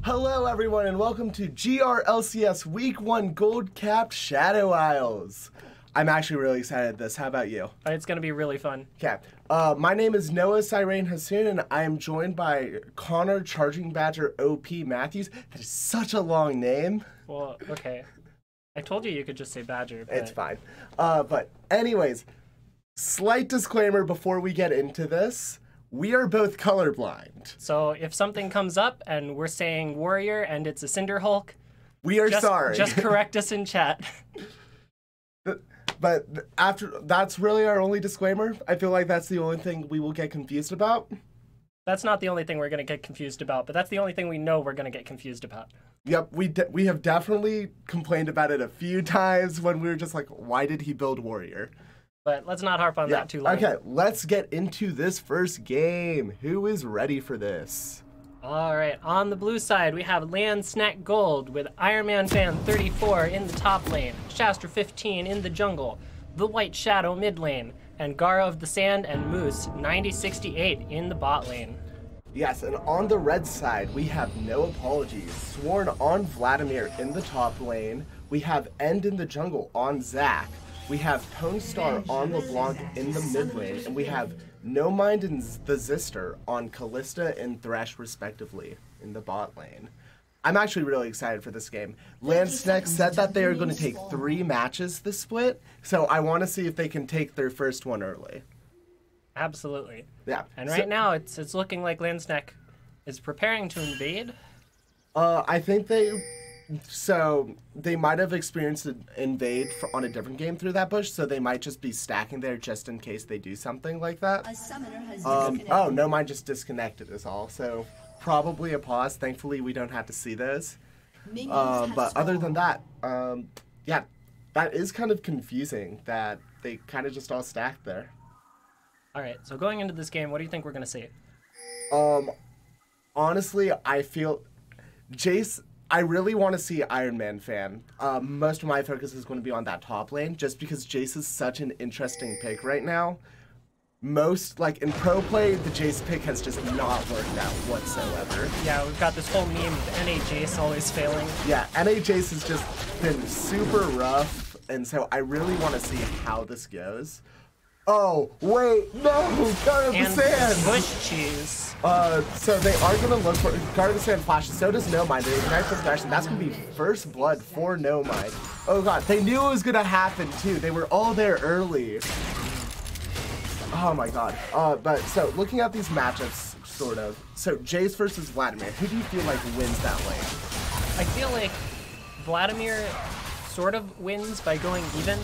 Hello everyone and welcome to GRLCS Week 1 Gold Capped Shadow Isles. I'm actually really excited at this. How about you? It's going to be really fun. Okay. My name is Noah Sirene Hassoun and I am joined by Connor Charging Badger OP Matthews. That is such a long name. Well, okay. I told you could just say Badger. But... It's fine. But anyways, slight disclaimer before we get into this. We are both colorblind. So if something comes up and we're saying warrior and it's a Cinder Hulk, we are sorry. Just correct us in chat. But after that's really our only disclaimer. I feel like that's the only thing we will get confused about. That's not the only thing we're going to get confused about, but that's the only thing we know we're going to get confused about. Yep, we have definitely complained about it a few times when we were just like, why did he build warrior? But let's not harp on that too long. Okay, let's get into this first game. Who is ready for this? All right, on the blue side, we have Land Snack Gold with Iron Man Fan 34 in the top lane, Shastra 15 in the jungle, the White Shadow mid lane, and Gara of the Sand and Moose 9068 in the bot lane. Yes, and on the red side, we have No Apologies, Sworn on Vladimir in the top lane. We have End in the jungle on Zac. We have Tone Star on LeBlanc in the mid lane, and we have No Mind and the Zister on Callista and Thresh, respectively, in the bot lane. I'm actually really excited for this game. Landsnack said that they are going to take 3 matches this split, so I want to see if they can take their first one early. Absolutely. Yeah. And right now, it's looking like Landsnack is preparing to invade. I think they might have experienced an invade on a different game through that bush, so they might just be stacking there just in case they do something like that. A summoner has Oh, no, mine just disconnected is all, so probably a pause. Thankfully, we don't have to see those. But other than that, yeah, that is kind of confusing that they kind of just all stacked there. All right, so going into this game, what do you think we're going to see? Honestly, I feel Jace, I really want to see Iron Man Fan. Most of my focus is going to be on that top lane, just because Jace is such an interesting pick right now. Most, like, in pro play, the Jace pick has just not worked out whatsoever. Yeah, we've got this whole meme of NA Jace always failing. Yeah, NA Jace has just been super rough, and so I really want to see how this goes. Oh, wait, no, Guard of the Sand! Bush cheese. So they are going to look for Guard of the Sand flashes. So does No Mind. They ignite for Thresh, and that's going to be first blood for No Mind. Oh god, they knew it was going to happen too. They were all there early. Oh my god. But so looking at these matchups, sort of. So Jace versus Vladimir. Who do you feel like wins that lane? I feel like Vladimir sort of wins by going even,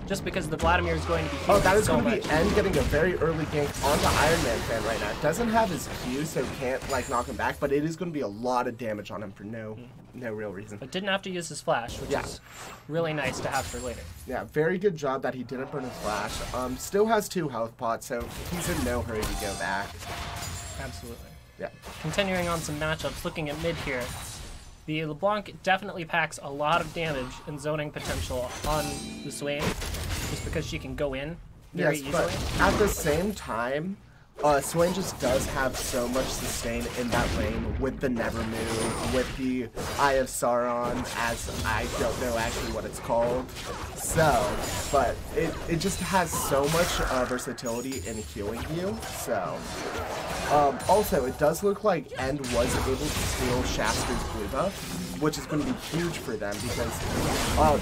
just because the Vladimir is going to be healing Oh, that is so going to much. be End getting a very early gank onto Iron Man Fan right now. Doesn't have his Q, so can't like knock him back, but it is going to be a lot of damage on him for no real reason. But didn't have to use his flash, which is really nice to have for later. Yeah, very good job that he didn't burn his flash. Still has 2 health pots, so he's in no hurry to go back. Absolutely. Yeah. Continuing on some matchups, looking at mid here. The LeBlanc definitely packs a lot of damage and zoning potential on the Swain, just because she can go in very easily. But at the same time, Swain just does have so much sustain in that lane with the Never Move, with the Eye of Sauron, as I don't know actually what it's called. So, but it just has so much versatility in healing you, so. Also, it does look like End was able to steal Shaster's blue buff, which is going to be huge for them because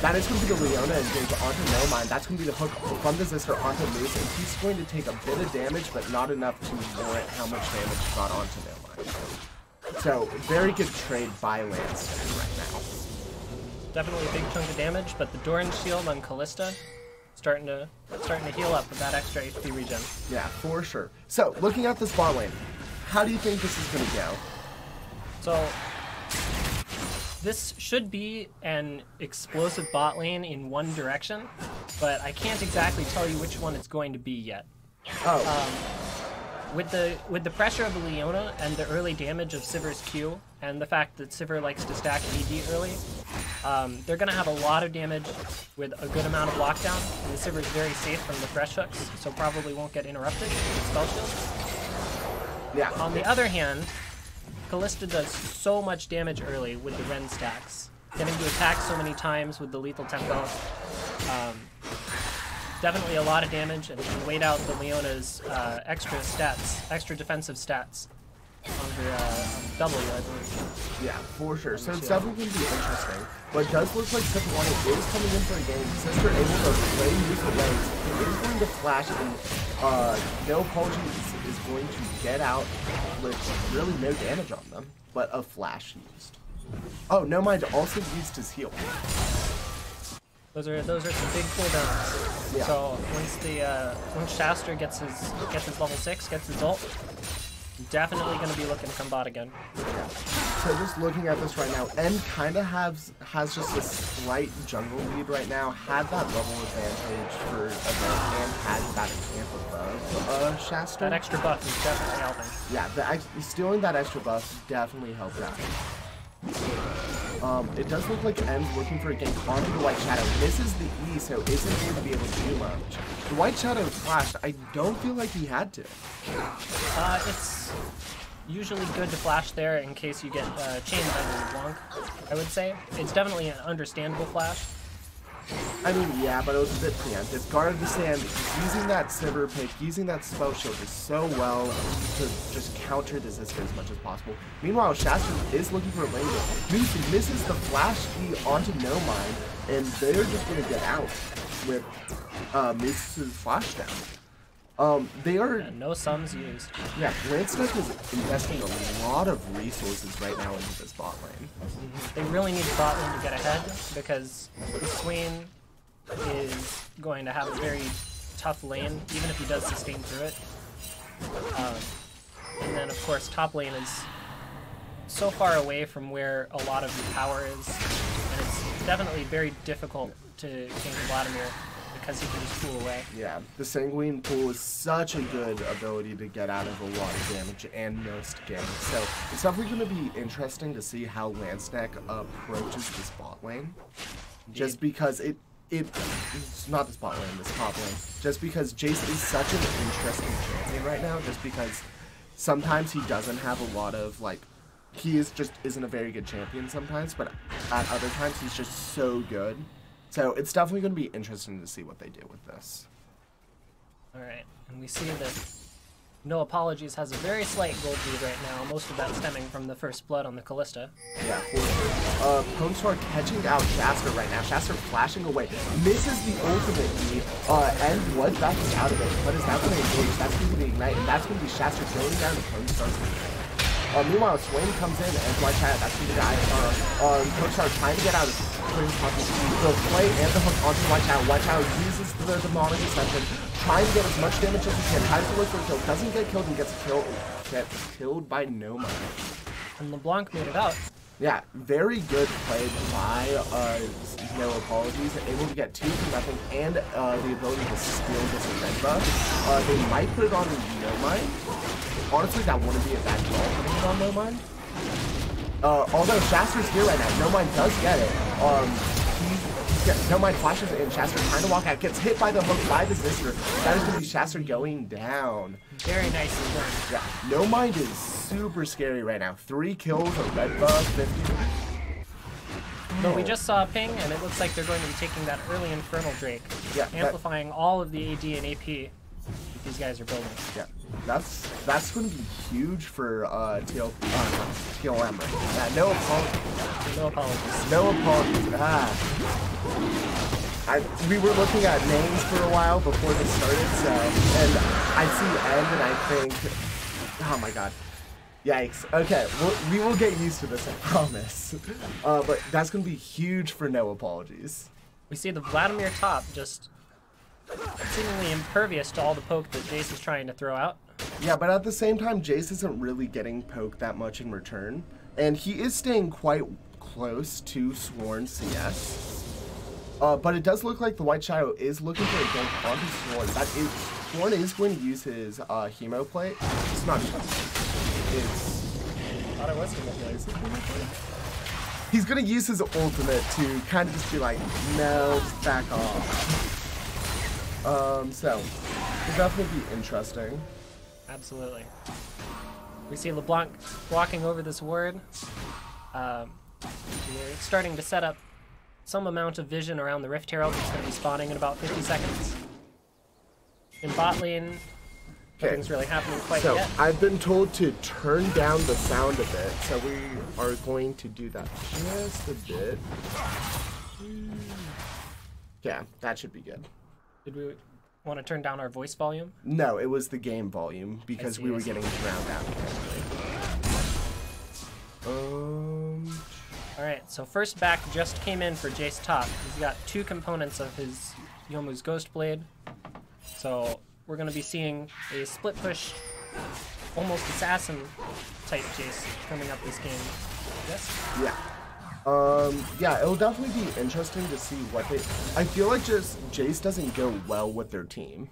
that is going to be the Leona engage onto No Mind. That's going to be the hook from the Zister onto Moose, and he's going to take a bit of damage, but not enough to warrant how much damage he got onto No Mind. So, very good trade by Landsnack right now. Definitely a big chunk of damage, but the Doran shield on Callista starting to heal up with that extra HP regen. Yeah, for sure. So, looking at this bot lane, how do you think this is going to go? So, this should be an explosive bot lane in one direction, but I can't exactly tell you which one it's going to be yet. With the pressure of the Leona and the early damage of Sivir's Q, and the fact that Sivir likes to stack AD early, they're going to have a lot of damage with a good amount of lockdown, and the Sivir is very safe from the Thresh hooks, so probably won't get interrupted with spell shields. Yeah. On the other hand, Callista does so much damage early with the Ren stacks. Getting to attack so many times with the lethal tempo. Definitely a lot of damage, and can wait out the Leona's extra defensive stats on her W, I believe. Yeah, for sure. So it's definitely going to be interesting. But it does look like Sephirani is coming in for a game. Sister able to play use the legs. He is going to flash, and No Apologies is going to get out with really no damage on them, but a flash used. Oh, No Mind also used his heal. Those are some big cooldowns. Yeah. So once Shastra gets his level 6, gets his ult, definitely going to be looking to come bot again. Yeah. so just looking at this right now, End kind of has just a slight jungle lead right now. Had that level advantage for event and had that camp above Shasta. That extra buff is definitely helping. Yeah, stealing that extra buff definitely helped out. It does look like End's looking for a gank onto the White Shadow. Misses the E, so isn't going to be able to do much. The White Shadow flashed. I don't feel like he had to. It's usually good to flash there in case you get chained by the LeBlanc, I would say. It's definitely an understandable flash. I mean, yeah, but it was a bit preemptive. Guard of the Sand, using that Sivir pick, using that spell shield is so well to just counter the Ziska as much as possible. Meanwhile, Shasta is looking for a lane go. Misses the flash E onto No Mind, and they're just going to get out with Moose's flash down. They are... Yeah, no sums used. Yeah, Landsnake is investing a lot of resources right now into this bot lane. They really need bot lane to get ahead because Swain is going to have a very tough lane, even if he does sustain through it. And then, of course, top lane is so far away from where a lot of the power is, and it's definitely very difficult to gank Vladimir because he can just pull away. Yeah, the Sanguine Pool is such a good ability to get out of a lot of damage and most ganks. So it's definitely going to be interesting to see how Landsnack approaches this bot lane. Just because it's not this bot lane, this top lane. Just because Jace is such an interesting champion right now, just because sometimes he doesn't have a lot of, like, he just isn't a very good champion sometimes, but at other times he's just so good. So it's definitely going to be interesting to see what they do with this. Alright, and we see that No Apologies has a very slight gold lead right now, most of that stemming from the first blood on the Callista. Yeah, for sure. Ponstar catching out Shasta right now. Shasta flashing away. Misses the ultimate E, and was backing out of it, but is now going to engage. That's going to be Ignite, and that's going to be Shasta going down to Ponstar. Meanwhile, Swain comes in and White Shadow, that's going to be the ISR. Ponstar trying to get out of the play and the hook onto White Shadow. White Shadow uses the demonic ascension, trying to get as much damage as he can, tries to look for a kill, doesn't get killed and gets killed by No Mind. And LeBlanc made it out. Yeah, very good play by No Apologies, able to get 2 for nothing and the ability to steal this red buff. They might put it on No Mind. Honestly, that wouldn't be a bad call putting it on No Mind. Although Shaster's here right now, No Mind does get it. No Mind flashes in, Shaster trying to walk out, gets hit by the hook by the Zister. That is going to be Shaster going down. Very nicely done. Yeah, No Mind is super scary right now. 3 kills, a red buff, 50. But we just saw a ping, and it looks like they're going to be taking that early Infernal Drake, amplifying all of the AD and AP that these guys are building. Yeah, that's going to be huge for TLM. No apologies. No apologies. No apologies. We were looking at names for a while before this started, so, and I see End and I think, oh my god. Yikes. Okay, we will get used to this, I promise. But that's going to be huge for No Apologies. We see the Vladimir top just seemingly impervious to all the poke that Jace is trying to throw out. Yeah, but at the same time, Jace isn't really getting poked that much in return. And he is staying quite close to Sworn CS. But it does look like the White Shadow is looking for a gank onto Sworn. Sworn is going to use his Hemo Plate. It's not I thought it was Hemo Plate. He's going to use his ultimate to kind of just be like, no, just back off. So, it'll definitely be interesting. Absolutely. We see LeBlanc walking over this ward. We're starting to set up some amount of vision around the Rift Herald that's going to be spawning in about 50 seconds. In bot lane, nothing's really happening quite yet. So, I've been told to turn down the sound a bit, so we are going to do that just a bit. Yeah, that should be good. Did we want to turn down our voice volume? No, it was the game volume, because we were getting drowned out. Alright, so first back just came in for Jace top. He's got 2 components of his Yomu's Ghost Blade. So we're going to be seeing a split push, almost assassin type Jace coming up this game. guess. Yeah. Yeah, it'll definitely be interesting to see what they... I feel like just Jace doesn't go well with their team.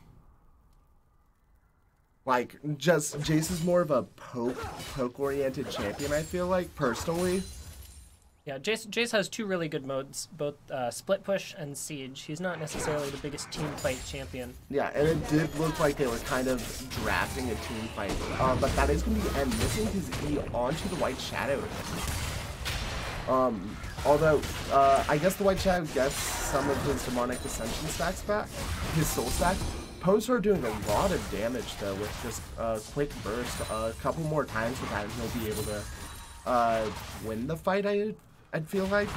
Like, just Jace is more of a poke-oriented champion, I feel like, personally. Yeah, Jace has two really good modes, both split push and siege. He's not necessarily the biggest team fight champion. Yeah, and it did look like they were kind of drafting a team fight, but that is going to be missing his E onto the White Shadow. Although, I guess the White Shadow gets some of his Demonic Ascension stacks back, his soul stack. Poes are doing a lot of damage, though, with just a quick burst. A couple more times with that, and he'll be able to win the fight, I'd feel like.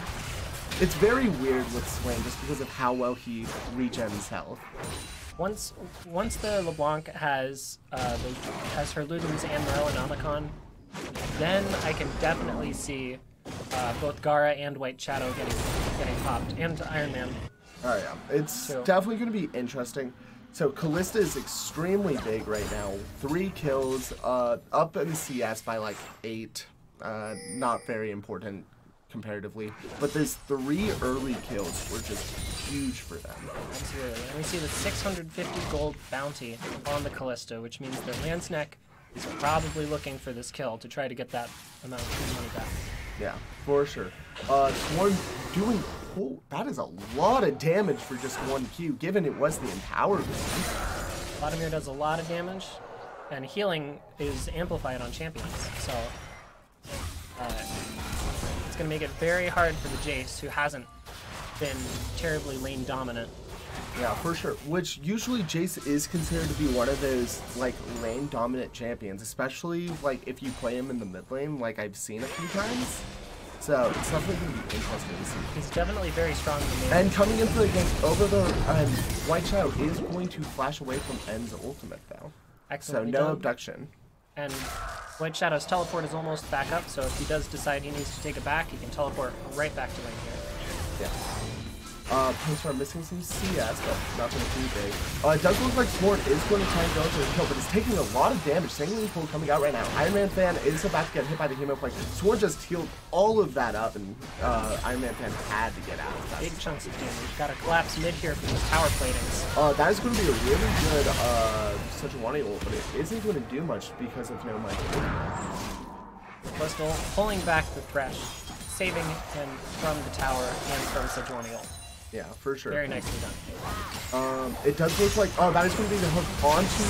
It's very weird with Swain, just because of how well he regens health. Once the LeBlanc has her Ludens and Morellonomicon, then I can definitely see both Gara and White Shadow getting popped, and Iron Man. Oh yeah, it's definitely going to be interesting. So Callista is extremely big right now. 3 kills, up in CS by like 8. Not very important comparatively, but those 3 early kills were just huge for them. Absolutely, and we see the 650 gold bounty on the Callista, which means that Landsneck is probably looking for this kill to try to get that amount of money back. Yeah, for sure. Swarm doing... Oh, that is a lot of damage for just 1 Q, given it was the empowered one. Vladimir does a lot of damage, and healing is amplified on champions, so it's going to make it very hard for the Jace, who hasn't been terribly lane dominant. Yeah, for sure. Which usually Jace is considered to be one of those like lane dominant champions, especially like if you play him in the mid lane, like I've seen a few times. So it's definitely going to be interesting to see. He's definitely very strong in the mid. And coming into the game over the White Shadow is going to flash away from N's ultimate though. Excellently so no done. abduction. And White Shadow's teleport is almost back up, so if he does decide he needs to take it back, he can teleport right back to lane here. Yeah. Posts are missing some CS, but nothing too big. It does look like Sword is going to try and go into the kill, but it's taking a lot of damage. Singling pull coming out right now. Iron Man fan is about to get hit by the Hemo Plate. Sword just healed all of that up, and Iron Man fan had to get out of that. Big chunks of damage. Got to collapse mid here from the tower platings. That is going to be a really good Sejuani ult, but it isn't going to do much because of no mic. Crystal pulling back the Thresh, saving him from the tower and from Sejuani ult. Yeah, for sure. Very nicely done. It does look like, that is going to be the hook onto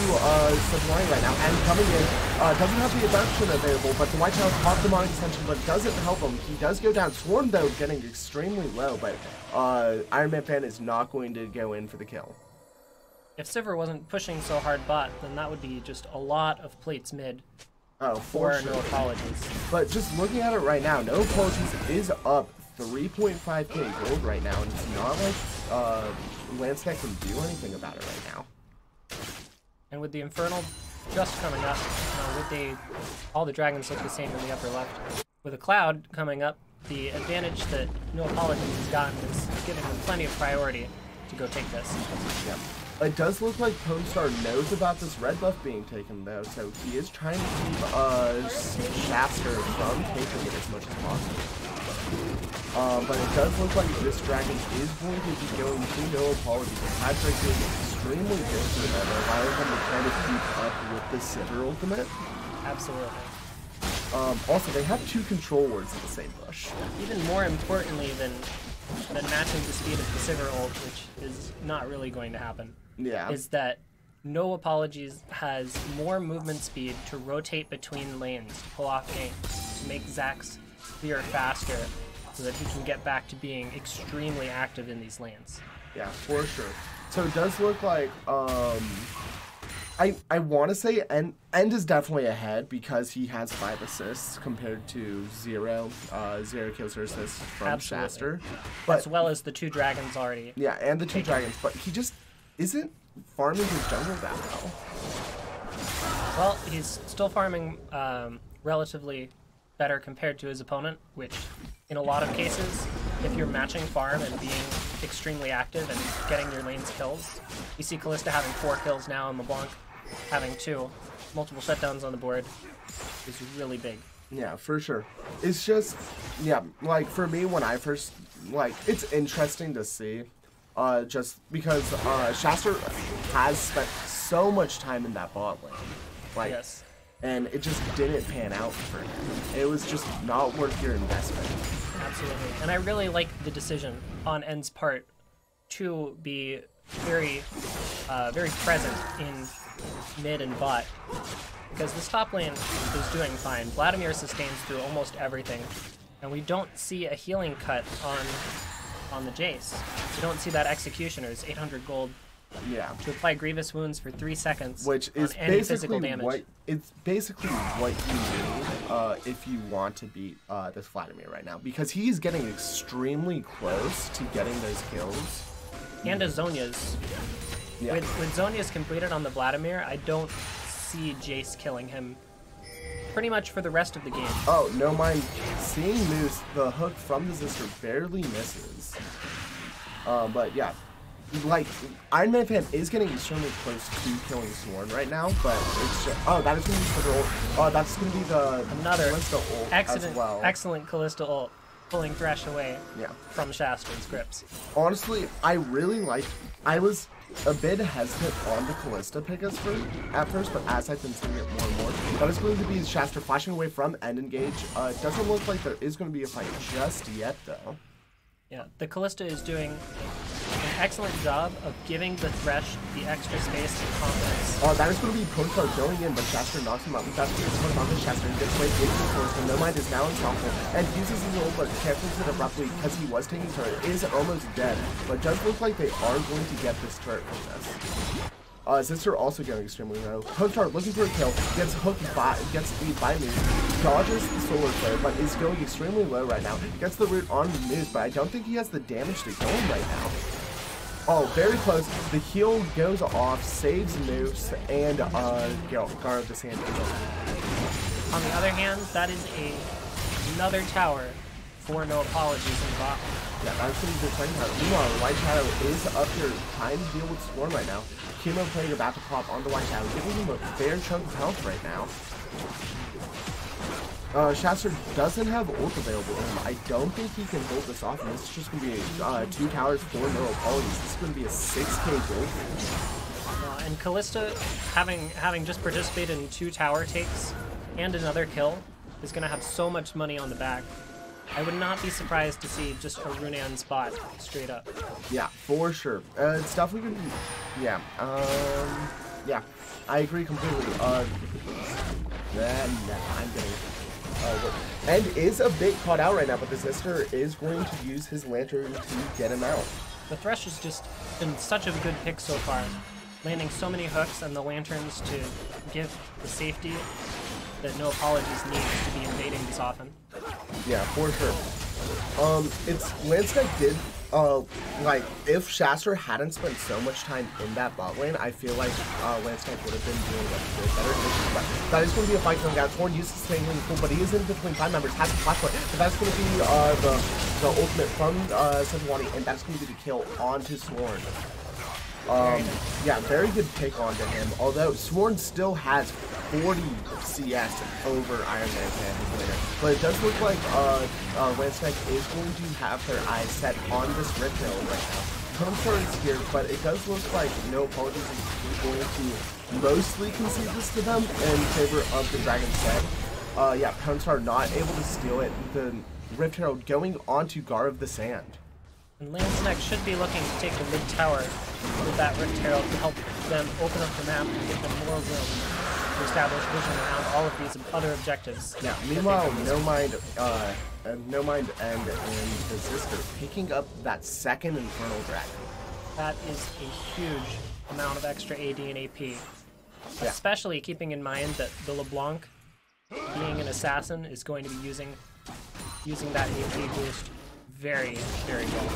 Sejuani right now, and coming in, doesn't have the abduction available, but the White Shadow caught the Demonic Ascension, but doesn't help him. He does go down. Swarm, though, getting extremely low, but Iron Man fan is not going to go in for the kill. If Sivir wasn't pushing so hard bot, then that would be just a lot of plates mid. Oh, for sure. No apologies. But just looking at it right now, no apologies is up 3.5k gold right now, and it's not like Landsneck can do anything about it right now. And with the Infernal just coming up, all the dragons look the same in the upper left. With a Cloud coming up, the advantage that No Apologies has gotten is giving them plenty of priority to go take this. Yeah. It does look like Pomestar knows about this red buff being taken, though, so he is trying to keep Shafter from taking it as much as possible. But it does look like this dragon is going to be going to No Apologies. The Patrick is extremely good for them, allowing them to try to keep up with the Sivir ultimate. Absolutely. Also, they have 2 control wards in the same bush. Even more importantly than matching the speed of the Sivir ult, which is not really going to happen, is that No Apologies has more movement speed to rotate between lanes, to pull off ganks, to make Zax's clear faster, so that he can get back to being extremely active in these lanes. Yeah, for sure. So it does look like, I want to say End is definitely ahead because he has 5 assists compared to 0 kills or assists from Shaster. But, as well as the 2 dragons already. Yeah, and the 2 dragons, but he just isn't farming his jungle that well. Well, he's still farming relatively better compared to his opponent, which in a lot of cases, if you're matching farm and being extremely active and getting your lanes kills, you see Callista having 4 kills now and LeBlanc having 2. Multiple shutdowns on the board is really big. Yeah, for sure. It's just, yeah, like for me when I first, like, it's interesting to see, just because Shasta has spent so much time in that bot lane, like, Yes. and it just didn't pan out for him. It was just not worth your investment. Absolutely. And I really like the decision on N's part to be very present in mid and bot. Because this top lane is doing fine. Vladimir sustains through almost everything. And we don't see a healing cut on the Jace. We don't see that Executioner's 800 gold Yeah. to apply grievous wounds for 3 seconds Which is on any physical basically damage. what you need if you want to beat this Vladimir right now, because he's getting extremely close to getting those kills. And as Zhonya's. Yeah. With Zhonya's completed on the Vladimir, I don't see Jace killing him pretty much for the rest of the game. Oh, no mind. Seeing Moose, the hook from the sister barely misses. But yeah. Like, Iron Man fan is getting extremely close to killing Sworn right now, but it's just, oh, that is going to be for the ult. Oh, that's going to be the Another Callista ult as well. excellent Callista ult, pulling Thresh away Yeah. from Shastra's grips. Honestly, I really liked, I was a bit hesitant on the Callista pick at first, but as I've been seeing it more and more, that is going to be Shastra flashing away from end engage. It doesn't look like there is going to be a fight just yet, though. Yeah, the Callista is doing an excellent job of giving the Thresh the extra space and confidence. Oh, that is going to be Protar going in, but Shastra knocks him out. That's going to put him on the Shastra and gets away from the Callista. No mind is now unstoppable and uses his ult, but cancels it abruptly because he was taking turret. Is almost dead, but does look like they are going to get this turret from this. Sister also getting extremely low. Protar looking for a kill, gets hooked by, gets beat by Moose, dodges the solar flare, but is going extremely low right now. Gets the root on Moose, but I don't think he has the damage to kill him right now. Oh, very close. The heal goes off, saves Moose, and Gar of the Sand. On the other hand, that is another tower for no apologies in the bot. Yeah, that's what he's been playing about. Meanwhile, White Shadow is up here trying to deal with Swarm right now. Chemo player about to pop onto White Shadow, giving him a fair chunk of health right now. Shastra doesn't have ult available to him. I don't think he can hold this off, and this is just going to be 2 towers, 4 no apologies. This is going to be a 6k gold. And Callista, having just participated in 2 tower takes and another kill, is going to have so much money on the back. I would not be surprised to see just a Runan spot straight up. Yeah, for sure. It's definitely going to be... Yeah. Yeah, I agree completely. Then I'm getting... and is a bit caught out right now, but the sister is going to use his lantern to get him out. The Thresh has just been such a good pick so far, landing so many hooks and the lanterns to give the safety that no apologies needs to be invading this often. Yeah, for sure. It's Landscape did like if Shastra hadn't spent so much time in that bot lane, I feel like Landscape would have been doing a bit better. But that is going to be a fight coming out. Torn uses the same pool, but he is in between 5 members, has a flashpoint. But that's going to be the ultimate from Senwani, and that's going to be the kill onto Sworn. Yeah, very good pick onto him. Although Sworn still has 40 CS over Iron Man and his laner. But it does look like Landscape is going to have their eyes set on this Rift Hill right now. Tomstar is here, but it does look like no apologies is going to mostly concede this to them in favor of the Dragon's Head. Yeah, Tomstar not able to steal it. The Rift Herald going onto Gar of the Sand. And Landsnack should be looking to take the mid tower with that Rift Herald to help them open up the map and give them more room to establish vision around all of these other objectives. Yeah, meanwhile, No Mind and the sister picking up that second Infernal Dragon. That is a huge amount of extra AD and AP. Yeah. Especially keeping in mind that the LeBlanc, being an assassin, is going to be using that AP boost very, very well.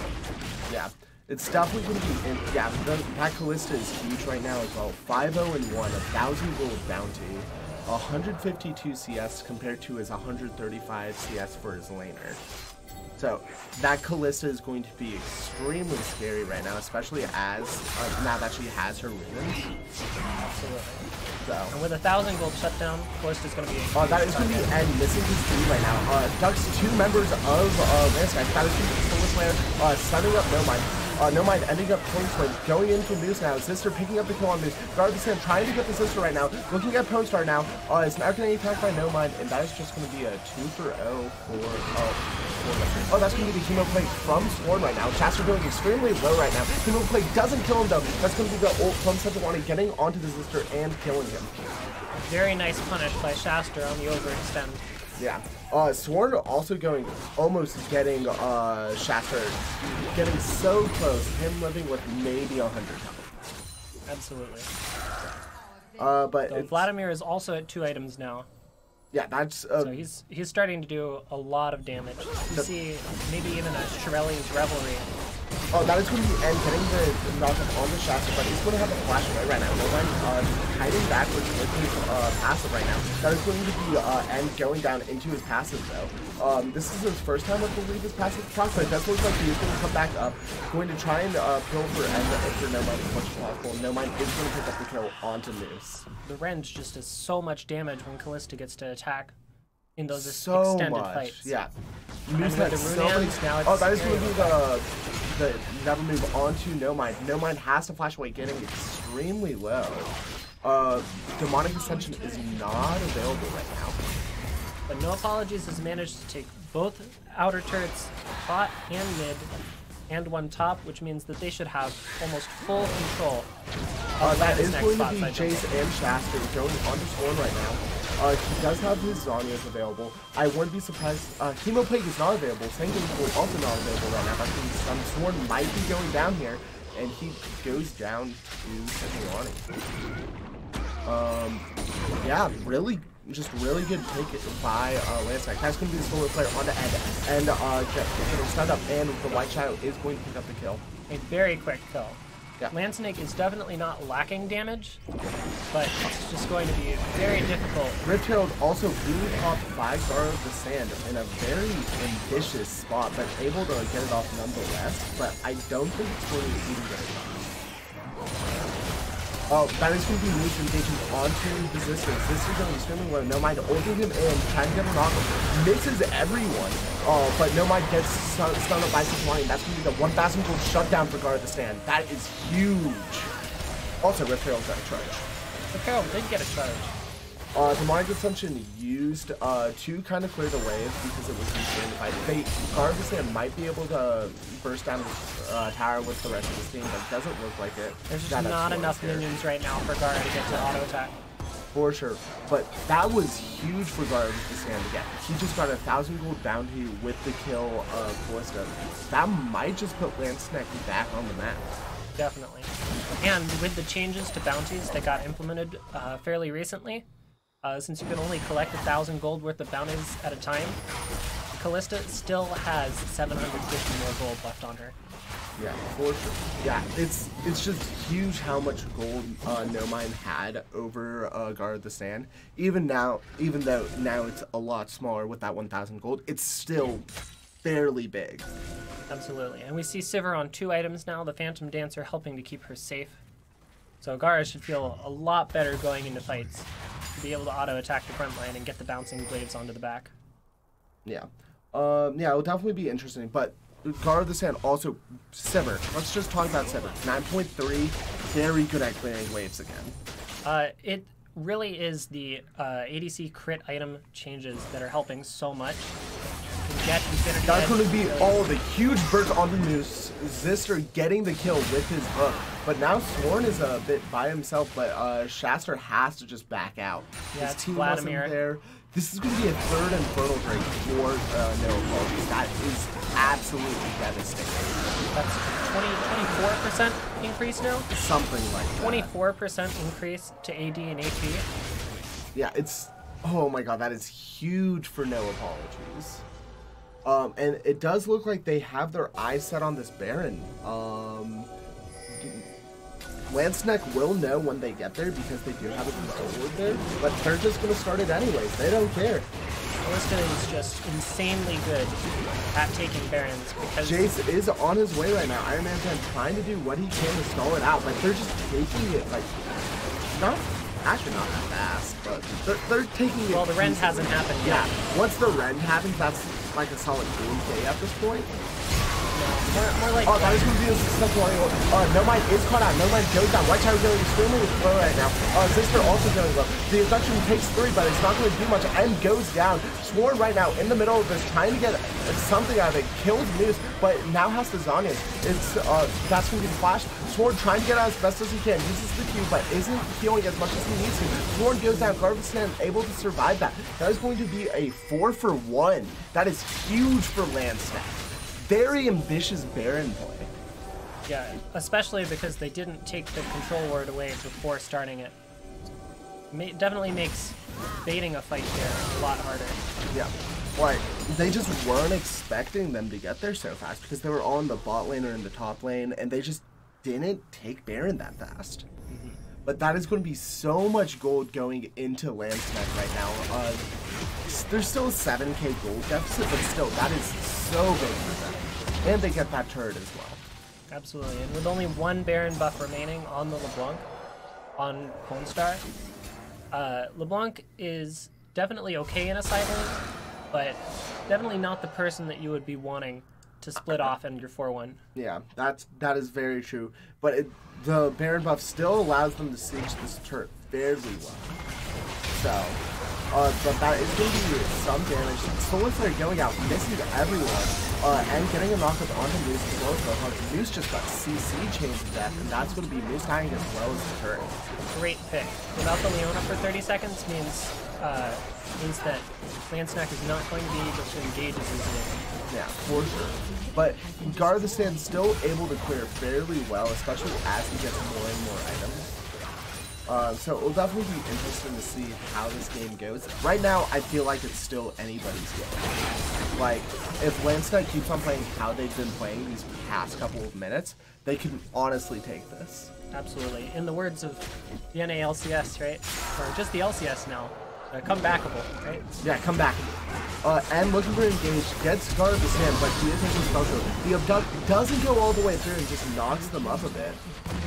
Yeah, it's definitely going to be, yeah, that Callista is huge right now as well. 5-0-1, 1,000 gold bounty, 152 CS compared to his 135 CS for his laner. So that Callista is going to be extremely scary right now, especially as now that she has her ruins. Absolutely. So. And with 1,000 gold shutdown, Callista's going to be a that is going to be Ed missing his team right now. Ducks 2 members of Landscape. That is going to be the Solar Player setting up No Mind. No Mind ending up killing Swing, going in for Moose now. Sister picking up the kill on Moose. Guard the Sand trying to get the Sister right now. Looking at Pone Star now. It's not getting attacked by No Mind, and that is just going to be a 2 for 0 for that's going to be the Chemo Plate from Sworn right now. Shaster doing extremely low right now. Chemo Plate doesn't kill him though. That's going to be the ult from Sepawani getting onto the Sister and killing him. Very nice punish by Shaster on the overextend. Yeah. Sworn also going, almost getting Shaster, getting so close, him living with maybe 100 health. Absolutely. But so Vladimir is also at 2 items now. Yeah, that's... so he's starting to do a lot of damage. You see maybe even a Shirelli's Revelry. That is going to be N getting the knockup on the Shaster, but he's going to have a flash right now. No Mind hiding backwards with his passive right now. That is going to be N going down into his passive though. This is his first time I believe his passive proc, but it does look like he is going to come back up, going to try and kill for N for No Mind as much as possible. No Mind is going to pick up the kill onto Moose. The range just does so much damage when Callista gets to attack in those extended fights. Yeah. Moose has so many. Now that is going to be the never move onto No Mind. No Mind has to flash away, getting extremely low. Demonic Ascension is not available right now. But No Apologies has managed to take both outer turrets, bot and mid, and 1 top, which means that they should have almost full control. That is going to be Jace and Shaster going onto Sworn right now. He does have his Zhonya's available. I wouldn't be surprised. Chemo Plague is not available. Sanguine is also not available right now. That means Sworn might be going down here, and he goes down to Sepawani. Yeah, really good pick by Landscape. That's going to be the Solar Player onto Ed, and getting stunned up, and the White Shadow is going to pick up the kill. A very quick kill. Yeah. Landsnake is definitely not lacking damage, but it's just going to be very difficult. Rift Herald also blew off by Guard of the Sand in a very ambitious spot, but able to get it off nonetheless, but I don't think it's going to even get it off. That is going to be Moose engaging onto the Sister. Sister going extremely low. No Mind ulting him in, trying to get a knockup. Misses everyone. But No Mind gets stunned up by Sepawani. That's going to be the 1,000 gold shutdown for Guard of the Stand. That is huge. Also, Rift Herald got a charge. Rift Herald did get a charge. Demonic Assumption used to kind of clear the wave because it was constrained by Guard of the Stand might be able to burst down the tower with the rest of his team, but it doesn't look like it. There's just not enough minions right now for Guard to get to auto attack. For sure, but that was huge for Guard of the Stand to get. He just got a 1,000 gold bounty with the kill of Callista. That might just put Landscape back on the map. Definitely. And with the changes to bounties that got implemented fairly recently, since you can only collect 1,000 gold worth of bounties at a time, Callista still has 750 more gold left on her. Yeah, for sure. Yeah, it's just huge how much gold No Mind had over Guard of the Sand. Even though now it's a lot smaller with that 1,000 gold, it's still fairly big. Absolutely. And we see Sivir on 2 items now, the Phantom Dancer helping to keep her safe. So Gara should feel a lot better going into fights to be able to auto-attack the front line and get the bouncing blades onto the back. Yeah. Yeah, it'll definitely be interesting, but Guard of the Sand also, Sivir. Let's just talk about Sivir. 9.3, very good at clearing waves again. It really is the ADC crit item changes that are helping so much. That's going to be all the huge burst on the Moose. Zister getting the kill with his hook. But now Sworn is a bit by himself, but Shaster has to just back out. Yeah, his team wasn't there. This is going to be a 3rd Infernal Drake for No Apologies. That is absolutely devastating. That's 24% increase now? Something like that. 24% increase to AD and AP. Yeah, it's... Oh my god, that is huge for No Apologies. And it does look like they have their eyes set on this Baron. Landscape will know when they get there because they do have a controller there, but they're just going to start it anyways. They don't care. Ornstein is just insanely good at taking Barons because Jace is on his way right now. Iron Man's trying to do what he can to stall it out, but they're just taking it like not actually not that fast, but they're taking it. Well, the rend hasn't happened yet. Yeah, once the rend happens, that's like a solid game day at this point. More like that is going to be a successful angle. No Mind is caught out. No Mind goes down. White Tower going extremely low right now. Zister also going low. The induction takes 3, but it's not going to do much and goes down. Sworn right now in the middle of this, trying to get something out of it. Kills Moose, but now has the Zonian. That's going to be the flash. Sworn trying to get out as best as he can. Uses the Q, but isn't healing as much as he needs to. Sworn goes down. Garvestan able to survive that. That is going to be a 4-for-1. That is huge for Landsnap. Very ambitious Baron play. Yeah, especially because they didn't take the control ward away before starting it. Definitely makes baiting a fight there a lot harder. Yeah, like they just weren't expecting them to get there so fast because they were all in the bot lane or in the top lane, and they just didn't take Baron that fast. But that is going to be so much gold going into Landsnap right now. There's still a 7k gold deficit, but still, that is so big for them. And they get that turret as well. Absolutely, and with only 1 Baron buff remaining on the LeBlanc, on Cone Star, LeBlanc is definitely okay in a side lane, but definitely not the person that you would be wanting to split off in your 4-1. Yeah, that is very true. But the Baron buff still allows them to siege this turret fairly well. So, but that is going to be some damage. Solitaire going out, missing everyone, and getting a knockup onto Moose as well as the Hunt. Moose just got CC chained to death, and that's going to be Moose dying as well as the turret. Great pick. Without the Leona for 30 seconds means that Landsnack is not going to be able to engage as easily. Yeah, for sure. But Garvestan still able to clear fairly well, especially as he gets more and more items. So it'll definitely be interesting to see how this game goes. Right now, I feel like it's still anybody's game. Like, if Landsnap keeps on playing how they've been playing these past couple of minutes, they can honestly take this. Absolutely. In the words of the NALCS, right? Or just the LCS now. Comebackable, right? Yeah, comebackable. And looking for engage, gets guard the stand, but he is able to spell through. The abduct doesn't go all the way through and just knocks them up a bit.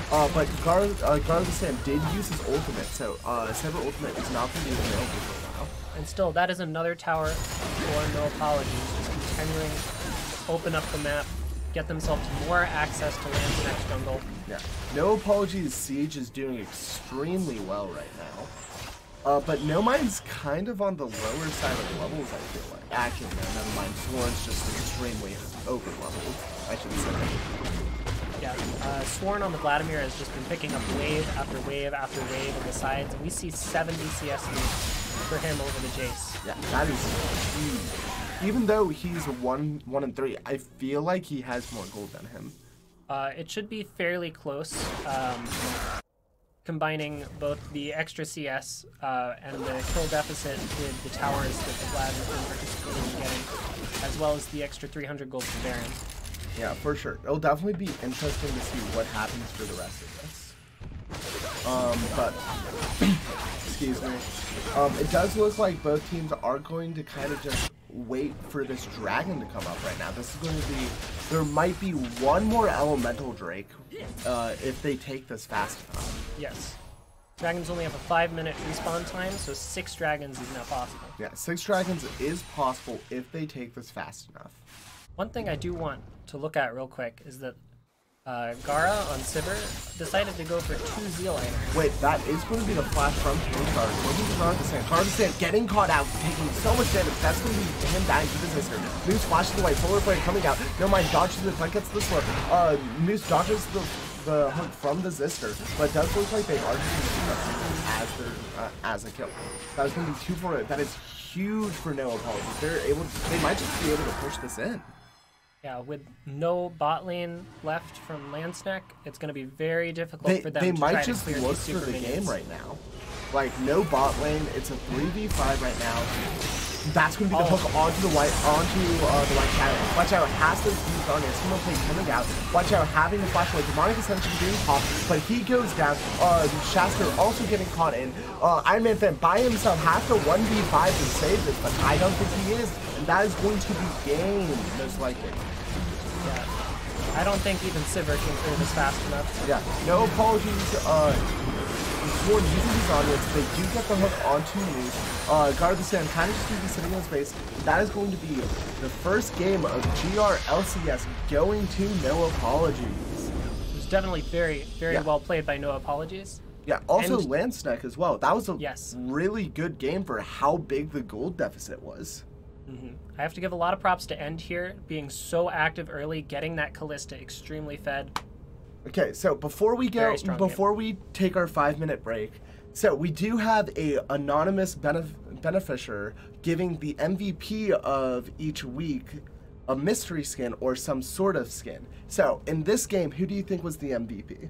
But guard the stand did use his ultimate, so Saber ultimate is not going to be available for a while. And still, that is another tower for no apologies. Just continuing to open up the map, get themselves more access to Landsnack's jungle. Yeah, no apologies. Siege is doing extremely well right now. But No Mind's kind of on the lower side of levels, I feel like. Actually, no, never mind. Sworn's just extremely over-leveled, I should say. Yeah, Sworn on the Vladimir has just been picking up wave after wave after wave on the sides, and we see 70 CS lead for him over the Jace. Yeah, that is huge. Even though he's 1-3, I feel like he has more gold than him. It should be fairly close. Combining both the extra CS and the kill deficit with the towers that the Vlad has been participating in getting, as well as the extra 300 gold for Baron. Yeah, for sure. It'll definitely be interesting to see what happens for the rest of this. But, excuse me. It does look like both teams are going to kind of just wait for this dragon to come up right now. This is going to be, there might be one more elemental Drake if they take this fast enough. Yes. Dragons only have a 5-minute respawn time, so 6 dragons is now possible. Yeah, 6 dragons is possible if they take this fast enough. One thing I do want to look at real quick is that Gara on Sivir decided to go for 2 Zeal items. Wait, that is going to be the flash from Kingstar. Looking for Garvestan getting caught out, taking so much damage. That's going to be him dying to the Zister. Moose flashes away, Solar Flare coming out. No Mind dodges it, but gets the slip. Moose dodges the hook from the Zister, but it does look like they are using as a kill. That is going to be 2 for it. That is huge for no apologies. They might just be able to push this in. Yeah, with no bot lane left from Landsnack, it's going to be very difficult for them to try to clear these super minions. They might just look for the game right now. Like, no bot lane, it's a 3v5 right now. That's going to be the hook onto the white shadow. Watch out, has those beams on it. Single plate coming out. Watch out, having the flash away. Demonic Ascension being popped, but he goes down. Shaster also getting caught in. Iron Man fan by himself has to 1v5 to save this, but I don't think he is. And that is going to be game, most likely. Yeah. I don't think even Sivir can clear this fast enough. Yeah, no apologies. For using these audience, they do get the hook onto me. Guard the Stand kind of just going to be sitting in space. That is going to be the first game of GRLCS going to No Apologies. It was definitely very well played by No Apologies. Yeah, also Landsneck as well. That was a yes. really good game for how big the gold deficit was. I have to give a lot of props to End here, being so active early, getting that Callista extremely fed. Okay, so before we we take our 5-minute break, so we do have a anonymous beneficiary giving the MVP of each week a mystery skin or some sort of skin. So in this game, who do you think was the MVP?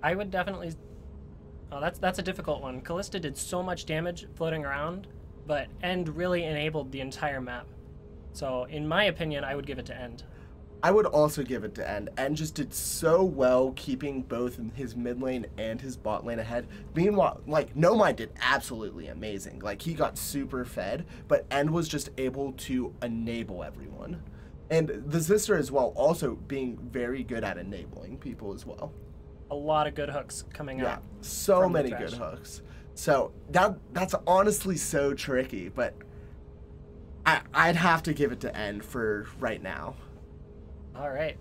I would definitely. Oh, that's a difficult one. Callista did so much damage floating around, but End really enabled the entire map. So in my opinion, I would give it to End. I would also give it to End. End just did so well keeping both his mid lane and his bot lane ahead. Meanwhile, like, Nomai did absolutely amazing. Like, he got super fed, but End was just able to enable everyone. And the sister as well, also being very good at enabling people as well. A lot of good hooks coming out. Yeah, so many good hooks. So that's honestly so tricky, but I'd have to give it to End for right now. All right.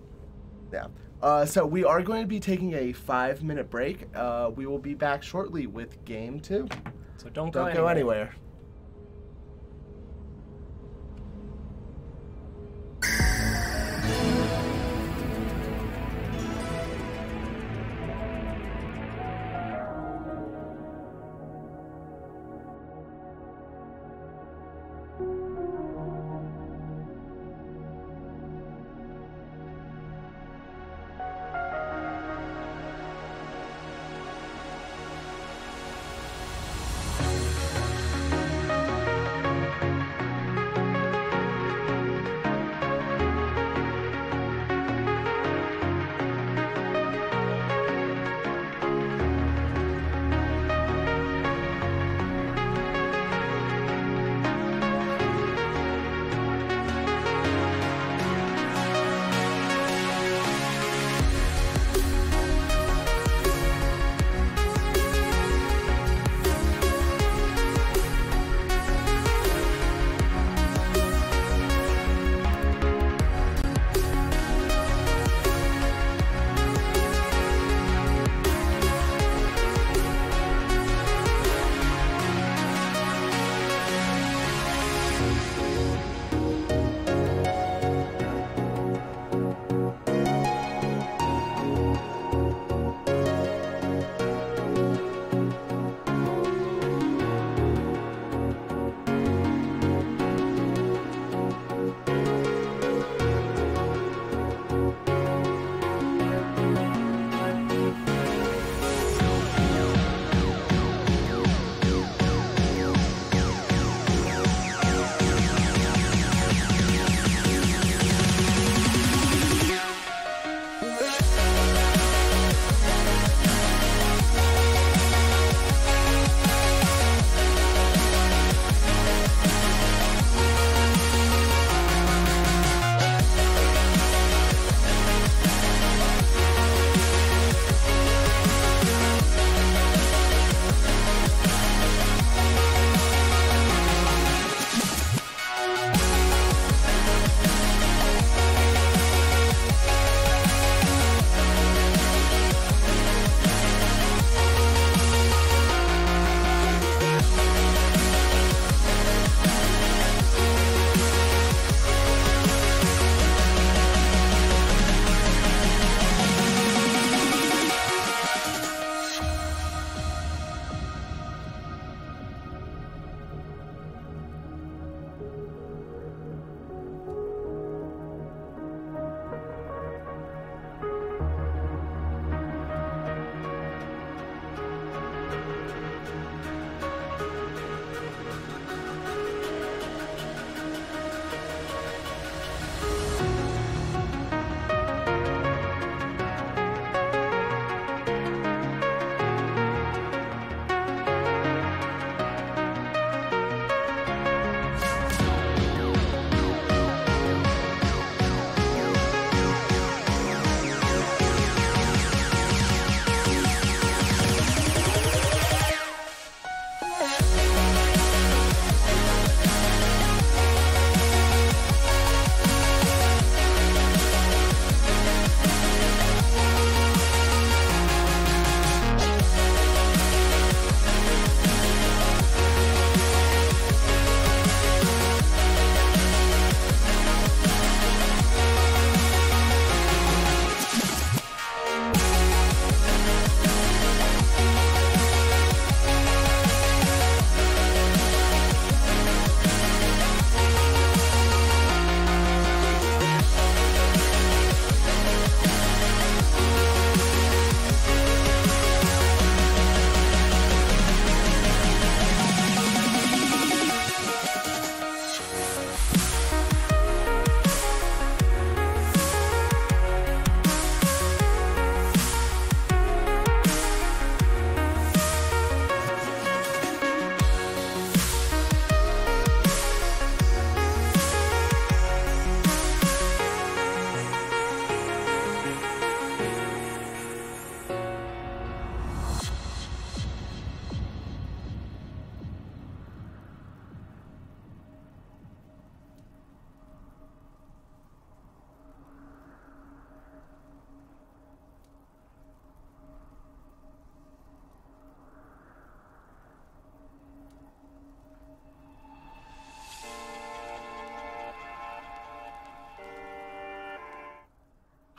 Yeah. So we are going to be taking a 5-minute break. We will be back shortly with game 2. So don't go anywhere.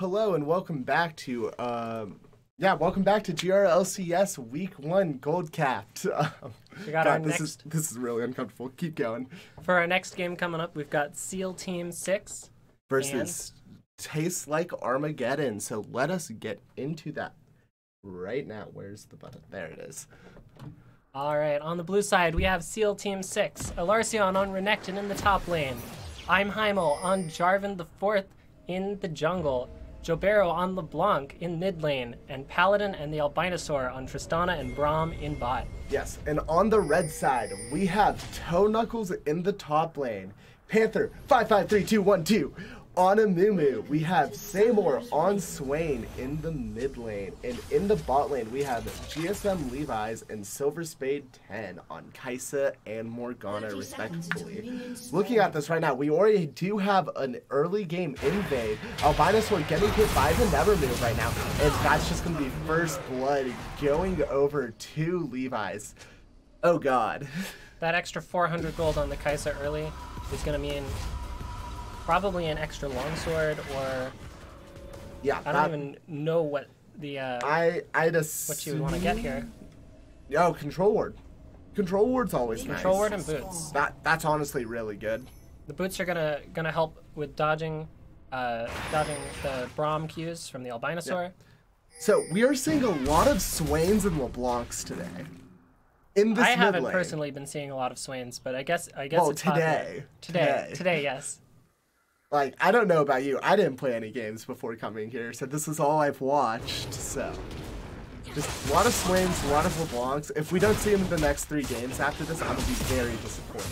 Hello and welcome back to welcome back to GRLCS Week 1 Gold Capped. We got our next. This is really uncomfortable. Keep going. For our next game coming up, we've got SEAL Team 6 versus Tastes Like Armageddon. So let us get into that right now. Where's the button? There it is. All right, on the blue side, we have SEAL Team 6. Alarcion on Renekton in the top lane. I'm Heimel on Jarvan the 4th in the jungle. Jobero on LeBlanc in mid lane. And Paladin and the Albinosaur on Tristana and Braum in bot. Yes, and on the red side, we have Toe Knuckles in the top lane. Panther, 5-5-3-2-1-2. On Amumu, we have Seymour on Swain in the mid lane. And in the bot lane, we have GSM Levi's and Silver Spade 10 on Kai'Sa and Morgana, respectively. Looking at this right now, we already do have an early game invade. Albinosaur getting hit by the Nevermove right now. And that's just going to be first blood going over to Levi's. Oh, God. That extra 400 gold on the Kai'Sa early is going to mean probably an extra longsword, or I don't even know what the what you would want to get here. Yo, control ward. Control ward's always nice. Control ward and boots. That's honestly really good. The boots are gonna help with dodging the Braum Qs from the Albinosaur. Yeah. So we are seeing a lot of Swains and LeBlancs today. In this I haven't lane. personally been seeing a lot of Swains, but I guess well, it's today. Today, yes. Like, I don't know about you. I didn't play any games before coming here, so this is all I've watched. So, just a lot of Swains, a lot of LeBlancs. If we don't see him in the next 3 games after this, I'm going to be very disappointed.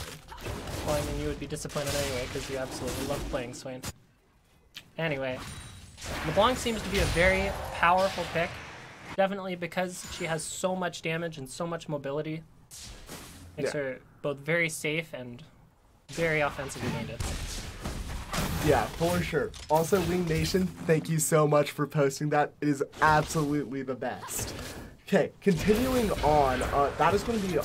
Well, I mean, you would be disappointed anyway, because you absolutely love playing Swain. Anyway, LeBlanc seems to be a very powerful pick. Definitely because she has so much damage and so much mobility. Makes her both very safe and very offensively minded. Yeah, for sure. Also, Wing Nation, thank you so much for posting that. It is absolutely the best. Okay, continuing on, that is going to be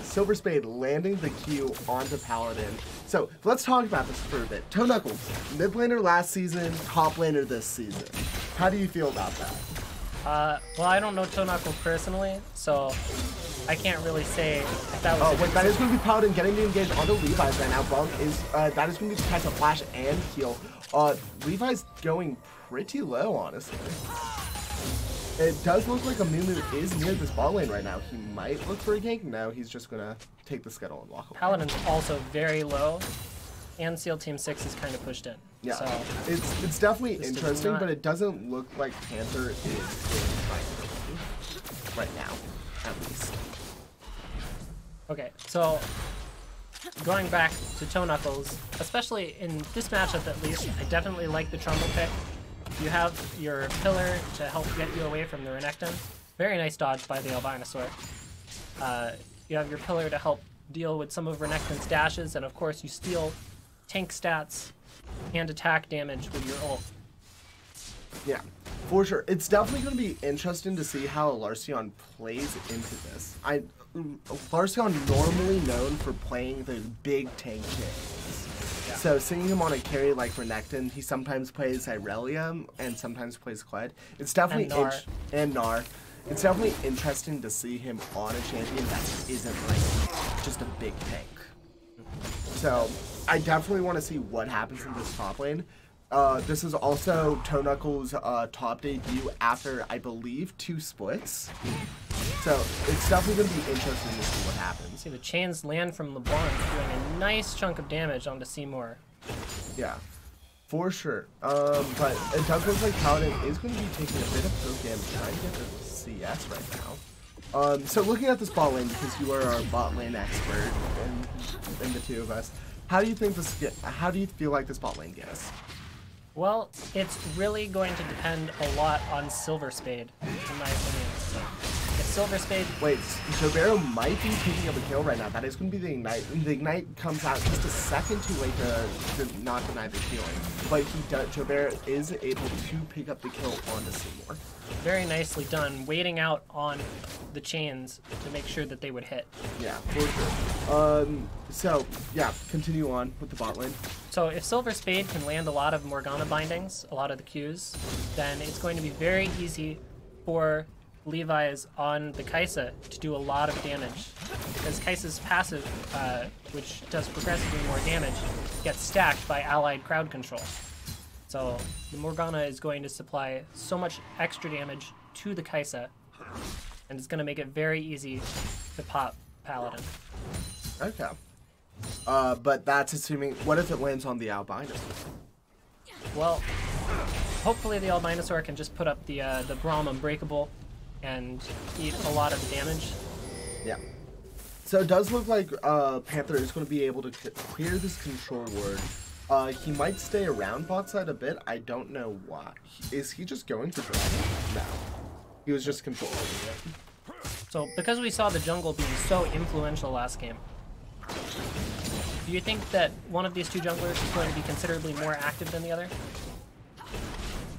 Silver Spade landing the Q onto Paladin. So, let's talk about this for a bit. Toe Knuckles, mid laner last season, top laner this season. How do you feel about that? Well, I don't know Toe Knuckles personally, so I can't really say if that was. Oh, wait, that is going to be Paladin getting the engage onto Levi's right now. Bunk is, that is going to be the type of flash and heal. Levi's going pretty low, honestly. It does look like Amumu is near this bot lane right now. He might look for a gank. No, he's just going to take the scuttle and walk away. Paladin's also very low, and SEAL Team 6 is kind of pushed in. Yeah, so it's definitely interesting, but it doesn't look like Panther is in right now, at least. Okay, so going back to Toe Knuckles, especially in this matchup at least, I definitely like the Trundle pick. You have your pillar to help get you away from the Renekton. Very nice dodge by the Albinosaur. You have your pillar to help deal with some of Renekton's dashes, and of course you steal tank stats and attack damage with your ult. Yeah, for sure. It's definitely going to be interesting to see how Alarcion plays into this. Alarcion normally known for playing the big tank games. Yeah. So seeing him on a carry like Renekton, he sometimes plays Irelia and sometimes plays Kled. It's definitely and Gnar. It's definitely interesting to see him on a champion that isn't like just a big tank. So I definitely want to see what happens in this top lane. This is also Toe Knuckles' top debut after, I believe, 2 splits. So it's definitely going to be interesting to see what happens. See the chains land from LeBlanc, doing a nice chunk of damage onto Seymour. Yeah, for sure. But it does look like Paladin is going to be taking a bit of poke damage, trying to get the CS right now. So looking at this bot lane, because you are our bot lane expert in the 2 of us, how do you think how do you feel like this bot lane gets? Well, it's really going to depend a lot on Silver Spade, in my opinion. If Silver Spade... Wait, Jobero might be picking up a kill right now. That is going to be the Ignite. The Ignite comes out just a second too late to not deny the healing. But Jobero is able to pick up the kill onto Seymour. Very nicely done, waiting out on the chains to make sure that they would hit. Yeah, for sure. So, yeah, continue on with the bot lane. So if Silver Spade can land a lot of Morgana bindings, a lot of the Qs, then it's going to be very easy for Levi's on the Kai'Sa to do a lot of damage. Because Kai'Sa's passive, which does progressively more damage, gets stacked by allied crowd control. So the Morgana is going to supply so much extra damage to the Kai'Sa, and it's going to make it very easy to pop Paladin. Okay. But that's assuming, what if it lands on the albino? Well, hopefully the Albinosaur can just put up the Braum Unbreakable and eat a lot of the damage. Yeah. So it does look like Panther is going to be able to clear this control ward. He might stay around bot side a bit. I don't know why. Is he just going for Dragon? No. He was just controlling it. So because we saw the jungle being so influential last game, do you think that one of these two junglers is going to be considerably more active than the other?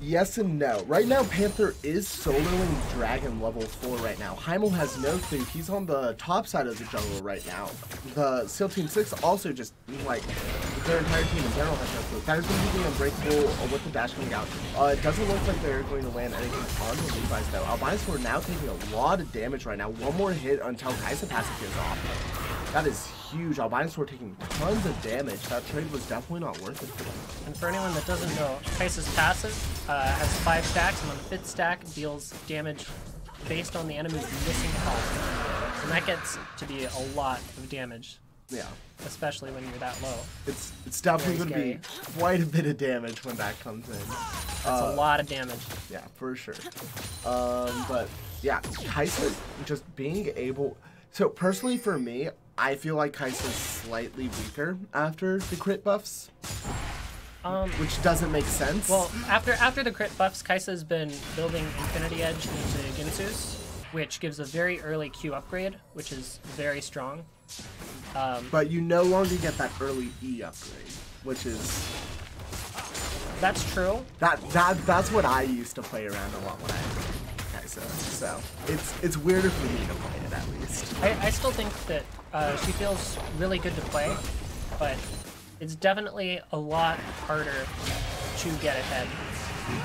Yes and no. Right now, Panther is soloing Dragon level 4 right now. Heimel has no clue. He's on the top side of the jungle right now. The SEAL Team 6 also just, like, their entire team in general has no clue. That is going to be Unbreakable with the dash coming out. It doesn't look like they're going to land anything on the Levi's, though. Albinosaur now taking a lot of damage right now. One more hit until Kai'Sa passive goes off. That is huge. Albinosaur taking tons of damage. That trade was definitely not worth it for them. And for anyone that doesn't know, Kai'Sa's passive has 5 stacks, and on the 5th stack deals damage based on the enemy's missing health. And that gets to be a lot of damage. Yeah. Especially when you're that low. It's definitely going to be quite a bit of damage when that comes in. That's a lot of damage. Yeah, for sure. But yeah, Kai'Sa just being able... So personally for me, I feel like Kai'Sa's slightly weaker after the crit buffs. Which doesn't make sense. Well, after the crit buffs, Kai'Sa's been building Infinity Edge into Ginsu's, which gives a very early Q upgrade, which is very strong. But you no longer get that early E upgrade, which is... That's true. That's what I used to play around a lot when I had Kai'Sa. So it's weirder for me to play it, at least. I still think that she feels really good to play, but it's definitely a lot harder to get ahead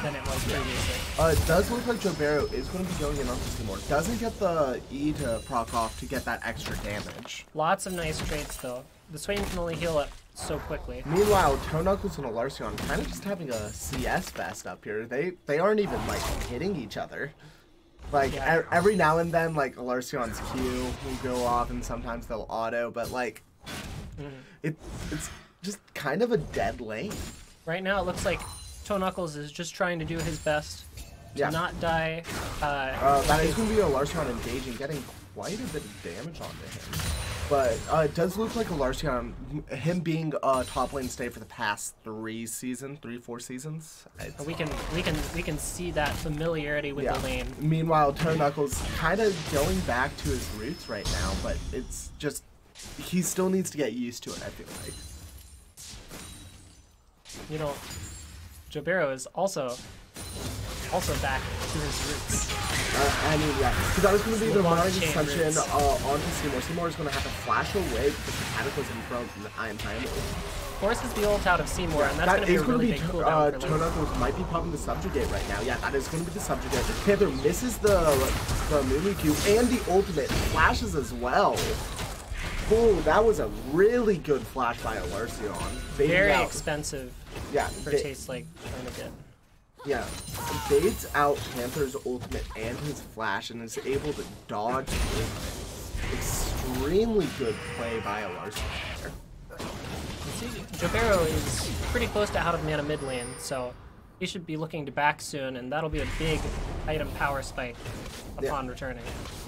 than it was previously. It does look like Jobero is going to be going in on Seymour. Doesn't get the E to proc off to get that extra damage. Lots of nice traits, though. The Swain can only heal up so quickly. Meanwhile, Toe Knuckles and Alarcion kind of just having a CS fest up here. They aren't even, like, hitting each other. Like, yeah. Every now and then, like, Alarcion's Q will go off, and sometimes they'll auto, but, like, it's just kind of a dead lane. Right now, it looks like Toe Knuckles is just trying to do his best to not die. That is going to be Alarcion engaging, getting quite a bit of damage onto him. But it does look like Alarcion, him being top lane stay for the past 4 seasons. We can see that familiarity with the lane. Meanwhile, Toe Knuckles kind of going back to his roots right now, but it's just he still needs to get used to it, I feel like. You know, Jobero is also back to his roots. I mean, yeah, because that was going to be the Monarch extension onto Seymour. Seymour is going to have to flash away because the Cataclysm from Iron Time. Forces the ult out of Seymour, and that's going to be a really big cooldown for Toe Knuckles might be popping the Subjugate right now. Yeah, that is going to be the Subjugate. Panther misses the Mimikyu and the ultimate. Flashes as well. Oh, that was a really good flash by Alarcion. Very expensive for tastes like trying to get. Yeah, baits out Panther's ultimate and his flash and is able to dodge it. Extremely good play by Alarcion. See, Jobero is pretty close to out of mana mid lane, so he should be looking to back soon, and that'll be a big item power spike upon returning.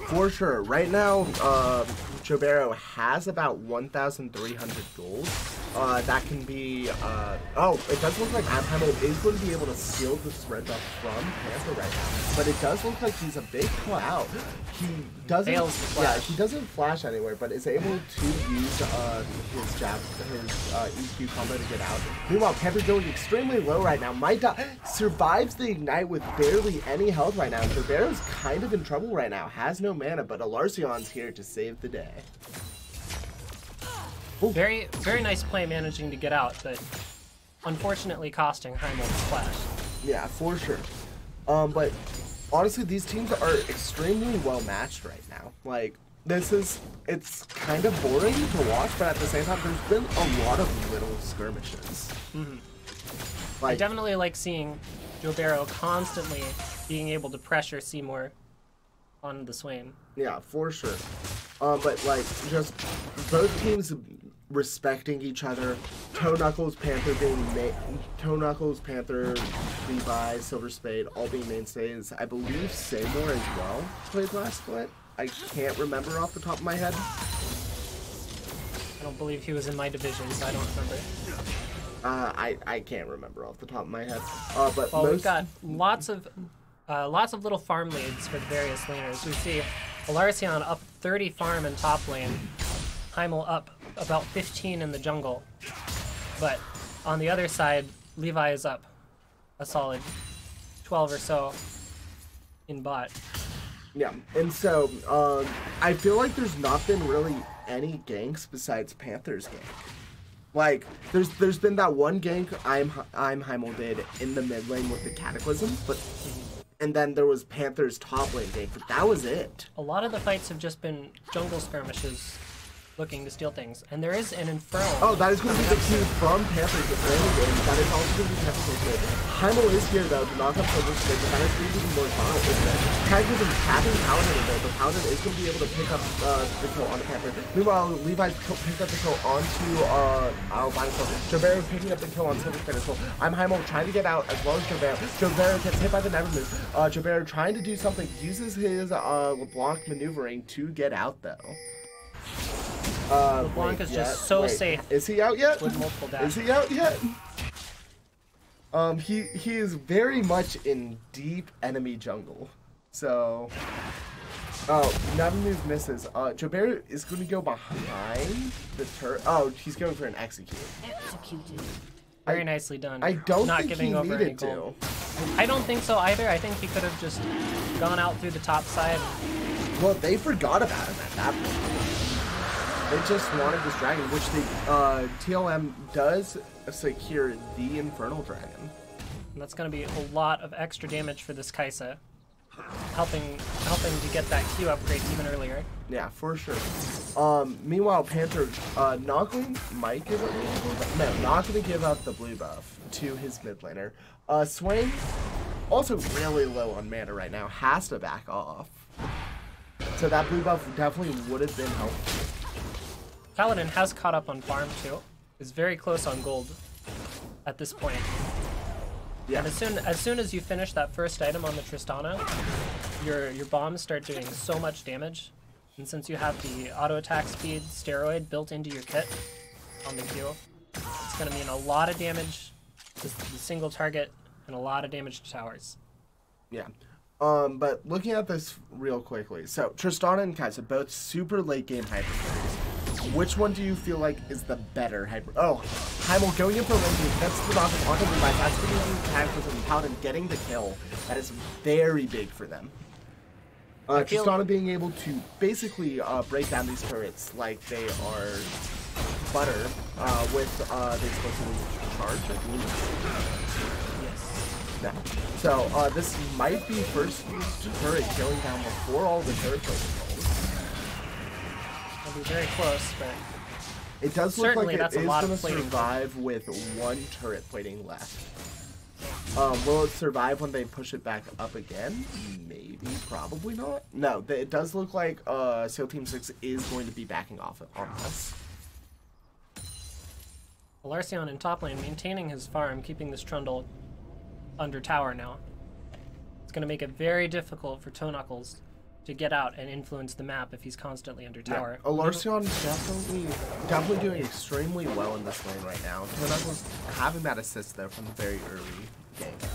For sure. Right now, Jobero has about 1,300 gold. That can be, it does look like Amhamo is going to be able to steal the spread buff from Panther right now. But it does look like he's a big cut out. He doesn't, he doesn't flash anywhere, but is able to use his EQ combo to get out. Meanwhile, Panther's going extremely low right now. Might die. survives the Ignite with barely any health right now. Gerbero's kind of in trouble right now. Has no mana, but Alarcion's here to save the day. Ooh. Very, very nice play managing to get out, but unfortunately costing Heimel the splash. Yeah, for sure. But honestly, these teams are extremely well matched right now. Like, it's kind of boring to watch, but at the same time, there's been a lot of little skirmishes. Mm-hmm. I definitely like seeing Gerbero constantly being able to pressure Seymour on the Swain. Yeah, for sure. But like, just both teams respecting each other. Toe Knuckles, Panther, Levi, Silver Spade, all being mainstays. I believe Seymour as well played last split. I can't remember off the top of my head. I don't believe he was in my division, so I don't remember. I can't remember off the top of my head. But we've got lots of little farm leads for the various laners. We see Alarcion up 30 farm in top lane, Heimel up about 15 in the jungle, but on the other side, Levi is up a solid 12 or so in bot. Yeah, and so I feel like there's not been really any ganks besides Panther's gank. Like, there's been that one gank I'm Heimel did in the mid lane with the Cataclysm, but and then there was Panther's top lane gank, but that was it. A lot of the fights have just been jungle skirmishes looking to steal things, and there is an Infernal. Oh, that is going to be the key from Panther's early game. That is also going to be Panther's good. Heimel is here though to knock up Silver Spade, but that is going to be more violent, isn't it? Cataclysm tapping Paladin a bit, but Paladin is going to be able to pick up the kill on Panther. Meanwhile, Levi's picked up the kill onto Albino. Gerbero picking up the kill on Silver Spade as well. I'm Heimel trying to get out as well as Gerbero. Gerbero gets hit by the Never Move. Gerbero trying to do something, uses his LeBlanc maneuvering to get out though. LeBlanc is just so safe. Is he out yet? With multiple dashes. Is he out yet? He is very much in deep enemy jungle. So, Never Move misses. Gerbero is going to go behind the turret. Oh, he's going for an execute. Executed. Very nicely done. I don't Not think giving he over needed any gold. I don't think so either. I think he could have just gone out through the top side. Well, they forgot about him at that point. They just wanted this dragon, which the TLM does secure the Infernal Dragon. And that's going to be a lot of extra damage for this Kaisa, helping to get that Q upgrade even earlier. Yeah, for sure. Meanwhile, Panther, Noglin might give up the blue buff. No, not going to give up the blue buff to his mid laner. Swain, also really low on mana right now, has to back off. So that blue buff definitely would have been helpful. Paladin has caught up on farm too. Is very close on gold at this point. Yeah. And as soon as you finish that first item on the Tristana, your bombs start doing so much damage. And since you have the auto attack speed steroid built into your kit on the Q, it's going to mean a lot of damage to the single target and a lot of damage to towers. Yeah. But looking at this real quickly, so Tristana and Kaisa, both super late game hyper carries. Which one do you feel like is the better hyper? Oh, Heimel going in for lane. That's the knock onto the device. That's the reason Cataclysm and Paladin getting the kill. That is very big for them. Tristana being able to basically break down these turrets like they are butter with the explosive charge, I believe. Yes. Yeah. So this might be first turret killing down before all the turret protocols. It'll be very close, but it does look like it is going to plating. survive with one turret plating left. Will it survive when they push it back up again? Maybe, probably not. No, it does look like SEAL Team 6 is going to be backing off on us. Alarcion in top lane maintaining his farm, keeping this Trundle under tower now. It's going to make it very difficult for Toe Knuckles to get out and influence the map if he's constantly under tower. Yeah. Alarcion definitely doing extremely well in this lane right now. Toe Knuckles having that assist though from the very early gank.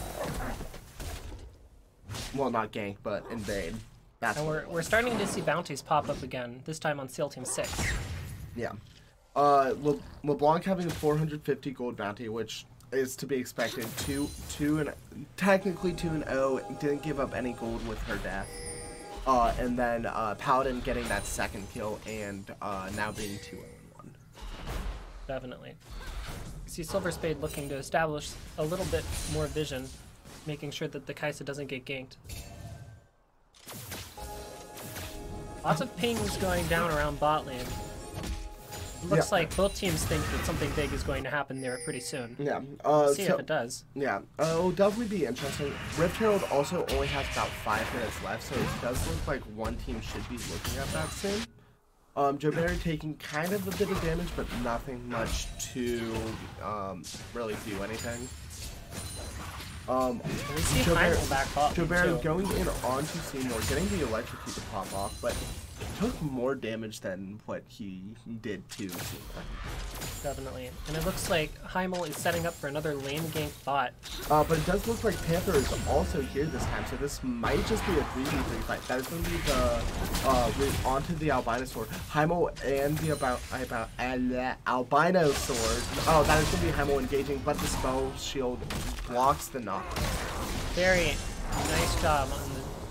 Well, not gank, but invade. That's and we're starting to see bounties pop up again, this time on SEAL Team 6. Yeah. LeBlanc having a 450 gold bounty, which is to be expected. Technically 2-0, didn't give up any gold with her death. And then Paladin getting that second kill and now being 2-0-1. Definitely. See Silver Spade looking to establish a little bit more vision, making sure that the Kai'Sa doesn't get ganked. Lots of pings going down around bot lane. It looks like both teams think that something big is going to happen there pretty soon. Yeah. See if it does. Yeah. It'll definitely be interesting. Rift Herald also only has about 5 minutes left, so it does look like one team should be looking at that soon. Jobert taking kind of a bit of damage, but nothing much to really do anything. We see Heimel back off. Jobert going in onto Seymour, getting the electrocute to pop off, but took more damage than what he did to Seymour. Definitely. And it looks like Heimel is setting up for another lane gank bot. But it does look like Panther is also here this time, so this might just be a 3v3 fight. That is going to be the onto the albino sword. Heimel and the albino sword. Oh, that is going to be Heimel engaging, but the spell shield blocks the knock. Very nice job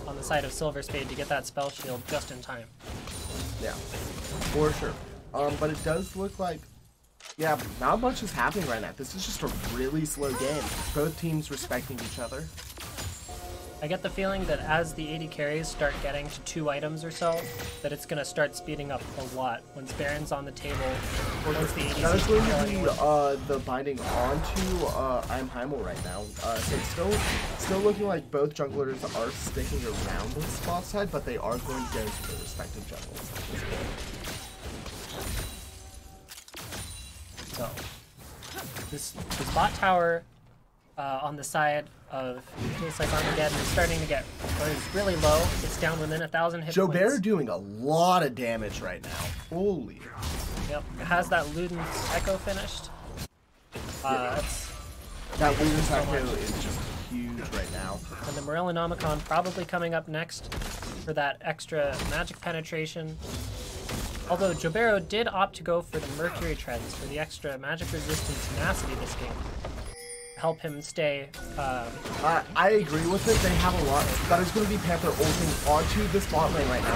on the side of Silver Spade to get that spell shield just in time. Yeah, for sure. But it does look like, yeah, not much is happening right now. This is just a really slow game. Both teams respecting each other. I get the feeling that as the AD carries start getting to 2 items or so, that it's going to start speeding up a lot. Once Baron's on the table, once the AD that is going to be the binding onto I'm Heimel right now. So it's still looking like both junglers are sticking around the spot side, but they are going to go to their respective jungles at this point. So, this bot tower on the side of Case like Armageddon is starting to get really low. It's down within 1,000 hit points. Jobert doing a lot of damage right now. Holy. Yep, has that Luden's Echo finished. That Luden's Echo is just huge right now. And the Morellonomicon probably coming up next for that extra magic penetration. Although Jobero did opt to go for the Mercury Treads for the extra magic resistance tenacity this game. Help him stay. I agree with it. They have a lot. That is going to be Panther ulting onto this bot lane right now.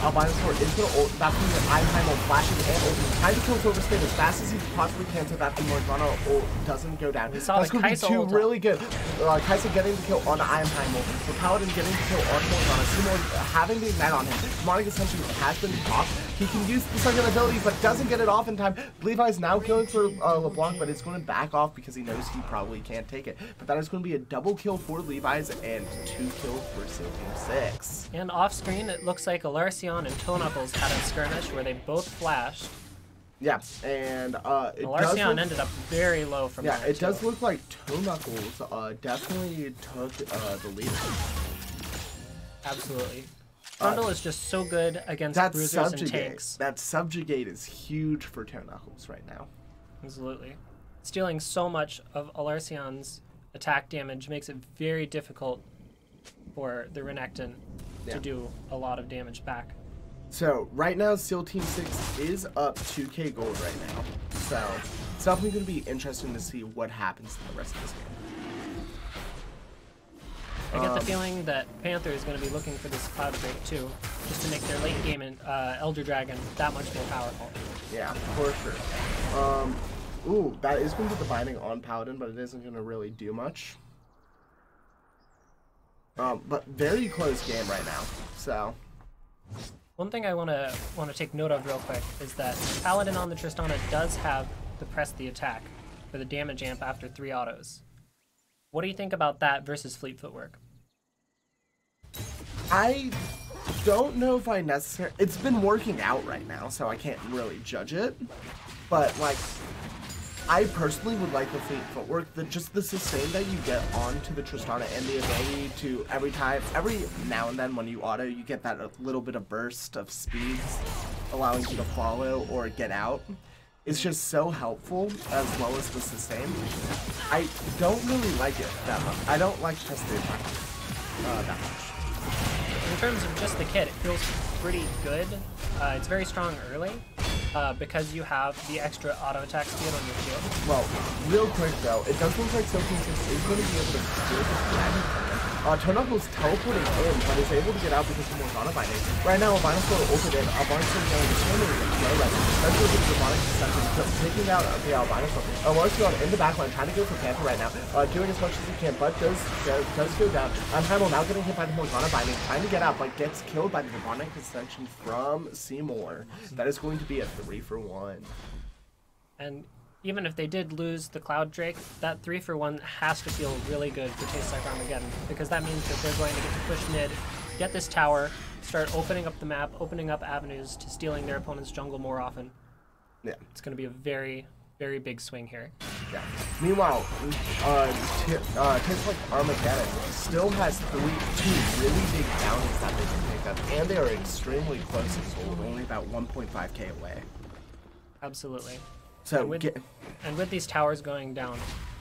Albino Sword is going to ult. That's going to be Heimel flashing and ulting. Trying to kill Silver Spade as fast as he possibly can so that the Morgana ult doesn't go down. That's going to be two really good. Kai'Sa getting the kill on Heimel. The Paladin getting the kill on Morgana. Seymour having the ignite on him. Demonic Ascension has been popped. He can use the second ability, but doesn't get it off in time. Levi's now going for LeBlanc, but it's going to back off because he knows he probably can't take it. But that is going to be a double kill for Levi's and 2 kills for Seal Team 6. And off screen, it looks like Alarcion and Toe Knuckles had a skirmish where they both flashed. Yeah, and Alarcion ended up very low from that. Yeah, it does look like Toe Knuckles definitely took the lead. Absolutely. Trundle is just so good against bruisers and tanks. That Subjugate is huge for Toe Knuckles right now. Absolutely. Stealing so much of Alarcion's attack damage makes it very difficult for the Renekton to do a lot of damage back. So, right now, Seal Team 6 is up 2k gold right now. So, it's definitely going to be interesting to see what happens in the rest of this game. I get the feeling that Panther is going to be looking for this Cloud Break too, just to make their late game in Elder Dragon that much more powerful. Yeah, for sure. Ooh, that is going to be the binding on Paladin, but it isn't going to really do much. But very close game right now, so. One thing I want to take note of real quick is that Paladin on the Tristana does have the press the attack for the damage amp after 3 autos. What do you think about that versus Fleet Footwork? I don't know if I necessarily... It's been working out right now, so I can't really judge it. But, like, I personally would like the Fleet Footwork, just the sustain that you get onto the Tristana and the ability to every now and then when you auto, you get that little bit of burst of speeds, allowing you to follow or get out. It's just so helpful, as well as the sustain. I don't really like it that much. I don't like press the attack that much. In terms of just the kit, it feels pretty good. It's very strong early, because you have the extra auto attack speed on your shield. Well, real quick though, it does look like Silky is going to be able to steal the Dragon Cannon. Turnuckle's teleporting in, but is able to get out because of Morgana Binding. Right now, Albinosaur ulted in, Albinosaur going to stand in the right. That's what the demonic deception, taking out the Albinosaur. Larson in the backline, trying to go for Panther right now, doing as much as he can, but does go down. Hamel now getting hit by the Morgana Binding, trying to get out, but gets killed by the demonic deception from Seymour. That is going to be a 3-for-1. And even if they did lose the Cloud Drake, that 3-for-1 has to feel really good for Tastes Like Armageddon, because that means that they're going to get to push mid, get this tower, start opening up the map, opening up avenues to stealing their opponent's jungle more often. Yeah. It's going to be a very, very big swing here. Yeah. Meanwhile, Tastes Like Armageddon still has two really big bounties that they can pick up, and they are extremely close to gold, only about 1.5k away. Absolutely. So and with these towers going down,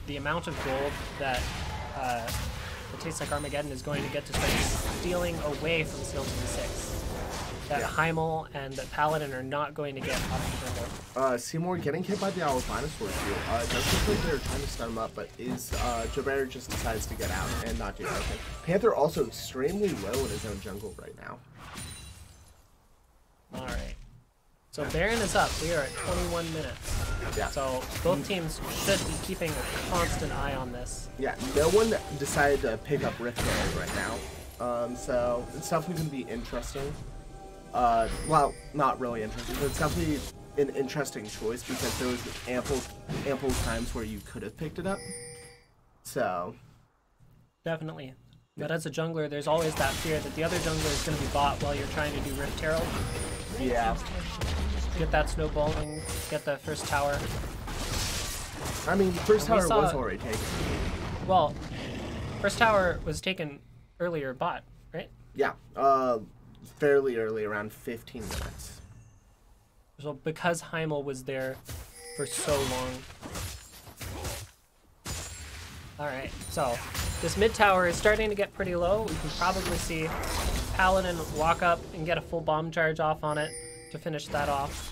the amount of gold that the Tastes Like Armageddon is going to get to start stealing away from Seal Team 6, that Heimel and that Paladin are not going to get off the jungle. Seymour getting hit by the Albinosaur here. It does look like they're trying to stun him up, but Jobert just decides to get out and not do anything. Panther also extremely low in his own jungle right now. Alright. So Baron is up. We are at 21 minutes. Yeah. So both teams should be keeping a constant eye on this. Yeah, no one decided to pick up Rift Baron right now. So it's definitely going to be interesting. Well, not really interesting, but it's definitely an interesting choice because there was ample times where you could have picked it up. So. Definitely. But as a jungler, there's always that fear that the other jungler is going to be bought while you're trying to do Rift Herald. Yeah. Get that snowballing, get the first tower. I mean, first tower was already taken. Well, first tower was taken earlier bot, right? Yeah, fairly early, around 15 minutes. So because Heimel was there for so long. Alright, so this mid tower is starting to get pretty low. We can probably see Paladin walk up and get a full bomb charge off on it to finish that off.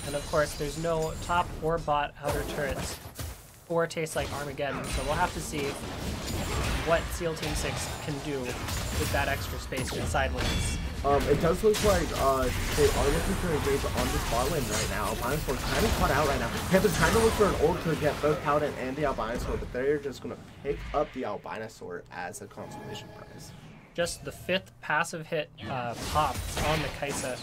And of course, there's no top or bot outer turrets for Tastes Like Armageddon, so we'll have to see what SEAL Team 6 can do with that extra space inside lanes. It does look like they are looking for a engage on the spot lane right now. Albinosaur kind of caught out right now. Panther's trying to look for an ult to get both Paladin and the Albinosaur, but they're just going to pick up the Albinosaur as a consolation prize. Just the 5th passive hit pop on the Kaisa,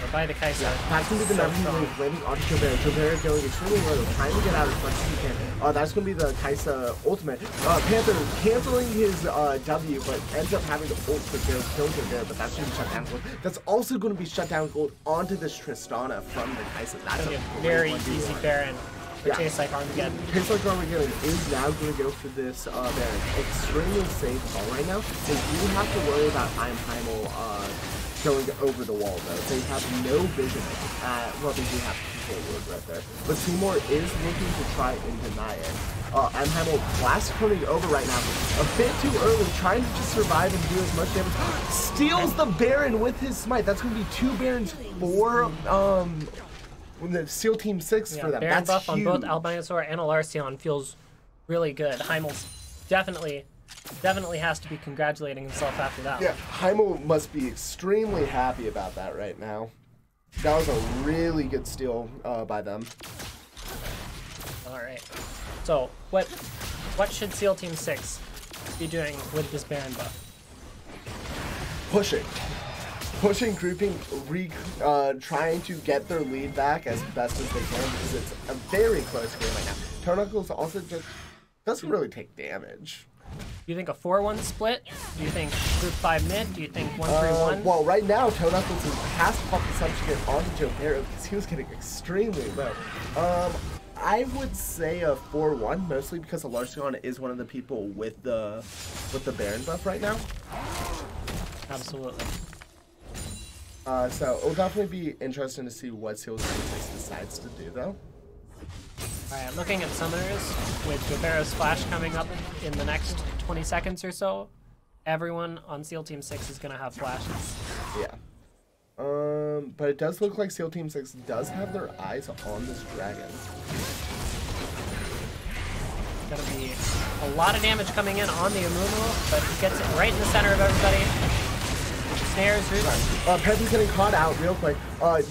or by the Kaisa. Yeah, that's going to be the never move landing onto Jobert. Jobert going extremely low, trying to get out as much as he can. That's going to be the Kaisa ultimate. Panther canceling his W, but ends up having to ult to kill Jobert, but that's going to be shut down gold. That's also going to be shut down gold onto this Tristana from the Kaisa. That's a very easy Baron. Tastes Like Armageddon. Tastes Like Armageddon is now going to go for this Baron. Extremely safe call right now. They do have to worry about Heimel going over the wall though. They have no vision well, they do have control word right there. But Seymour is looking to try and deny it. Heimel blast turning over right now. A bit too early, trying to just survive and do as much damage. Steals the Baron with his smite. That's going to be 2 Barons for the SEAL Team 6 for them. Baron That's buff huge. on both Albinosaur and Alarcion feels really good. Heimel's definitely has to be congratulating himself after that. Yeah, Heimel must be extremely happy about that right now. That was a really good steal by them. Alright. So, what should SEAL Team 6 be doing with this Baron buff? Pushing, grouping, trying to get their lead back as best as they can because it's a very close game right now. Turnuckles also just doesn't really take damage. Do you think a 4-1 split? Do you think group 5 mid? Do you think 1-3-1? Well, right now, Turnuckles has to pop the substitute onto Joe Barrow because he was getting extremely low. I would say a 4-1, mostly because Alarcion is one of the people with the Baron buff right now. Absolutely. So it'll definitely be interesting to see what SEAL Team 6 decides to do, though. Alright, looking at summoners, with Jobero's Splash coming up in the next 20 seconds or so, everyone on SEAL Team 6 is going to have flashes. Yeah. But it does look like SEAL Team 6 does have their eyes on this dragon. Gonna be a lot of damage coming in on the Amumu, but he gets it right in the center of everybody. Snares, roots. Peppi's getting caught out real quick.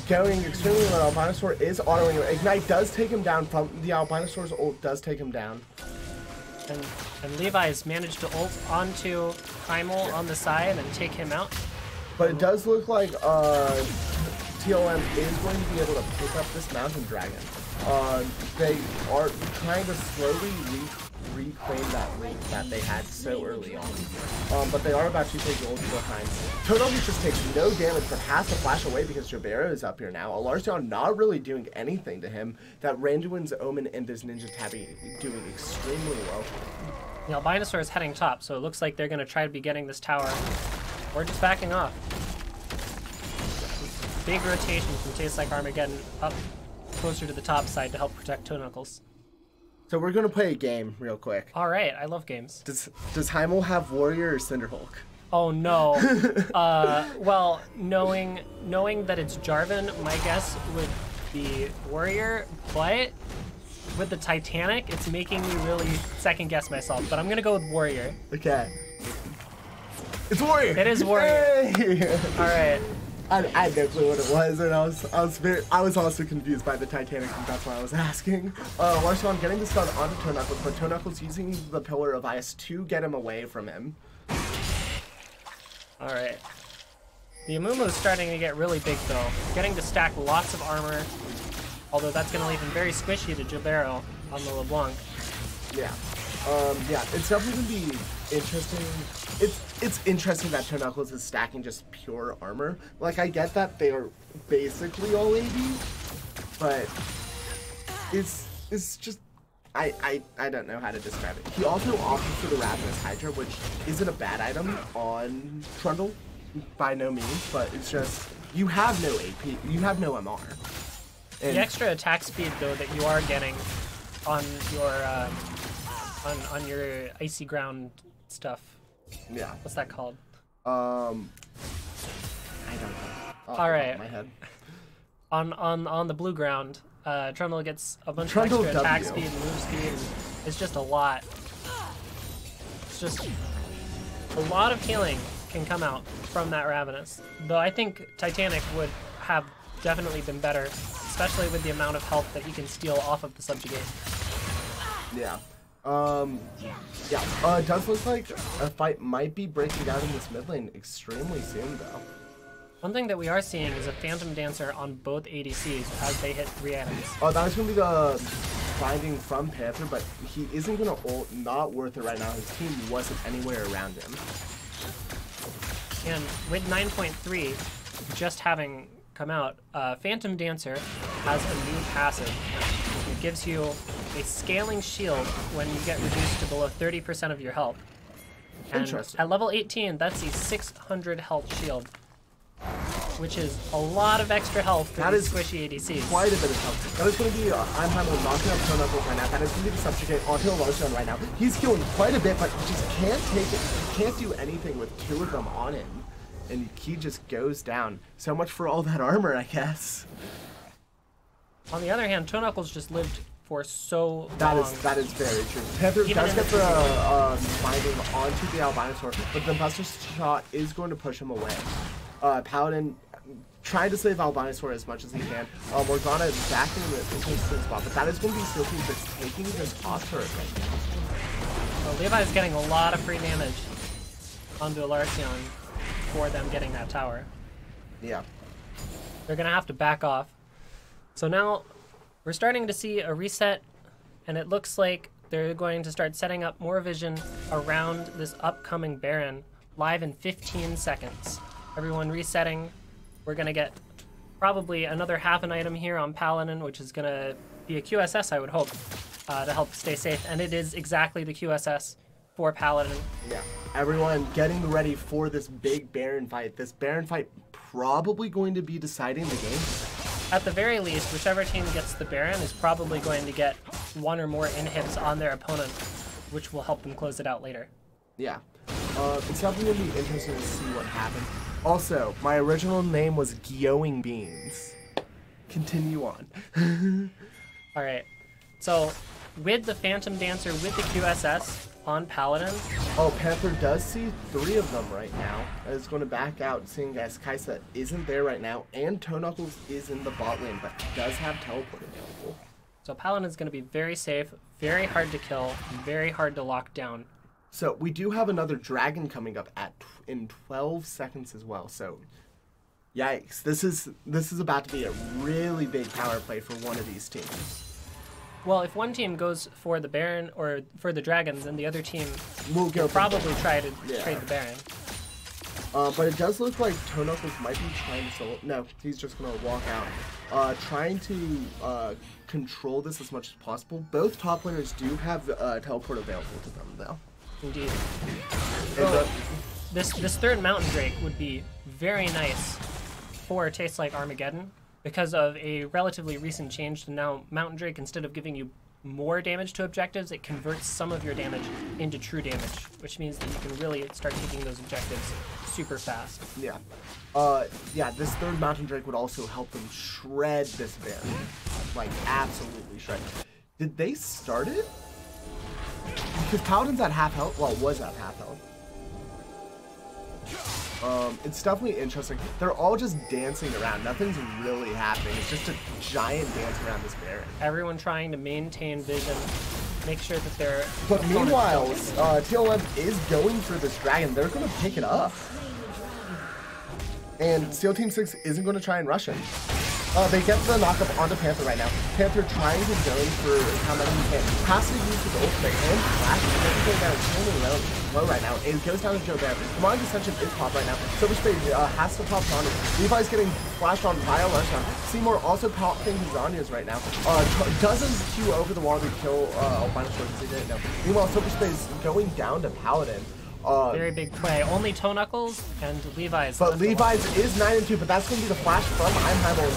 Going extremely well. Albinosaur is autoing him. Ignite does take him down from the Albinosaur's ult does take him down. And Levi's managed to ult onto Primal on the side and take him out. But it does look like TOM is going to be able to pick up this mountain dragon. They are trying to slowly reclaim that lead that they had so early on. But they are about to take gold behind. Toadoggy just takes no damage but has to flash away because Jabera is up here now. Alarcion not really doing anything to him. That Randuin's Omen and this Ninja Tabby doing extremely well. The Albinosaur is heading top, so it looks like they're going to try to be getting this tower. Or just backing off. Big rotation from Tastes Like Armageddon up closer to the top side to help protect Toe Knuckles. So we're gonna play a game real quick. All right, I love games. Does Heimel have Warrior or Cinderhulk? Oh no. Well, knowing that it's Jarvan, my guess would be Warrior, but with the Titanic, it's making me really second guess myself. But I'm gonna go with Warrior. Okay. It's Warrior. It is Warrior. Yay! All right. I had no clue what it was, and I was also confused by the Titanic, and that's why I was asking. Larson getting the stun onto Toe Knuckles, but Toe Knuckles using the Pillar of Ice to get him away from him. All right. The Amumu is starting to get really big though, getting to stack lots of armor. Although that's going to leave him very squishy to Jabero on the LeBlanc. Yeah. Yeah, it's definitely going to be interesting. It's interesting that Toe Knuckles is stacking just pure armor. Like, I get that they are basically all AD, but it's just, I don't know how to describe it. He also offers for the Ravenous Hydra, which isn't a bad item on Trundle, by no means, but it's just, you have no AP, you have no MR. And the extra attack speed though that you are getting on your on your icy ground stuff. Yeah. What's that called? I don't know. All right. My head. On the blue ground, Trundle gets a bunch Trundle of extra attack W. speed and move speed. And it's just a lot. It's just a lot of healing can come out from that Ravenous. Though I think Titanic would have definitely been better, especially with the amount of health that he can steal off of the Subjugate. Yeah. It does look like a fight might be breaking out in this mid lane extremely soon, though. One thing that we are seeing is a Phantom Dancer on both ADCs as they hit re-ends. Oh, that was going to be the binding from Panther, but he isn't going to ult. Not worth it right now. His team wasn't anywhere around him. And with 9.3 just having come out, Phantom Dancer has a new passive. It gives you a scaling shield when you get reduced to below 30% of your health. And Interesting. at level 18, that's a 600 health shield, which is a lot of extra health for That these is squishy ADCs. Quite a bit of health. That is going to be Heimel knocking up Toe Knuckles right now. That is going to be the Subjugate onto Larson right now. He's healing quite a bit, but he just can't take it. He can't do anything with two of them on him. And he just goes down. So much for all that armor, I guess. On the other hand, Toe Knuckles just lived for so long. That is very true. Panther Even does in get the the binding onto the Albinosaur, but the Buster Shot is going to push him away. Paladin trying to save Albinosaur as much as he can. Morgana is backing into the spot, but that is going to be SEAL Team 6 taking this off turret right now. So Levi is getting a lot of free damage onto Alarcion for them getting that tower. Yeah. They're gonna have to back off. So now we're starting to see a reset, and it looks like they're going to start setting up more vision around this upcoming Baron live in 15 seconds. Everyone resetting. We're gonna get probably another half an item here on Paladin, which is gonna be a QSS, I would hope, to help stay safe. And it is exactly the QSS for Paladin. Yeah. Everyone getting ready for this big Baron fight. This Baron fight probably going to be deciding the game. At the very least, whichever team gets the Baron is probably going to get one or more inhibs on their opponent, which will help them close it out later. Yeah. It's definitely going to be interesting to see what happens. Also, my original name was Gyoing Beans. Continue on. Alright, so with the Phantom Dancer, with the QSS on Paladin. Oh, Panther does see 3 of them right now. It's going to back out, seeing as Kaisa isn't there right now, and Toe Knuckles is in the bot lane, but does have teleport available. So Paladin's going to be very safe, very hard to kill, very hard to lock down. So we do have another dragon coming up in 12 seconds as well. So, yikes! This is about to be a really big power play for one of these teams. Well, if one team goes for the Baron or for the dragons, and the other team will probably try to trade the Baron. But it does look like Toe Knuckles might be trying to solo. No, he's just gonna walk out, trying to control this as much as possible. Both top laners do have teleport available to them, though. Indeed. So, this third Mountain Drake would be very nice for Tastes Like Armageddon because of a relatively recent change to now Mountain Drake, instead of giving you more damage to objectives, it converts some of your damage into true damage, which means that you can really start taking those objectives super fast. Yeah. Yeah, this third Mountain Drake would also help them shred this Baron. Like, absolutely shred. Did they start it? Because Paladin's at half health. Well, was at half health. It's definitely interesting. They're all just dancing around. Nothing's really happening. It's just a giant dance around this Baron. Everyone trying to maintain vision, make sure that they're... But meanwhile, TLM is going for this dragon. They're going to pick it up. And Steel Team 6 isn't going to try and rush him. They get the knockup onto Panther right now. Panther trying to go for how many he can. Has to use his ultimate and flash. Panther going down extremely low right now. It goes down to Joe Bear. Demonic Ascension is popped right now. Silver Spade has to pop on him. Levi's getting flashed on by a Lunchtime. Seymour also popping his Zanya's right now. Doesn't queue over the wall to kill Albino Short because he didn't know. Meanwhile, Silver Spade is going down to Paladin. Very big play. Only Toe Knuckles and Levi's. But Levi's is 9-2, but that's going to be the flash from Heimheimel.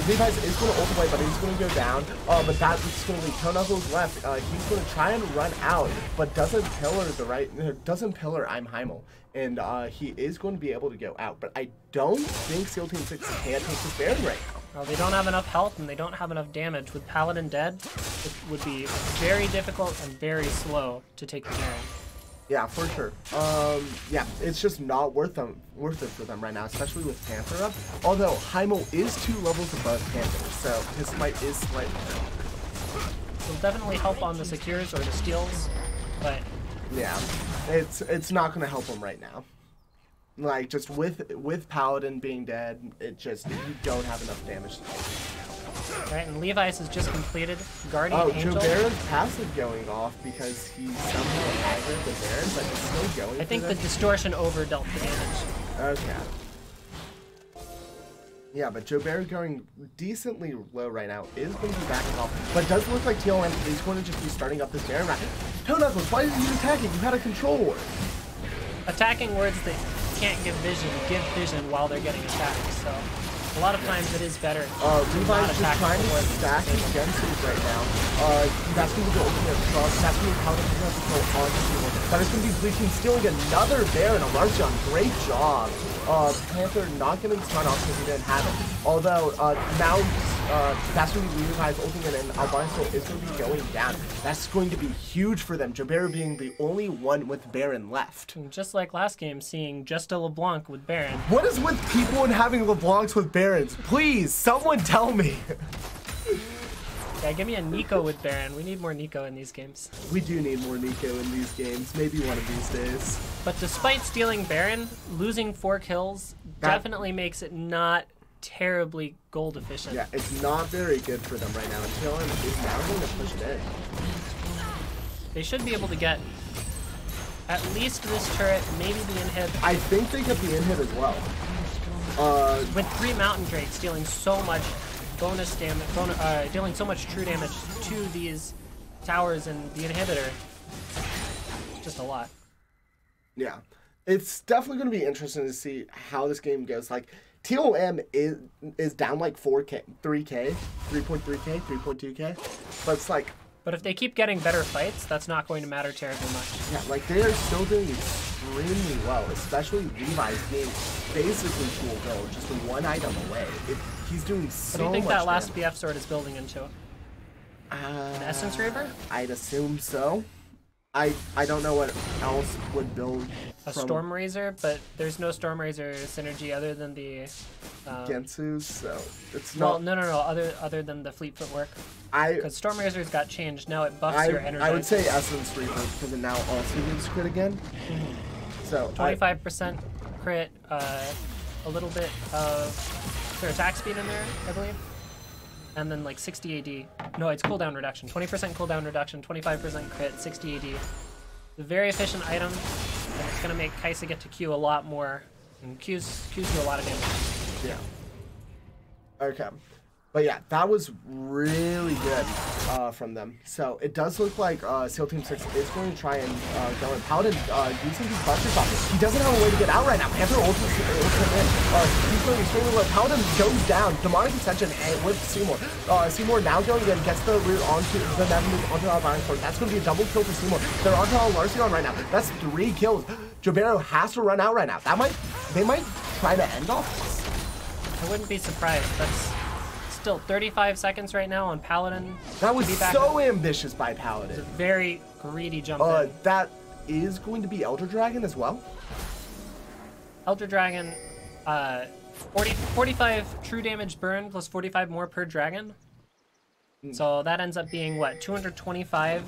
Levi's is going to ultimate, but he's going to go down. But that's going to leave Toe Knuckles left. He's going to try and run out, but doesn't pillar Heimheimel. And he is going to be able to go out. But I don't think Steel Team 6 can take this Baron right now. Well, they don't have enough health and they don't have enough damage. With Paladin dead, it would be very difficult and very slow to take the Baron. Yeah, for sure. Yeah, it's just not worth it for them right now, especially with Panther up. Although Heimel is 2 levels above Panther, so his smite is slightly better. It'll definitely help on the secures or the steals, but yeah, it's not gonna help him right now. Like, just with Paladin being dead, you don't have enough damage to take him. Right, and Levi's has just completed Guardian Angel. Joe Baron's passive going off because he somehow aggroed the Baron, but he's still going. I think the distortion overdealt the damage. Okay. Yeah, but Joe Baron going decently low right now is going to be backing off. But it does look like TLM is going to just be starting up this Baron round. Toe Knuckles, why didn't you attack it? You had a control ward. Attacking wards that can't give vision while they're getting attacked, so a lot of times it is better. Levi's just trying to stack his gemstones right now. That's going to be the ultimate cross. That's going to be how to control on Steel. That is going to be bleaching, stealing another Baron. Alarcion, great job. Panther not getting spun off because he didn't have it. Although now that's going to be Levi's ultimate, and Albino is going to be going down. That's going to be huge for them. Jabera being the only one with Baron left. And just like last game, seeing just a LeBlanc with Baron. What is with people and having LeBlancs with Barons? Please, someone tell me. Yeah, give me a Nico with Baron. We need more Nico in these games. We do need more Nico in these games. Maybe one of these days. But despite stealing Baron, losing 4 kills definitely makes it not terribly gold efficient. Yeah, it's not very good for them right now. Until is now going to push it in. They should be able to get at least this turret, maybe the inhib. I think they get the inhib as well. With 3 Mountain Drakes dealing so much bonus damage, dealing so much true damage to these towers and the inhibitor, it's just a lot. Yeah, it's definitely going to be interesting to see how this game goes. Like, TOM is down like 3K, 3.3K, 3.2K, but it's like... But if they keep getting better fights, that's not going to matter terribly much. Yeah, like, they are still doing extremely well, especially Levi's being basically full build, just one item away. He's doing so much. What do you think that last damage. BF sword is building into? An Essence Reaver? I'd assume so. I don't know what else would build A from Storm Razor, but there's no Storm Razor synergy other than the Gensu's, so it's well, not. no. Other than the Fleet Footwork, I because Storm Razor's got changed. Now it buffs your energy. I would say Essence Reaper because it now also gives crit again. So 25% crit, a little bit of their attack speed in there, I believe, and then like 60 AD. No, it's cooldown reduction. 20% cooldown reduction, 25% crit, 60 AD. It's a very efficient item, and it's gonna make Kaisa get to Q a lot more. And Q's do a lot of damage. yeah. Okay. But yeah, that was really good from them. So it does look like SEAL Team 6 is going to try and go in. Paladin using his busters off. He doesn't have a way to get out right now. Panther ults in. He's going extremely low. Paladin goes down. Demonic Ascension with Seymour. Seymour now going in, gets the root onto the Nevermove onto our Iron Sword. That's going to be a double kill for Seymour. They're onto our Larceon right now. That's 3 kills. Jobero has to run out right now. They might try to end off this. I wouldn't be surprised. That's still 35 seconds right now on Paladin. That was so ambitious by Paladin. It's a very greedy jump in. That is going to be Elder Dragon as well. Elder Dragon, 45 true damage burn plus 45 more per dragon. So that ends up being what, 225?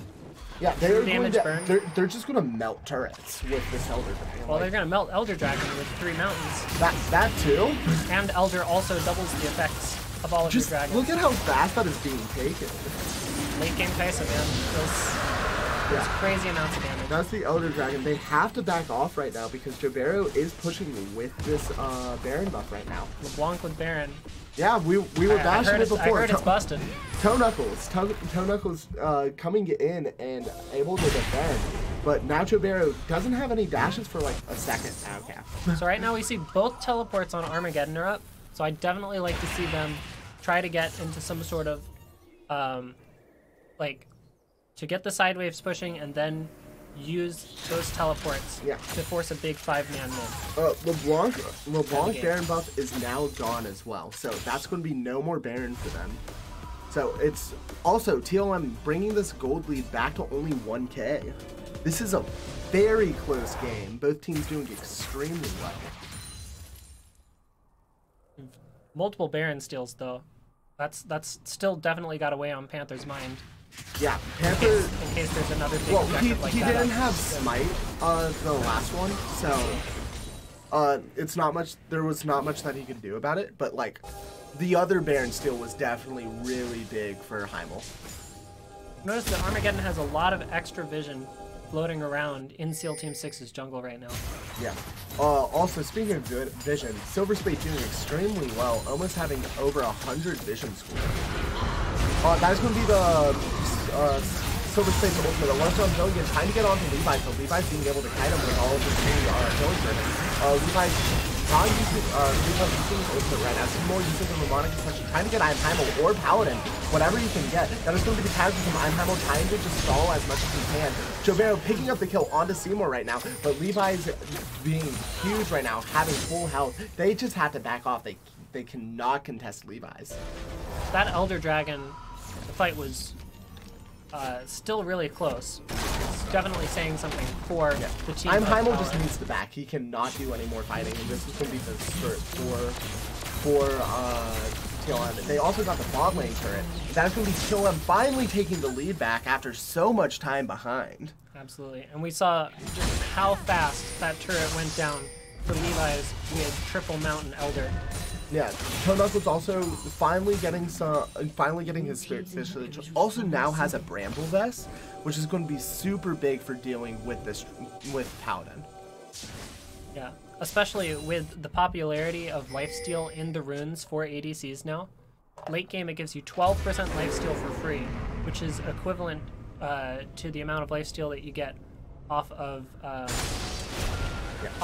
Yeah, they're just gonna melt turrets with this Elder Dragon. Well, they're gonna melt Elder Dragon with 3 mountains. That too. And Elder also doubles the effects of all of your dragons. Look at how fast that is being taken. Late game Kaisa, man. Those crazy amounts of damage. That's the Elder Dragon. They have to back off right now because Jobero is pushing with this Baron buff right now. LeBlanc with Baron. Yeah, we were bashing it before. I heard it's busted. Toe Knuckles coming in and able to defend, but now Jobero doesn't have any dashes for like a second. Okay. So right now we see both teleports on Armageddon are up. So I definitely like to see them try to get into some sort of, to get the side waves pushing and then use those teleports to force a big 5-man mid. LeBlanc Baron buff is now gone as well, so that's going to be no more Baron for them. So it's also TLM bringing this gold lead back to only 1k. This is a very close game. Both teams doing extremely well. Multiple Baron steals though. That's still definitely got to weigh on Panther's mind. Yeah, Panther. In case there's another big objective like that. He didn't have Smite the last one, so it's not much. There was not much that he could do about it. But like, the other Baron steal was definitely really big for Heimel. Notice that Armageddon has a lot of extra vision floating around in SEAL Team 6's jungle right now. Yeah. Also, speaking of good vision, Silver Spade doing extremely well, almost having over 100 vision score. That is going to be the Silver Spade's ultimate. Larceon going in, trying to get onto Levi, so Levi's being able to kite him with all of his killing burning. Levi's not using his ultimate right now. Seymour using the Demonic Ascension, trying to get Iron Heimel or Paladin, whatever you can get. That is going to be the tag from Iron Heimel, trying to just stall as much as he can. Jobero picking up the kill onto Seymour right now, but Levi's being huge right now, having full health. They just have to back off. They cannot contest Levi's. That Elder Dragon, the fight was still really close. It's definitely saying something for the team. Heimel just needs to back. He cannot do any more fighting, and this is going to be the spurt for TLM. They also got the bot lane turret. That's going to be TLM finally taking the lead back after so much time behind. Absolutely, and we saw just how fast that turret went down for Levi's with triple mountain Elder. Yeah, Toe Knuckles also finally getting his Spirit Fish, which also now has a Bramble Vest, which is going to be super big for dealing with Paladin. Yeah, especially with the popularity of lifesteal in the runes for ADCs now. Late game, it gives you 12% lifesteal for free, which is equivalent to the amount of lifesteal that you get off of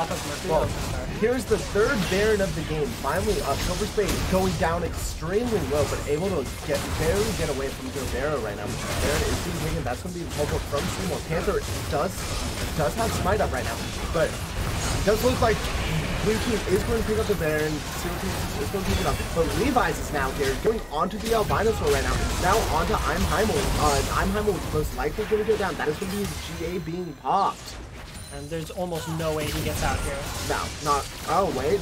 off of Mercury Well, Star. here's the third Baron of the game. Finally, Silver Spade going down extremely low, but able to barely get away from Jobero right now. Baron is being taken. That's going to be the puzzle from Seymour. Panther does have Smite up right now, but it does look like Blue Team is going to pick up the Baron. Silver Team is going to pick it up. But Levi's is now here, going onto the Albinosaur right now. Now onto Heimel. Heimel is most likely going to go down. That is going to be his GA being popped. And there's almost no way he gets out here. No, not. Oh, wait.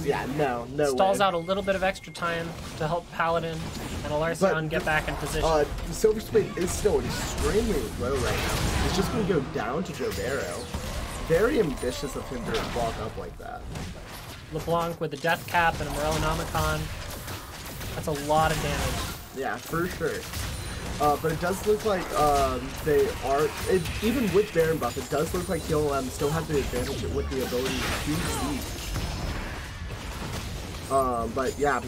Yeah, no Stalls way. out a little bit of extra time to help Paladin and Alarcion get back in position. Silver Spade is still extremely low right now. It's just going to go down to Jobero. Very ambitious of him to walk up like that. LeBlanc with the Death Cap and a Morellonomicon. That's a lot of damage. Yeah, for sure. But it does look like they are, even with Baron buff, it does look like he'll still have the advantage with the ability to siege. But yeah,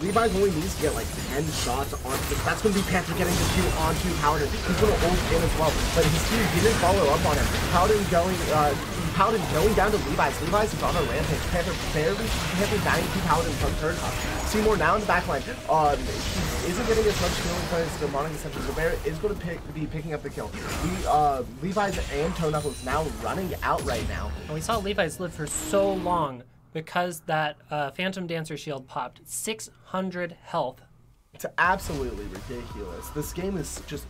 Levi's only needs to get like 10 shots onto this. That's going to be Panther getting the Q onto Paladin. He's going to ult in as well, but his team didn't follow up on him. Paladin going down to Levi's. Levi's is on a rampage. Panther dying to Paladin from third top. Seymour now in the back line. He isn't getting as much kill as Demonic Ascension. Rivera is going to be picking up the kill. Levi's and Toe Knuckles now running out right now. And we saw Levi's live for so long because that Phantom Dancer shield popped. 600 health. It's absolutely ridiculous. This game is just...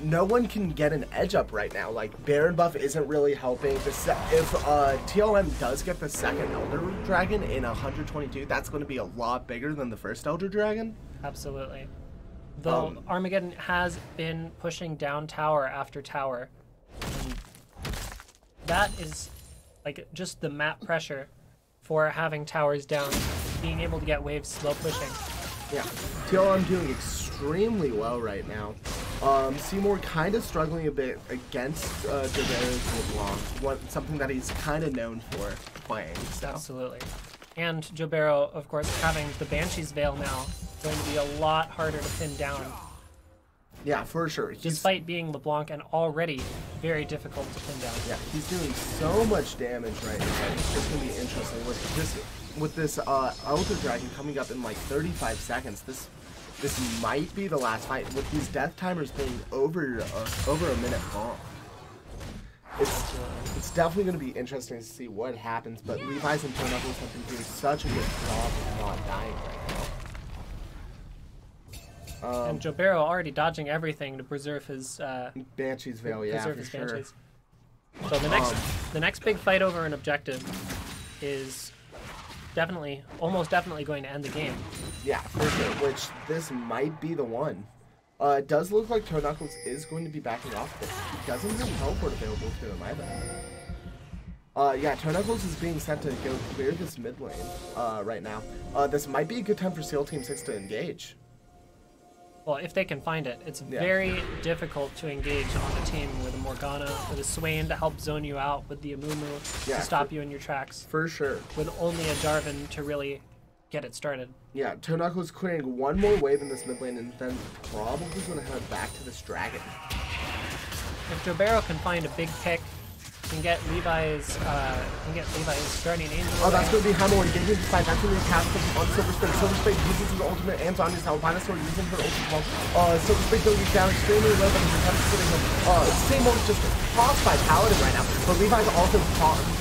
no one can get an edge up right now. Like, Baron buff isn't really helping. If TLM does get the second Elder Dragon in 122, that's going to be a lot bigger than the first Elder Dragon. Absolutely. Though Armageddon has been pushing down tower after tower. And that is like just the map pressure for having towers down, being able to get waves slow pushing. Yeah, TLM doing extremely well right now. Seymour kind of struggling a bit against Jobero's LeBlanc, something that he's kind of known for playing. So. Absolutely. And Jobero, of course, having the Banshee's Veil now, going to be a lot harder to pin down. Yeah, for sure. Despite being LeBlanc and already very difficult to pin down. Yeah, he's doing so much damage right now. It's just going to be interesting with this Elder Dragon coming up in like 35 seconds. This might be the last fight with these death timers being over a minute long. It's definitely going to be interesting to see what happens, but Levi's and Toe Knuckles have been doing such a good job of not dying right now. And Jobero already dodging everything to preserve his Banshee's Veil, yeah, for sure. Banshees. So the next big fight over an objective is almost definitely going to end the game. Yeah, for sure. Which this might be the one. It does look like Toe Knuckles is going to be backing off, but he doesn't have teleport available to him either. Yeah, Toe Knuckles is being sent to go clear this mid lane right now. This might be a good time for SEAL Team 6 to engage. Well, if they can find it. It's very difficult to engage on a team with a Morgana, with a Swain to help zone you out, with the Amumu to stop you in your tracks. For sure. With only a Jarvan to really get it started. Yeah, Toe Knuckles clearing one more wave in this mid lane and then probably going to head back to this dragon. If Jobero can find a big pick, can get Levi's Guardian Angel. Oh, that's going to be Heimel engaging the side. That's going to be cast on Silver Spade. Silver Spade uses his ultimate and Zanya's Albinosaur using her ultimate as well. Silver Spade going down extremely low, but he's attempting him. Seymour just tossed by Paladin right now, but Levi's also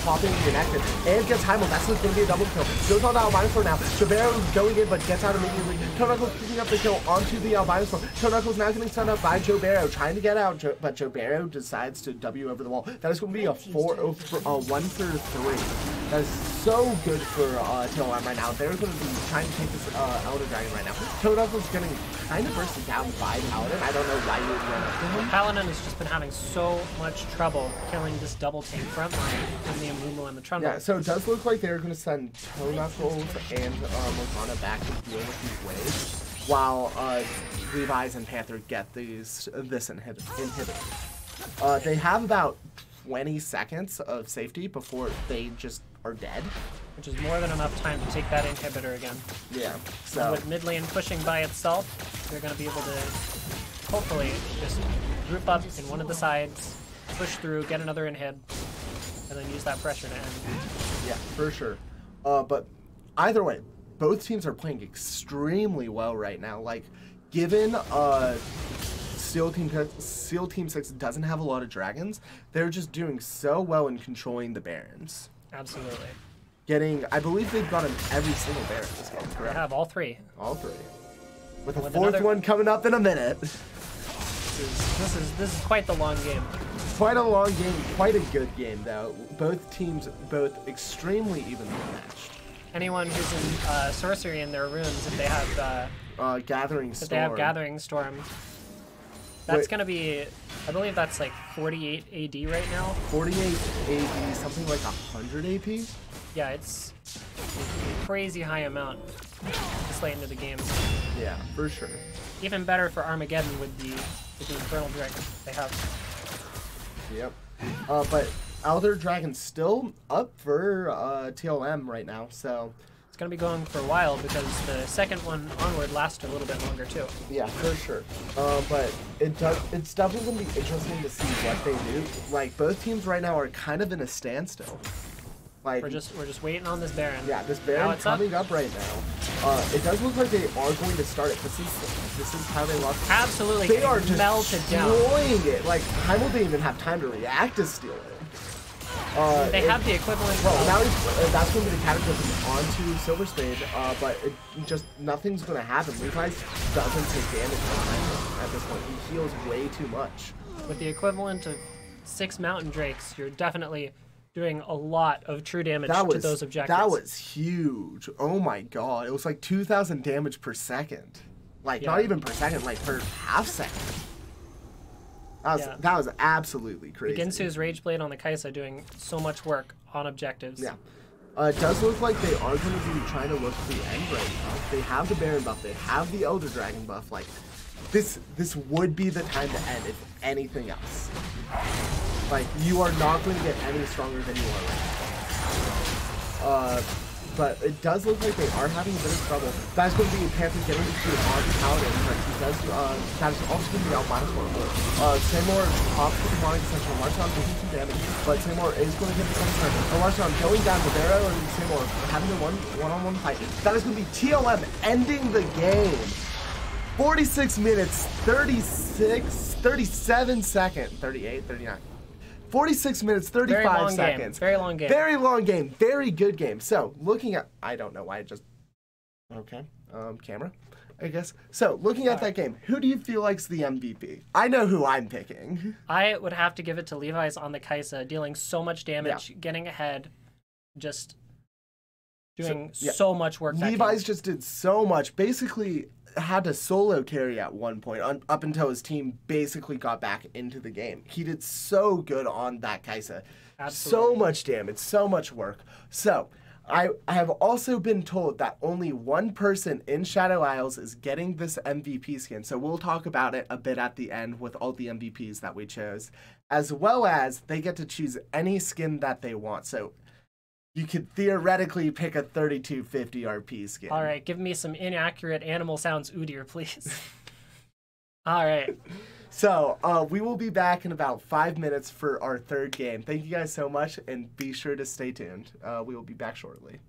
popping connected and gets Heimel. That's going to be a double kill. Goes on the Albinosaur now. Jobero going in, but gets out immediately. Toe Knuckles picking up the kill onto the Albinosaur. Toe Knuckles now getting set up by Jobero, trying to get out, but Jobero decides to W over the wall. That is going to be a 1 for 3. That is so good for TLM right now. They're going to be trying to take this Elder Dragon right now. Toe Knuckles getting kind of bursted down by Paladin. I don't know why you would run up to him. Paladin has just been having so much trouble killing this double tank front line from the Amumu and the Trundle. Yeah, so it does look like they're going to send Toe Knuckles and Morgana back to deal with these waves, while Levi's and Panther get this inhibitor. They have about 20 seconds of safety before they just are dead. Which is more than enough time to take that inhibitor again. Yeah, so... And with mid lane pushing by itself, they're going to be able to hopefully just group up in one of the sides, push through, get another inhib. and then use that pressure to end. Yeah, for sure. But either way, both teams are playing extremely well right now. Like, given SEAL Team 6 doesn't have a lot of dragons, they're just doing so well in controlling the Barons. Absolutely. I believe they've gotten every single Baron this game, correct? They have all three. All three. With a fourth one coming up in a minute. This is quite the long game. Quite a long game, quite a good game though. Both teams, extremely evenly matched. Anyone who's in sorcery in their runes, if they have Gathering Storm. If they have Gathering Storm, that's gonna be, I believe that's like 48 AD right now. 48 AD, something like 100 AP. Yeah, it's a crazy high amount this late into the game. Yeah, for sure. Even better for Armageddon with the Infernal Dragon they have. Yep. But Elder Dragon's still up for TLM right now, so it's gonna be going for a while because the second one onward lasts a little bit longer too. Yeah, for sure. But it's definitely gonna be interesting to see what they do. Like, both teams right now are kind of in a standstill. Like, we're just waiting on this Baron. Yeah, this Baron coming up right now. It does look like they are going to start it. This is how they lost. Absolutely, they are just melted down. Destroying it. Like, Heimel didn't even have time to react to steal it. They have the equivalent. Well, now that's going to be the cataclysm onto Silver Spade, but nothing's going to happen. Levi's doesn't take damage from Heimel at this point. He heals way too much. With the equivalent of 6 Mountain Drakes, you're definitely doing a lot of true damage to those objectives. That was huge. Oh my god. It was like 2,000 damage per second. Like, not even per second, like per half second. That was absolutely crazy. Ginsu's Rage Blade on the Kaisa doing so much work on objectives. Yeah. It does look like they are going to be trying to look for the end right now. They have the Baron buff. They have the Elder Dragon buff. Like, this would be the time to end, if anything else. Like, you are not going to get any stronger than you are right now. But it does look like they are having a bit of trouble. That's going to be Panther getting to on Paladin, but he does, that is also going to be out -1. Seymour pops the demonic essential. Marshall taking some damage, but Seymour is going to get the second turn. And Marshall going down with Arrow and Seymour having a one-on-one fight. That is going to be TLM ending the game. 46 minutes, 37 seconds, 38, 39. 46 minutes, 35 seconds. Very long game. Very long game. Very good game. So, looking at... I don't know why I just... Okay. Camera, I guess. So, looking at that game, who do you feel like's the MVP? I know who I'm picking. I would have to give it to Levi's on the Kaisa, dealing so much damage, getting ahead, just doing so much work. Levi's just did so much. Basically... had to solo carry at one point up until his team basically got back into the game. He did so good on that Kaisa. Absolutely. So much damage, so much work. So, I have also been told that only one person in Shadow Isles is getting this MVP skin. So we'll talk about it a bit at the end with all the MVPs that we chose, as well as they get to choose any skin that they want. So you could theoretically pick a 3250 RP skin. All right, give me some inaccurate animal sounds, Udyr, please. All right. So, we will be back in about 5 minutes for our third game. Thank you guys so much, and be sure to stay tuned. We will be back shortly.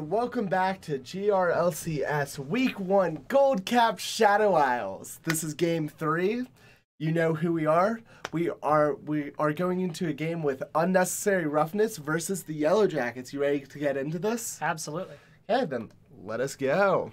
welcome back to GRLCS Week 1 Gold Cap Shadow Isles. This is Game 3. You know who we are. We are going into a game with Unnecessary Roughness versus the Yellow Jackets. You ready to get into this? Absolutely. Yeah, then let us go.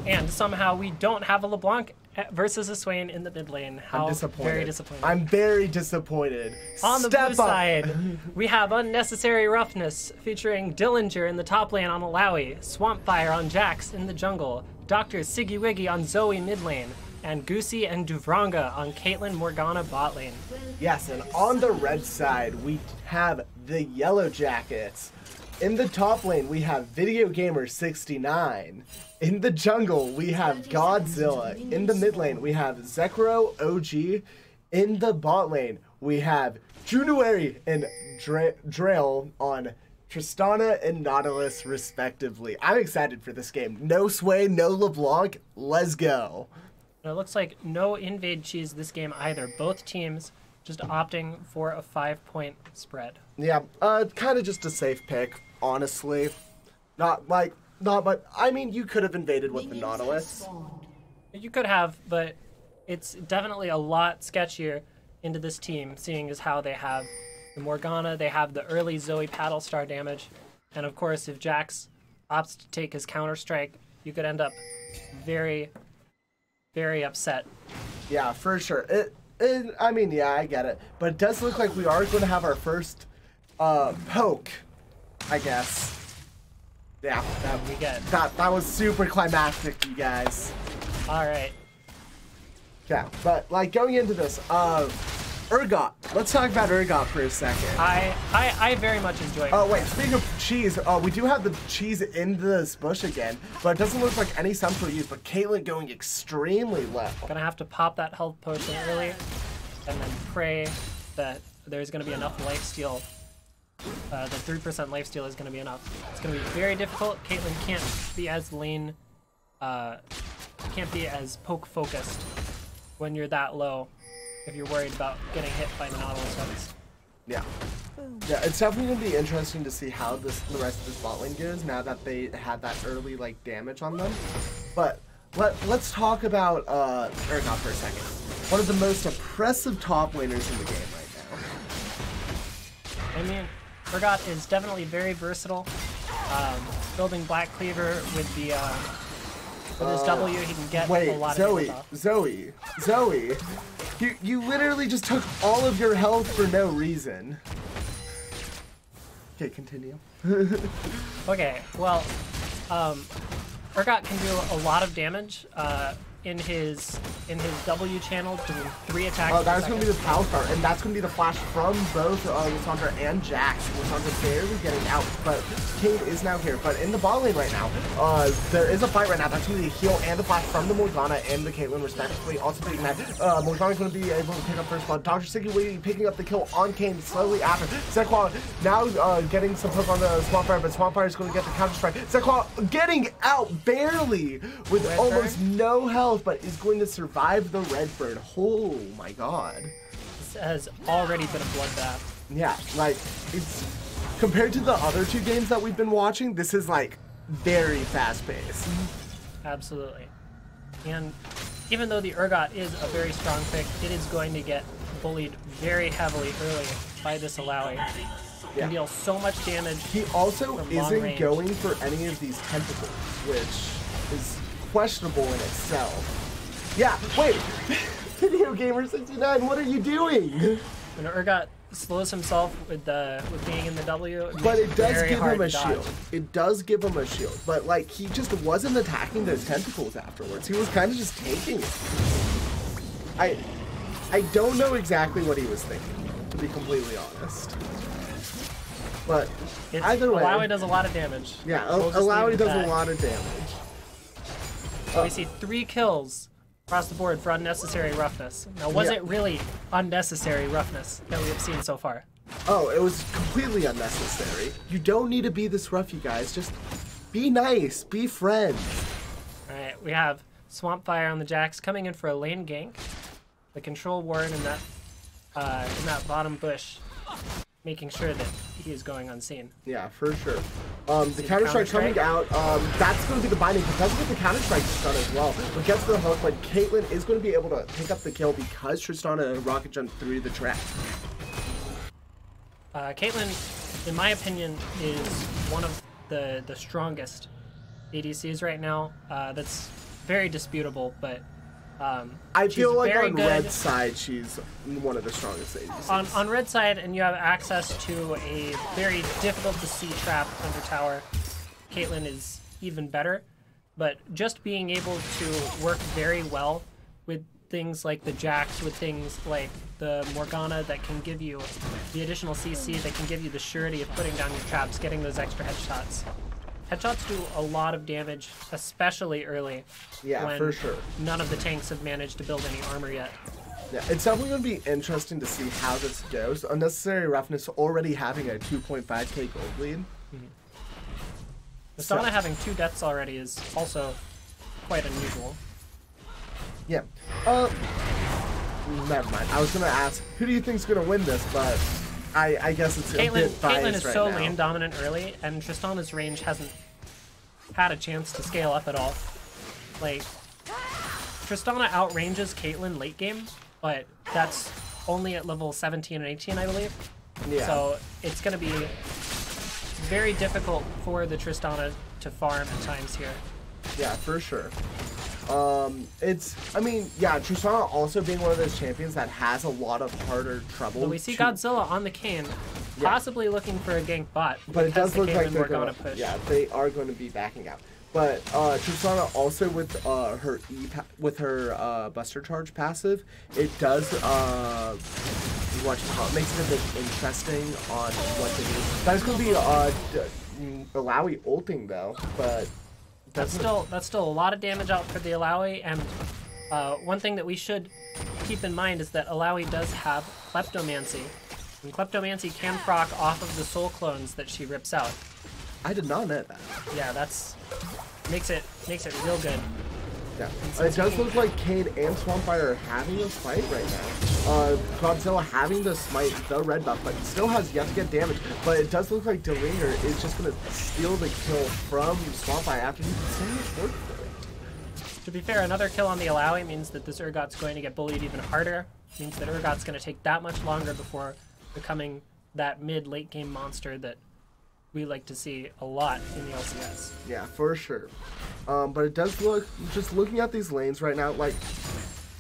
And somehow we don't have a LeBlanc versus a Swain in the mid lane. How I'm disappointed. Very disappointed. I'm very disappointed. On the Step blue up. side, we have Unnecessary Roughness featuring Dillinger in the top lane on Alawi, Swampfire on Jax in the jungle, Dr. Siggy Wiggy on Zoe mid lane, and Goosey and Duvranga on Caitlyn Morgana bot lane. Yes, and on the red side, we have the Yellow Jackets. In the top lane, we have Video Gamer 69. In the jungle, we have Godzilla. In the mid lane, we have Zekro OG. In the bot lane, we have Junuary and Drail on Tristana and Nautilus, respectively. I'm excited for this game. No Sway, no LeBlanc. Let's go. And it looks like no invade cheese this game either. Both teams just opting for a 5-point spread. Yeah, kind of just a safe pick, honestly. But I mean, you could have invaded with the Nautilus. You could have, but it's definitely a lot sketchier into this team, seeing as how they have the Morgana, they have the early Zoe paddle star damage, and of course, if Jax opts to take his counter strike, you could end up very, very upset. Yeah, for sure. I mean, yeah, I get it, but it does look like we are going to have our first poke, I guess. Yeah, that was super climactic, you guys. All right. Yeah, but like going into this, Urgot. Let's talk about Urgot for a second. I very much enjoy it. Oh wait, speaking of cheese, we do have the cheese in this bush again, but it doesn't look like any central use. But Caitlyn going extremely low. Gonna have to pop that health potion early, and then pray that there's gonna be enough lifesteal. The 3% lifesteal is going to be enough. It's going to be very difficult. Caitlyn can't be as lane, can't be as poke focused when you're that low if you're worried about getting hit by the Nautilus heads. Yeah. Yeah, it's definitely going to be interesting to see how the rest of this bot lane goes now that they had that early like damage on them. But let's talk about Urgot for a second. One of the most oppressive top laners in the game right now. I mean, Urgot is definitely very versatile. Building Black Cleaver with the with his W, he can get a lot of damage off. Zoe, you literally just took all of your health for no reason. Okay, continue. Okay, well, Urgot can do a lot of damage in his W channel, doing 3 attacks. Oh, that's going to be the power star, and that's going to be the flash from both Lissandra and Jax. Lissandra barely getting out, but Kane is now here. But in the bot lane right now, there is a fight right now. That's going to be a heal and the flash from the Morgana and the Caitlyn, respectively. Also taking that, Morgana's going to be able to pick up first blood. Dr. Siggy picking up the kill on Kane slowly after. Zekwa now getting some poke on the Swampfire, but Swampfire is going to get the counter strike. Zekwa getting out barely with almost no health, but is going to survive the Redbird. Oh my god. This has already been a bloodbath. Yeah, like, it's compared to the other 2 games that we've been watching, this is like very fast paced. Absolutely. And even though the Urgot is a very strong pick, it is going to get bullied very heavily early by this Alawi. Can deal so much damage. He also isn't going for any of these tentacles, which is questionable in itself. Yeah, wait! Video Gamer 69, what are you doing? When Urgot slows himself with being in the W, but it does give him a shield. It does give him a shield, but like he just wasn't attacking those tentacles afterwards. He was kind of just taking it. I don't know exactly what he was thinking, to be completely honest. But either way, Alawi does a lot of damage. Yeah, Alawi does a lot of damage. We see 3 kills across the board for Unnecessary Roughness. Now, was it really unnecessary roughness that we have seen so far? Oh, it was completely unnecessary. You don't need to be this rough, you guys. Just be nice, be friends. All right, we have Swampfire on the Jax coming in for a lane gank. The control ward in that bottom bush making sure that he is going unseen. Yeah, for sure. The Counter-Strike coming out, that's going to be the binding, because that's what the Counter-Strike is done as well. But gets the hook, but Caitlyn is going to be able to pick up the kill because Tristana rocket jumped through the trap. Caitlyn, in my opinion, is one of the strongest ADCs right now. That's very disputable, but I feel like on good. red side, she's one of the strongest ADCs. On red side, and you have access to a very difficult to see trap under tower, Caitlyn is even better. But just being able to work very well with things like the Jax, with things like the Morgana that can give you the additional CC, that can give you the surety of putting down your traps, getting those extra headshots. Headshots do a lot of damage, especially early. Yeah, when for sure. None of the tanks have managed to build any armor yet. Yeah, it's definitely going to be interesting to see how this goes. Unnecessary Roughness already having a 2.5k gold lead. Tristana having 2 deaths already is also quite unusual. Yeah. Never mind. I was going to ask, who do you think's going to win this, but I guess it's a bit biased Caitlyn is right so now. lane dominant early, and Tristana's range hasn't had a chance to scale up at all. Like, Tristana outranges Caitlyn late game, but that's only at level 17 and 18, I believe. Yeah. So it's going to be very difficult for the Tristana to farm at times here. Yeah, for sure. I mean, yeah, Tristana also being one of those champions that has a lot of harder trouble. But we see Godzilla on the Kayn, possibly looking for a gank bot. But it does look like they're going to push. Yeah, they are going to be backing out. But Tristana also with her Buster Charge passive, it does makes it a bit interesting on what they do. That's going to be Alawi ulting though, but that's still a lot of damage out for the Alawi. And one thing that we should keep in mind is that Alawi does have Kleptomancy, and Kleptomancy can proc off of the soul clones that she rips out. I did not know that. Yeah, makes it real good. Yeah, it does look like Cade and Swampfire are having a fight right now. Godzilla having to smite the red buff, but still has yet to get damage. But it does look like Delinger is just going to steal the kill from Swampfire after he did so much work for it. To be fair, another kill on the Alawi means that this Urgot's going to get bullied even harder. Means that Urgot's going to take that much longer before becoming that mid-late game monster that we like to see a lot in the LCS. Yeah, for sure. But it does look, just looking at these lanes right now, like,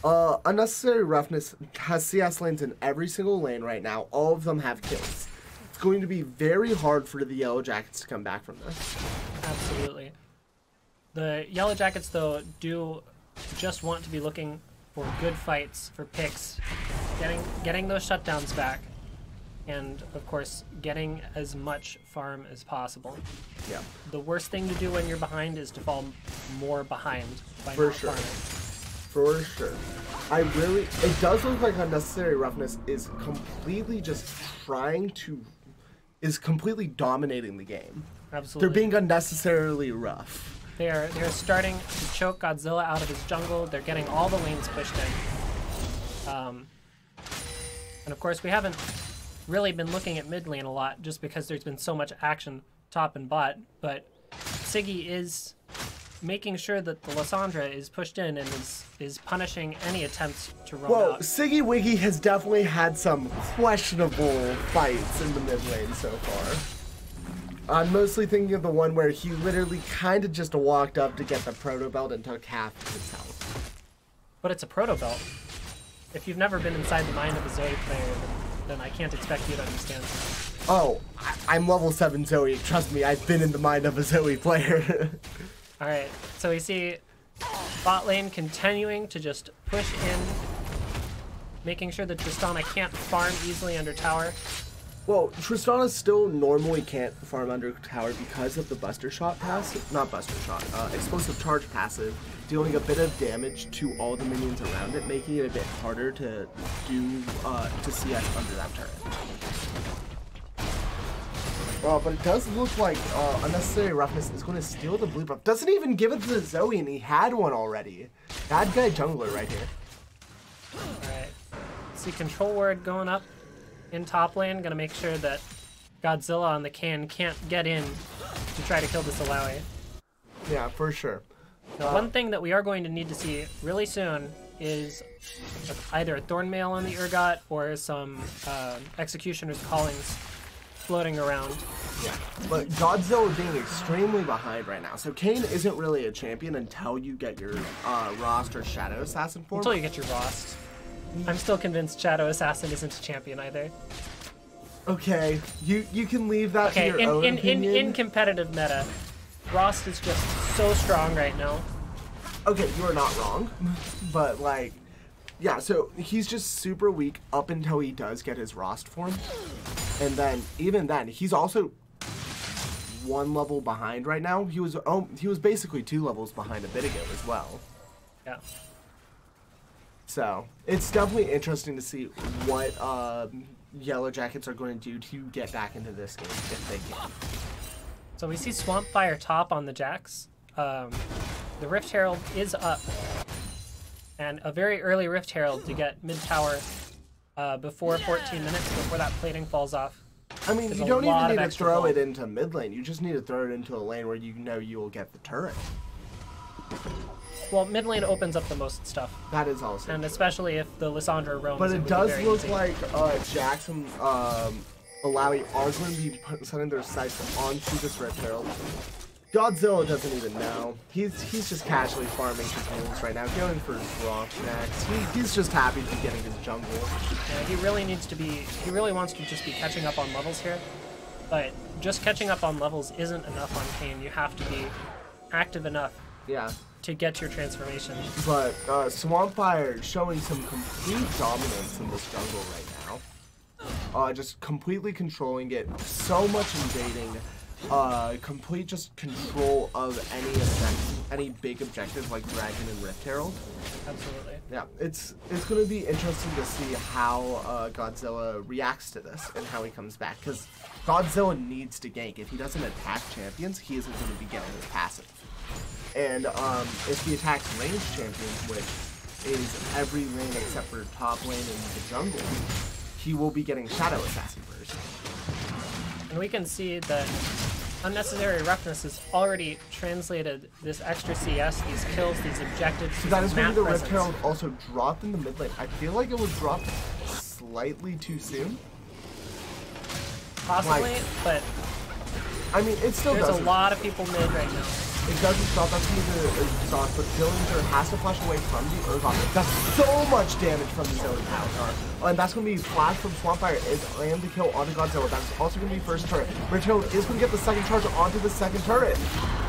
Unnecessary Roughness has CS lanes in every single lane right now. All of them have kills. It's going to be very hard for the Yellow Jackets to come back from this. Absolutely. The Yellow Jackets, though, do just want to be looking for good fights, for picks, getting those shutdowns back, and of course getting as much farm as possible. Yeah. The worst thing to do when you're behind is to fall more behind by For not sure. farming. For sure. It does look like Unnecessary Roughness is completely just is completely dominating the game. Absolutely. They're being unnecessarily rough. They're starting to choke Godzilla out of his jungle. They're getting all the lanes pushed in. And of course we haven't really been looking at mid lane a lot just because there's been so much action top and bot, but Siggy is making sure that the Lysandra is pushed in and is punishing any attempts to roam Well, out. Siggy Wiggy has definitely had some questionable fights in the mid lane so far. I'm mostly thinking of the one where he literally kind of just walked up to get the proto belt and took half of his health. But it's a proto belt. If you've never been inside the mind of a Zoe player, then I can't expect you to understand. Oh, I'm level 7 Zoe. Trust me, I've been in the mind of a Zoe player. Alright, so we see bot lane continuing to just push in, making sure that Tristana can't farm easily under tower. Well, Tristana still normally can't farm under tower because of the Buster Shot passive. Not Buster Shot, Explosive Charge passive, dealing a bit of damage to all the minions around it, making it a bit harder to do to CS under that turret. But it does look like Unnecessary Roughness is going to steal the blue buff. Doesn't even give it to Zoe, and he had one already. Bad guy jungler right here. Alright, see control ward going up. in top lane, gonna make sure that Godzilla on the can can't get in to try to kill this Alawi. Yeah, for sure. One thing that we are going to need to see really soon is either a Thornmail on the Urgot or some Executioner's Callings floating around. Yeah, but Godzilla being extremely behind right now. So Kayn isn't really a champion until you get your Rost or Shadow Assassin form. Until you get your Rost. I'm still convinced Shadow Assassin isn't a champion either. Okay, you can leave that to your own opinion. In competitive meta, Rost is just so strong right now. Okay, you are not wrong, but like, yeah, so he's just super weak up until he does get his Rost form. And then, even then, he's also 1 level behind right now. He was basically 2 levels behind a bit ago as well. Yeah. So, it's definitely interesting to see what Yellow Jackets are going to do to get back into this game, if they can. So we see Swamp Fire top on the Jax. The Rift Herald is up. And a very early Rift Herald to get mid-tower before 14 minutes, before that plating falls off. I mean, you don't even need to throw it into mid lane. You just need to throw it into a lane where you know you will get the turret. Well, mid lane opens up the most stuff. That is also And true. especially if the Lissandra roams. But it does look easy. like Jackson, Alawi are going to be setting their sights onto this Rift Herald. Godzilla doesn't even know. He's just casually farming his mules right now, going for his rock next. He's just happy to be getting his jungle. Yeah, he really wants to just be catching up on levels here. But just catching up on levels isn't enough on Kayn. You have to be active enough to get your transformation. But Swampfire showing some complete dominance in this jungle right now. Just completely controlling it, so much invading. Complete just control of any big objectives like Dragon and Rift Herald. Absolutely. Yeah, it's going to be interesting to see how Godzilla reacts to this and how he comes back, because Godzilla needs to gank. If he doesn't attack champions, he isn't going to be getting his passive. And if he attacks ranged champions, which is every lane except for top lane and the jungle, he will be getting Shadow Assassin first. And we can see that Unnecessary Roughness has already translated this extra CS, these kills, these objectives. So that is when the Rift Herald also dropped in the mid lane. I feel like it was dropped slightly too soon. Possibly, but I mean, it still there's a lot of people mid right now. It doesn't stop. That's going to be the exhaust, but Dillinger has to flash away from the Urgot. That's so much damage from the Zone Power. And that's going to be flash from Swampfire and the kill onto Godzilla. That's also going to be first turret. Rift Herald is going to get the second charge onto the second turret.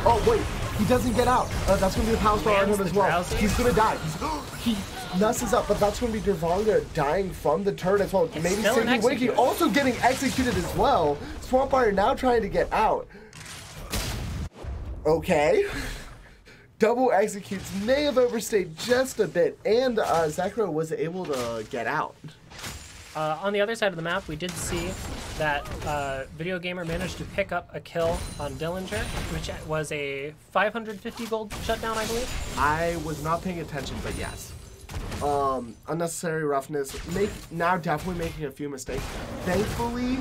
Oh, wait. He doesn't get out. That's going to be the power spell on him as well. Drowsy. He's going to die. He messes up, but that's going to be Dervanga dying from the turret as well. It's maybe still Sadie Winky also getting executed as well. Swampfire now trying to get out. Okay. Double executes may have overstayed just a bit, and Zekro was able to get out. On the other side of the map, we did see that Video Gamer managed to pick up a kill on Dillinger, which was a 550 gold shutdown, I believe. I was not paying attention, but yes. Unnecessary Roughness, now definitely making a few mistakes. Thankfully,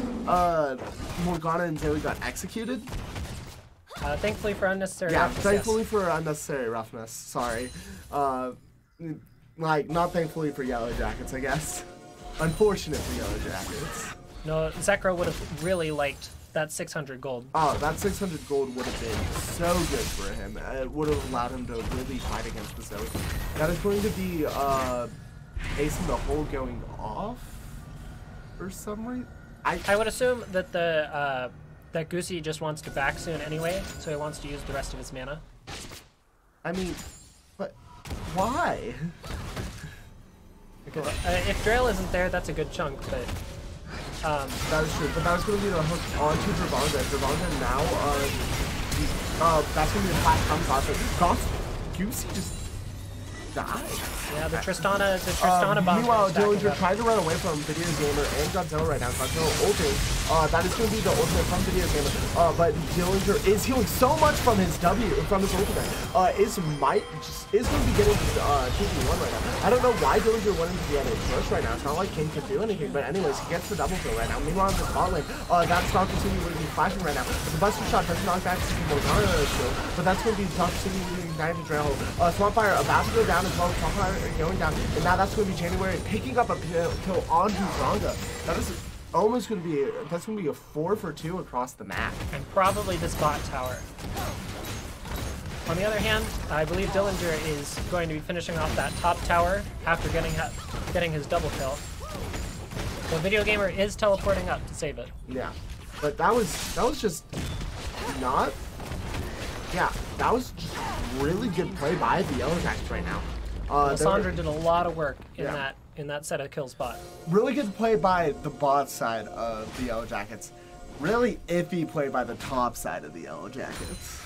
Morgana and Zoe got executed. Thankfully for Unnecessary Roughness. Yeah, thankfully for Unnecessary Roughness, sorry. Like, not thankfully for Yellow Jackets, I guess. Unfortunate for Yellow Jackets. No, Zekro would have really liked that 600 gold. Oh, that 600 gold would have been so good for him. It would have allowed him to really fight against the Zoe. That is going to be Ace in the Hole going off for some reason. I would assume that that Goosey just wants to back soon anyway, so he wants to use the rest of his mana. I mean, but why? Because if Drill isn't there, that's a good chunk, but... that is true, but that was going to be the hook onto Dervanga. Dervanga now, that's going to be the flat comes off. Goosey just died. Yeah, the Tristana bomb. Meanwhile, is backing Dillinger up. trying to run away from Video Gamer and Godzilla right now. Godzilla ulting. That is going to be the ultimate from Video Gamer. But Dillinger is healing so much from his from his ultimate. Is going to be getting 2v1 right now. I don't know why Dillinger went into the NA push right now. It's not like King could do anything, but anyways, he gets the double kill right now. Meanwhile, in the bot lane, that's Dr. City really flashing right now. But the Buster Shot doesn't knock back to Morgana shield, but that's going to be Dr. City using Ignited Drill. Swampfire about to go down as well. Swampfire going down, and now that's going to be January picking up a kill on Huzanga. That is almost going to be that's going to be a 4 for 2 across the map. And probably this bot tower. On the other hand, I believe Dillinger is going to be finishing off that top tower after getting his double kill. The Video Gamer is teleporting up to save it. Yeah, but that was just not. Yeah, that was just really good play by the Yellow Jackets right now. Lysandra did a lot of work in that set of kill spot. Really good play by the bot side of the Yellow Jackets. Really iffy play by the top side of the Yellow Jackets.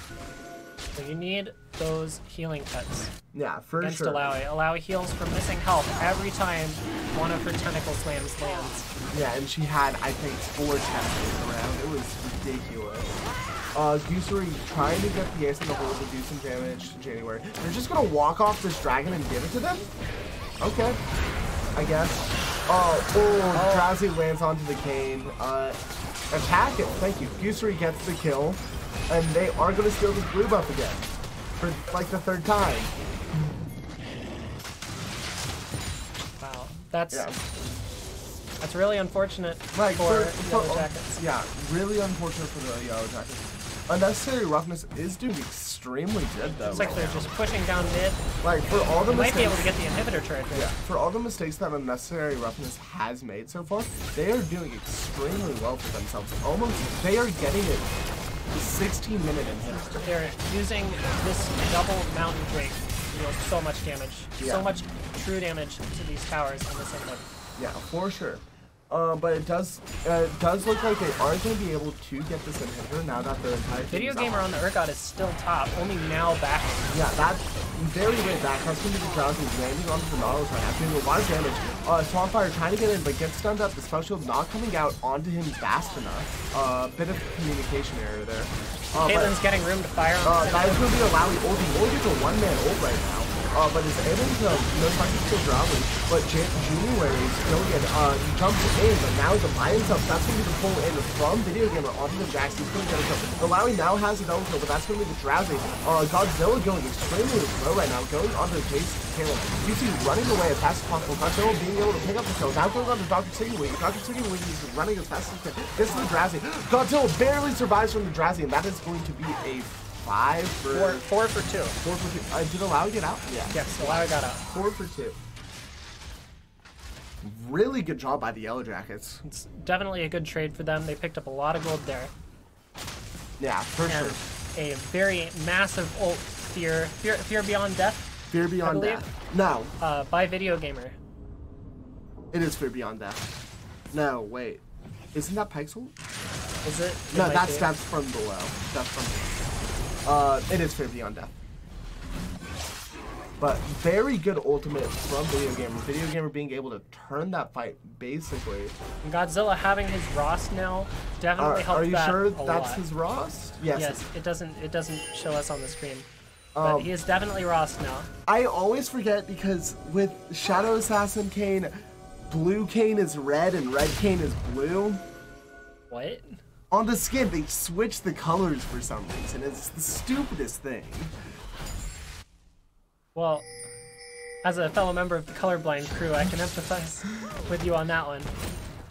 So you need those healing cuts. Yeah, for against sure. Alawi. Alawi heals from missing health every time one of her tentacle slams lands. Yeah, and she had, I think, 4 tentacles around. It was ridiculous. Goosery trying to get the ace in the hole to do some damage to January. They're just gonna walk off this dragon and give it to them? Okay, I guess. Drowsy lands onto the cane. Attack it, thank you. Goosery gets the kill, and they are gonna steal this blue buff again. For like the 3rd time. Wow, that's really unfortunate for Yellow Jackets. Yeah, really unfortunate for the Yellow Jackets. Unnecessary roughness is doing extremely good though. It's like they're just pushing down mid. Like for all the they mistakes, might be able to get the inhibitor turret. Yeah, for all the mistakes that Unnecessary Roughness has made so far, they are doing extremely well for themselves. They are getting it. 16-minute inhibitor. They're using this double Mountain Drake to deal so much damage, so much true damage to these towers on this inhibitor. Yeah, for sure. But it does look like they aren't going to be able to get this inhibitor now that the entire Video Gamer on the Urgot is still top, only now back. Yeah, that's very back. That's going to be Drowsy landing onto the Nautilus right now, doing a lot of damage. Swampfire trying to get in, but gets stunned up. The spell shield not coming out onto him fast enough. Bit of communication error there. Caitlin's getting room to fire on that is going to be a Lowy ult. He gets a 1-man ult right now. But is able to, talking to Drowsy, but January is still getting, he jumps in, but now he's by himself. That's going to be the pull in from Video Gamer onto the Jax. He's going to get a kill. The Lowy now has a double kill, but that's going to be the Drowsy. Godzilla going extremely slow right now, going onto Caleb. You see running away as fast as possible. Godzilla being able to pick up the kill. Now going on to Dr. Siggy. Dr. Siggy is running as fast as he can. This is the Drowsy. Godzilla barely survives from the Drowsy, and that is going to be a 4 for 2. 4 for 2. Did Alawi get out? Yeah. Yes, Alawi got out. 4 for 2. Really good job by the Yellow Jackets. It's definitely a good trade for them. They picked up a lot of gold there. Yeah, for sure. A very massive ult, Fear Beyond Death. Fear Beyond Death. No. By Video Gamer. It is Fear Beyond Death. No, wait. Isn't that Pike's ult? Is it? No, that's from below. That's from below. It is Fear Beyond Death. But very good ultimate from Video Gamer. Video Gamer being able to turn that fight, basically. And Godzilla having his Ross now definitely helped that. Are you sure that's his Ross? Yes. Yes, it doesn't show us on the screen. But he is definitely Ross now. I always forget because with Shadow Assassin Kane, blue Kane is red and red Kane is blue. What? On the skin, they switch the colors for some reason. It's the stupidest thing. Well, as a fellow member of the colorblind crew, I can empathize with you on that one.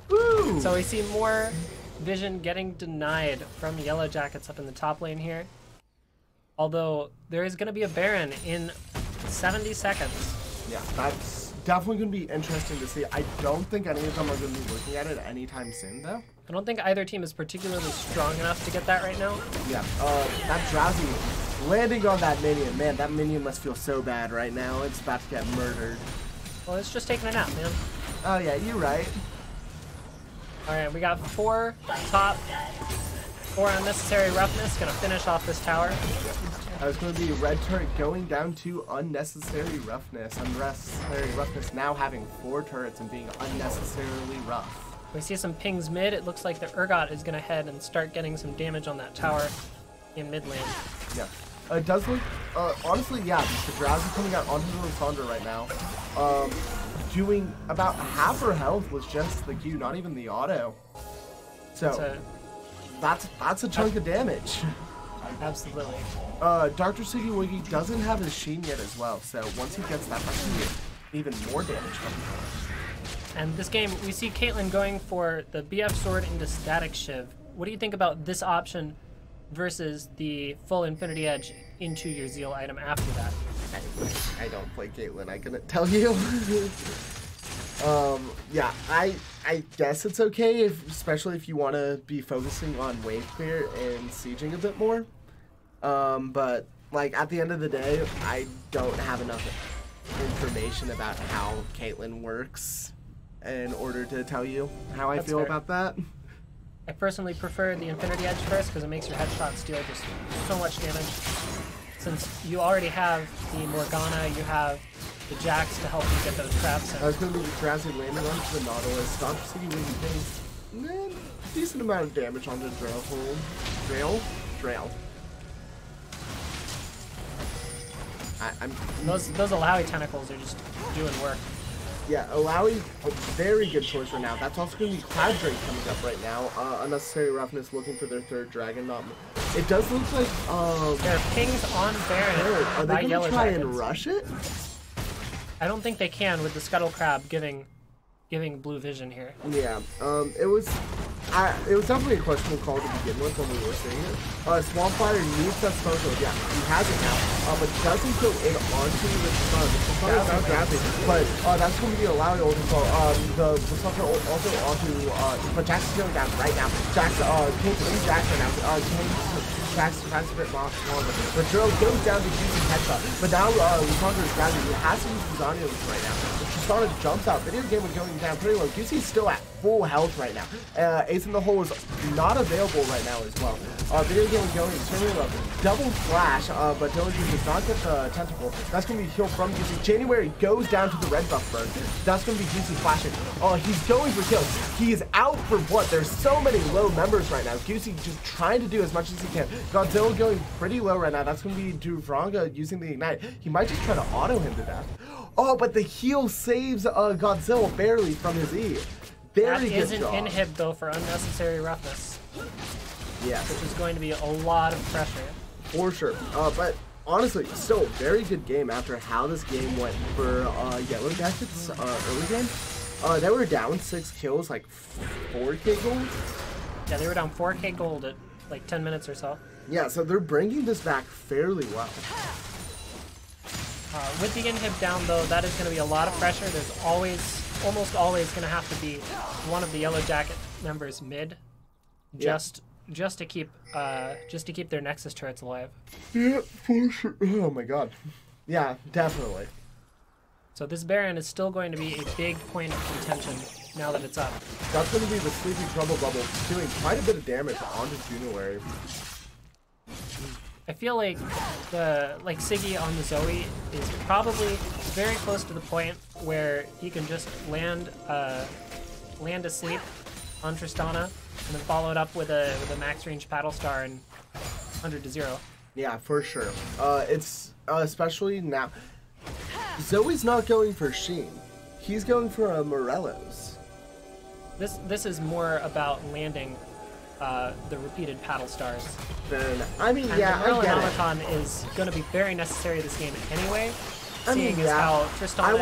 Woo! So we see more vision getting denied from Yellow Jackets up in the top lane here. Although there is going to be a Baron in 70 seconds. Yeah, that's definitely going to be interesting to see. I don't think any of them are going to be looking at it anytime soon, though. I don't think either team is particularly strong enough to get that right now. Yeah, that Drowsy landing on that minion. Man, that minion must feel so bad right now. It's about to get murdered. Well, it's just taking a nap, man. Oh, yeah, you're right. Alright, we got 4 top Or Unnecessary Roughness, gonna finish off this tower. It's going to be red turret going down to Unnecessary Roughness. Unnecessary Roughness now having 4 turrets and being unnecessarily rough. We see some pings mid. It looks like the Urgot is gonna head and start getting some damage on that tower in mid lane. Yeah. It does look, honestly, yeah, the Drowsy coming out onto the Lysandra right now. Doing about half her health with just the Q, not even the auto. So, that's a chunk of damage. Absolutely. Dr. Siggy Wiggy doesn't have his Sheen yet as well, so once he gets that, that's going to be even more damage from him. And this game, we see Caitlyn going for the BF Sword into Static Shiv. What do you think about this option versus the full Infinity Edge into your Zeal item after that? I don't play Caitlyn, I couldn't tell you. Yeah, I guess it's okay, especially if you want to be focusing on wave clear and sieging a bit more. But, like, at the end of the day, I don't have enough information about how Caitlyn works in order to tell you how I feel about that. I personally prefer the Infinity Edge first because it makes your headshots deal just so much damage. Since you already have the Morgana, you have the Jax to help you get those traps in. I was going to be the Drowsy landing onto the Nautilus. Dr. City really getting decent amount of damage onto Drail. Those Alawi tentacles are just doing work. Yeah, Alawi, a very good choice right now. That's also going to be Cloud Drake coming up right now. Unnecessary Roughness looking for their 3rd dragon. It does look like there are pings on Baron. Are they going to try and rush it? I don't think they can with the Scuttle Crab giving blue vision here. Yeah, it was definitely a questionable call to begin with when we were seeing it. Swampfire needs that smoke shield. Yeah, he has it now, but doesn't go in onto the sun. The sun is not grabbing, but that's going to be allowed ult as well. The sun also onto, but Jax is going down right now. Jax, King Jax right now. Jax tries a bit longer, but Drill goes down to using headshot. But now Lysandra is grabbing. He has to use Zania right now. Tristana jumps out. Video game is going down pretty low. Juicy's still at full health right now. Ace in the Hole is not available right now as well. Video game is going extremely low. Double flash, but Diligence does not get the tentacle. That's going to be healed from Juicy. January goes down to the red buff burn. That's going to be Juicy flashing. He's going for kills. He is out for blood. There's so many low members right now. Juicy just trying to do as much as he can. Godzilla going pretty low right now. That's going to be Duvranga using the Ignite. He might just try to auto him to death. Oh, but the heal saves Godzilla barely from his E. Very good job. That is an inhib, though, for Unnecessary Roughness. Yeah. Which is going to be a lot of pressure. For sure. But honestly, still a very good game after how this game went for Yellow Jackets early game. They were down 6 kills, like 4K gold. Yeah, they were down 4K gold at like 10 minutes or so. Yeah, so they're bringing this back fairly well. With the inhib down, though, that is going to be a lot of pressure. There's almost always going to have to be one of the Yellow Jacket members mid, just to keep their Nexus turrets alive. Yeah, for sure. Oh my god. Yeah, definitely. So this Baron is still going to be a big point of contention now that it's up. That's going to be the Sleepy Trouble Bubble doing quite a bit of damage onto January. I feel like Siggy on the Zoe is probably very close to the point where he can just land asleep on Tristana and then follow it up with a max range paddle star and 100-0. Yeah, for sure. It's especially now. Zoe's not going for Sheen. He's going for a Morello's. This is more about landing the repeated paddle stars. Fair enough. I mean, and yeah, the I get it. Morellonomicon is going to be very necessary this game anyway. I mean, yeah. How Tristana I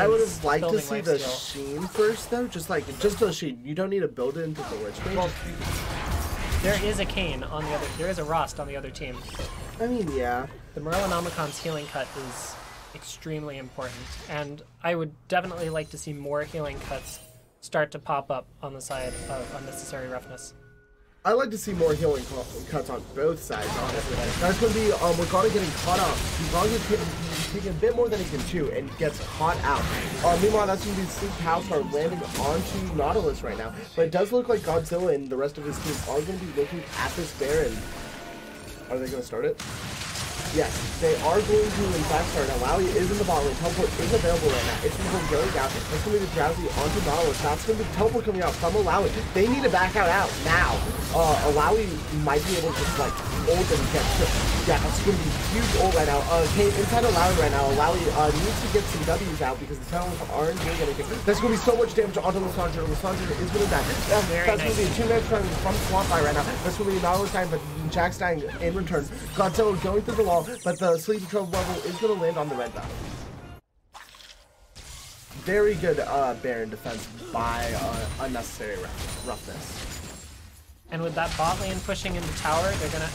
would have liked to see the steal. Sheen first, though. Just the Sheen. You don't need to build it into the Lich Mage. Well, there is a Kane on the other. There is a Rost on the other team. I mean, yeah. The Morellonomicon's healing cut is extremely important, and I would definitely like to see more healing cuts start to pop up on the side of Unnecessary Roughness. I like to see more healing cuts on both sides, honestly. That's going to be Morgana getting caught up. He's taking a bit more than he can chew and gets caught out. Meanwhile, that's going to be Sleep Housecar landing onto Nautilus right now. But it does look like Godzilla and the rest of his team are going to be looking at this Baron. Are they going to start it? Yes, they are going to in fact start. Now, Lowy is in the bottom lane. Teleport is available right now. It's going to go down. That's going to be the Drowsy onto Nautilus. That's going to be the teleport coming out from Lowy. They need to back out now. Lowy might be able to just like ult and get to. Yeah, that's going to be huge ult right now. Kane inside of Lowy right now. Lowy needs to get some W's out because the Talons aren't doing anything. That's going to be so much damage onto Lissandra. Lissandra is going to die. That's going to be a 2-man turn from Swamp Eye right now. That's going to be Nautilus dying, but Jack's dying in return. Godzilla going through the wall. But the sleep control level is going to land on the red buff. Very good Baron defense by unnecessary roughness. And with that bot lane pushing into tower, they're gonna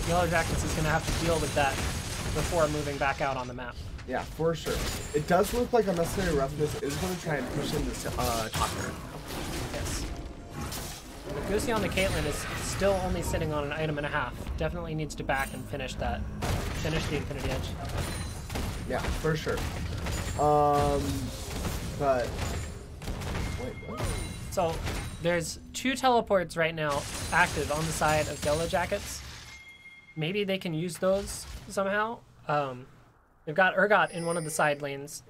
Yellow Jackets is gonna have to deal with that before moving back out on the map. Yeah, for sure. It does look like unnecessary roughness is going to try and push in this top turret. Yes. But Goosey on the Caitlyn is still only sitting on an item and a half. Definitely needs to back and finish that. Finish the Infinity Edge. Yeah, for sure. But wait, what? So there's 2 teleports right now active on the side of Yellow Jackets. Maybe they can use those somehow. They've got Urgot in one of the side lanes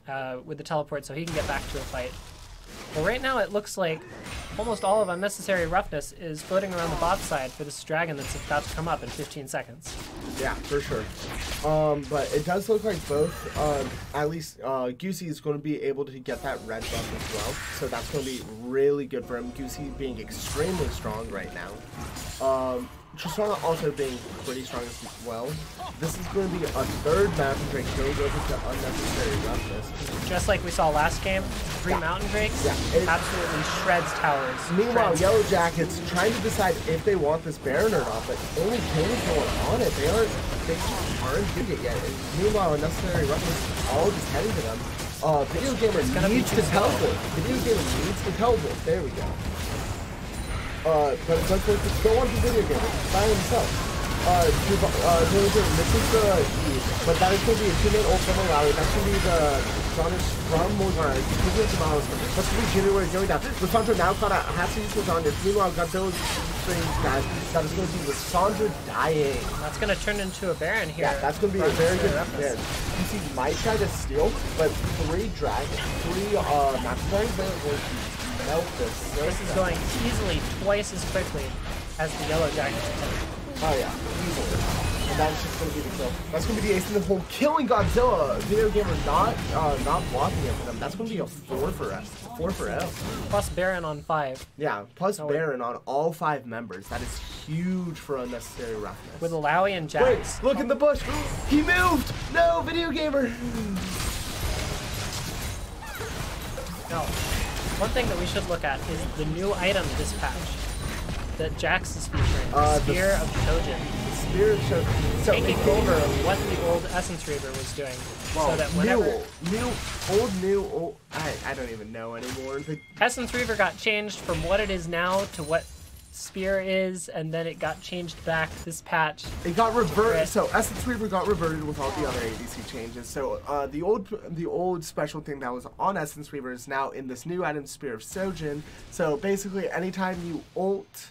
with the teleport, so he can get back to a fight. But right now it looks like almost all of unnecessary roughness is floating around the bot side for this dragon that's about to come up in 15 seconds. Yeah, for sure. But it does look like both, at least Goosey is going to be able to get that red buff as well. So that's going to be really good for him. Goosey being extremely strong right now. Tristana also being pretty strong as well. This is going to be a third Mountain Drake going over to unnecessary roughness. Just like we saw last game, 3 Mountain Drakes absolutely shreds towers. Meanwhile, Yellow Jackets trying to decide if they want this Baron or not, but only Kane's going on it. They aren't doing it yet. And meanwhile, unnecessary roughness is all just heading to them. Video Gamer needs to teleport. Video Gamer needs to teleport. There we go. But it's unfortunate to go on to Video Gamer by himself. This is the E, but that is going to be a 2-man ult from Malawi. That's going to be the Jonas from Morgana. Taking it to Miles. That's going to be January going down. Lissandra now caught out. Has to use Lissandra. Meanwhile, Godzilla's saying that is going to be Lissandra dying. That's going to turn into a Baron here. Yeah, that's going to be a very good Baron. PC might try to steal, but 3 dragons, 3 Master Dragons, they're going to melt this. This is going easily twice as quickly as the Yellow Jackets attack. Oh yeah, easily. And that's just going to be the kill. That's going to be the ace in the hole, killing Godzilla. Video Gamer not blocking it for them. That's going to be a 4 for us. 4 for L. Plus Baron on 5. Yeah, plus Baron on all 5 members. That is huge for unnecessary roughness. With Lowy and Jax. Wait, look in the bush. He moved. No, Video Gamer. No. One thing that we should look at is the new item dispatch that Jax is featuring, the Spear of Shojin. The Spear of Shojin. So taking over what the old Essence Reaver was doing. Well, so that whenever... old, I don't even know anymore. Essence Reaver got changed from what it is now to what Spear is, and then it got changed back this patch. It got reverted. So Essence Reaver got reverted with all the other ADC changes. So the old special thing that was on Essence Reaver is now in this new item, Spear of Shojin. So basically, anytime you ult,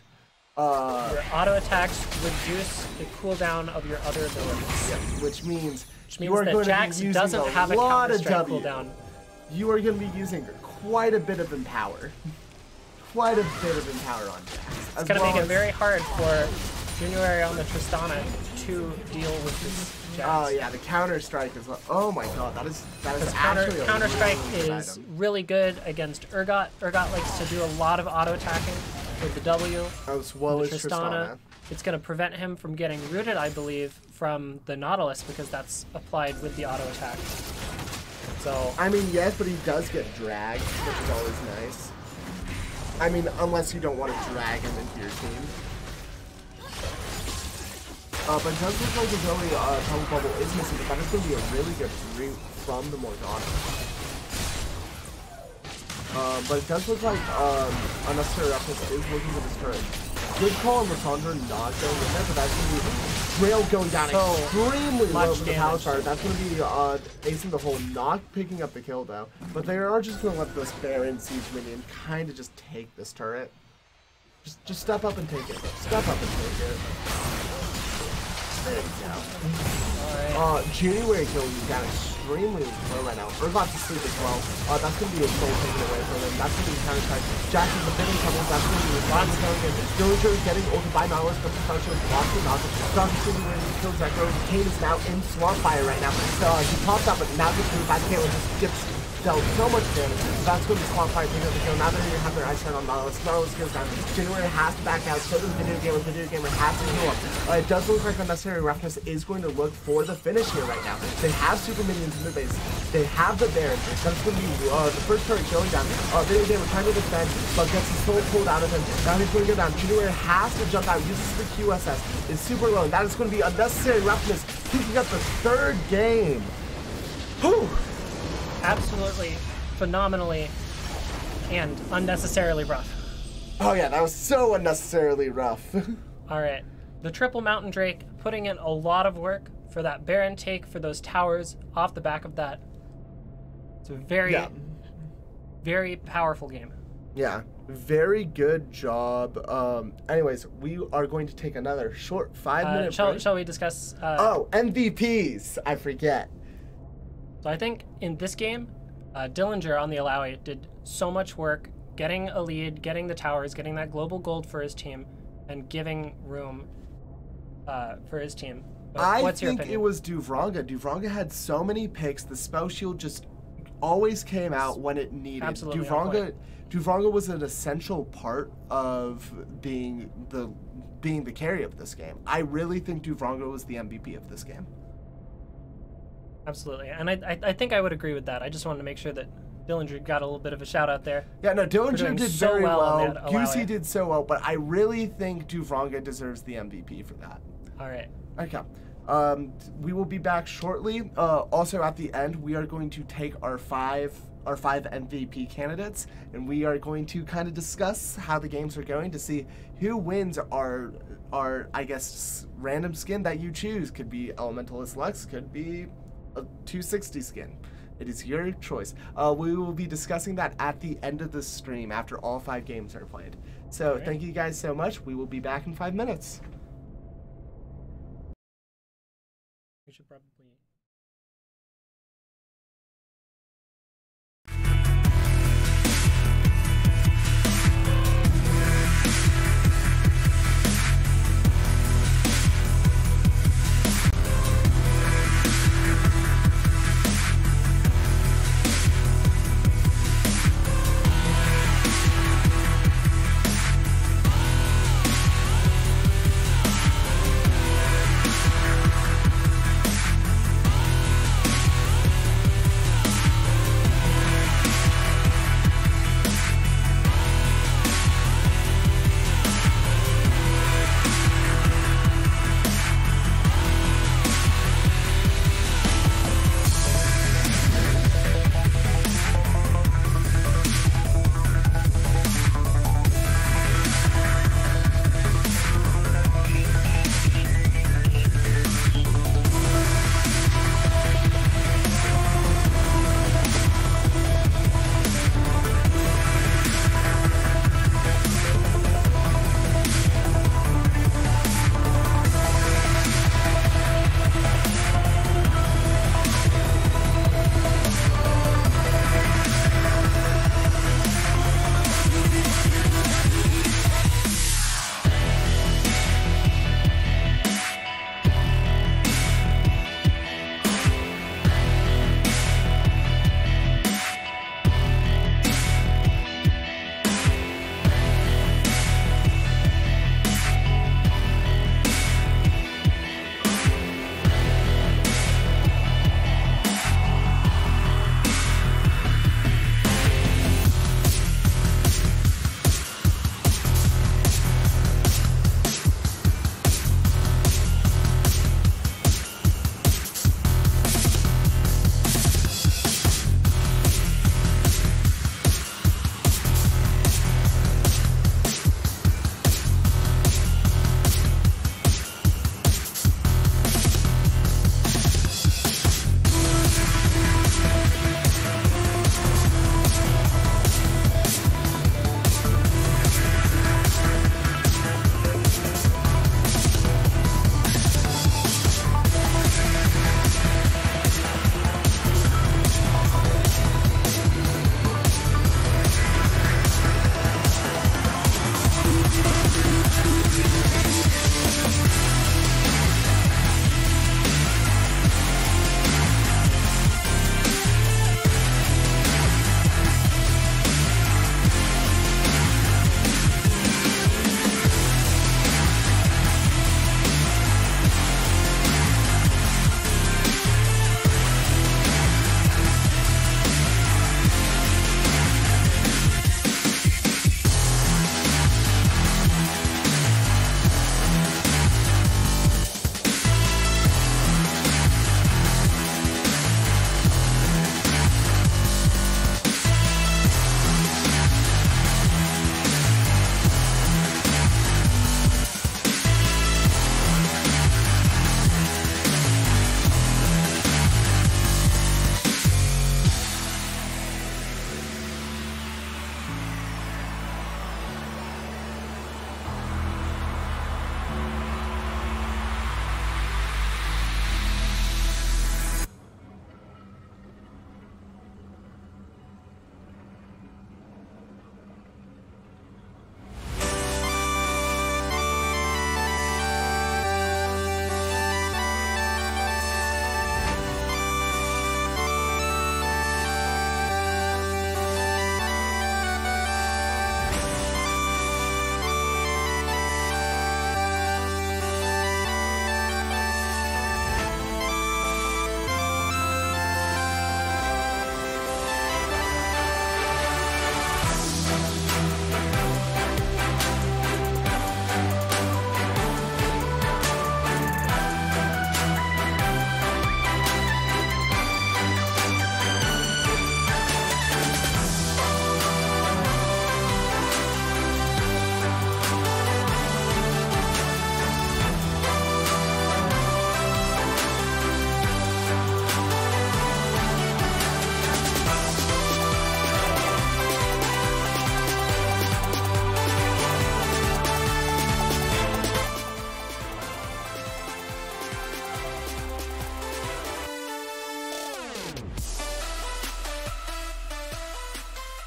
your auto attacks reduce the cooldown of your other abilities. Yes, which means you are that Jax doesn't have a counter-strike cooldown. You are going to be using quite a bit of Empower. Quite a bit of Empower on Jax. It's going to make it very hard for January on the Tristana to deal with this Jax. Oh yeah, the Counter-Strike is, oh my god, that is actually a Counter-Strike really is really good against Urgot. Urgot likes to do a lot of auto-attacking with the W. As well as Tristana. It's going to prevent him from getting rooted, I believe, from the Nautilus because that's applied with the auto-attack. So I mean, yes, but he does get dragged, which is always nice. I mean, unless you don't want to drag him into your team. But it does look like his only Tumble Bubble is missing, but that is going to be a really good route from the Morgana. But it does look like unnecessary roughness is looking for this turret. good call on Lissandra not going in there, but that's going to be Trail going down So extremely low much for the power damage. start. That's going to be acing the hole, not picking up the kill though. But they are just going to let this Baron Siege minion kind of just take this turret. Just step up and take it. Step up and take it. There you go. Alright. January killing you down extremely low right now. Urgot's asleep as well. That's going to be a soul taken away from him. That's going to be counter-attack. Jack is a bit in trouble. That's going to be lots of going in. Dillinger is getting ulted by Nautilus, but the Starship is blocking Nautilus. Nautilus is going to kill Zekro. Kane is now in Swamp Fire right now. So he pops up, but now gets moved by Caitlyn. Just gets dealt so much damage. That's going to be Swamp Fire taking up the kill. Now they're going to have their eyes set on Nautilus. Nautilus goes down. January has to back out. So does Video Gamer. Video Gamer has to heal up. It does look like Unnecessary Roughness is going to look for the finish here right now. They have super minions in their base. They have the Baron. That's going to be the first turret going down. Video Gamer trying to defend, but gets his soul pulled out of him. Now he's going to go down. January has to jump out. Uses the QSS. Is super low. And that is going to be Unnecessary Roughness picking up the third game. Whew. Absolutely, phenomenally, and unnecessarily rough. Oh yeah, that was so unnecessarily rough. Alright, the triple Mountain Drake putting in a lot of work for that Baron take, for those towers off the back of that. It's a very, very powerful game. Yeah, very good job. Anyways, we are going to take another short 5-minute break. Shall we discuss... oh, MVPs! I forget. So I think in this game, Dillinger on the Alawi did so much work getting a lead, getting the towers, getting that global gold for his team, and giving room for his team. But what's your opinion? It was Duvranga. Duvranga had so many picks. The spell shield just always came out when it needed. Absolutely. Duvranga was an essential part of being the carry of this game. I really think Duvranga was the MVP of this game. Absolutely, and I think I would agree with that. I just wanted to make sure that Dillinger got a little bit of a shout out there. Yeah, no, Dillinger did so very well. Goosey Goosey did so well, but I really think Duvranga deserves the MVP for that. All right. Okay. We will be back shortly. Also, at the end, we are going to take our five MVP candidates, and we are going to kind of discuss how the games are going to see who wins our I guess random skin that you choose. Could be Elementalist Lux, could be a 260 skin. It is your choice. We will be discussing that at the end of the stream after all 5 games are played. So thank you guys so much. We will be back in 5 minutes. We should probably...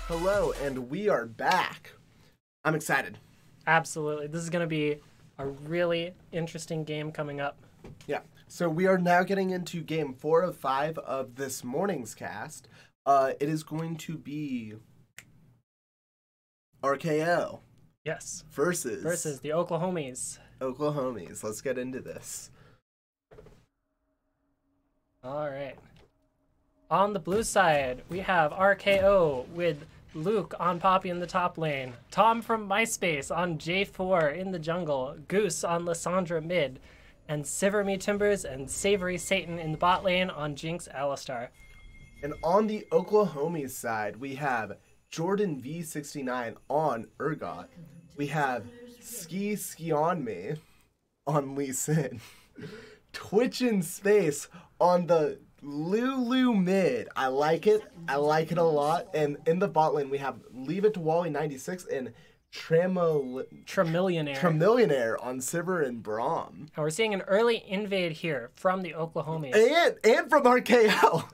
Hello, and we are back. I'm excited. Absolutely. This is going to be a really interesting game coming up. Yeah. So we are now getting into game 4 of 5 of this morning's cast. It is going to be RKO. Yes. Versus the Oklahomies. Oklahomies. Let's get into this. All right. On the blue side, we have RKO with Luke on Poppy in the top lane, Tom from MySpace on J4 in the jungle, Goose on Lissandra mid, and Siver Me Timbers and Savory Satan in the bot lane on Jinx Alistar. And on the Oklahomies side, we have Jordan V69 on Urgot. We have Ski On Me on Lee Sin. Twitch in Space on the Lulu mid. I like it. I like it a lot. And in the bot lane, we have Leave It to Wally 96 and Tremillionaire on Sivir and Braum. And we're seeing an early invade here from the Oklahomies. And from RKO.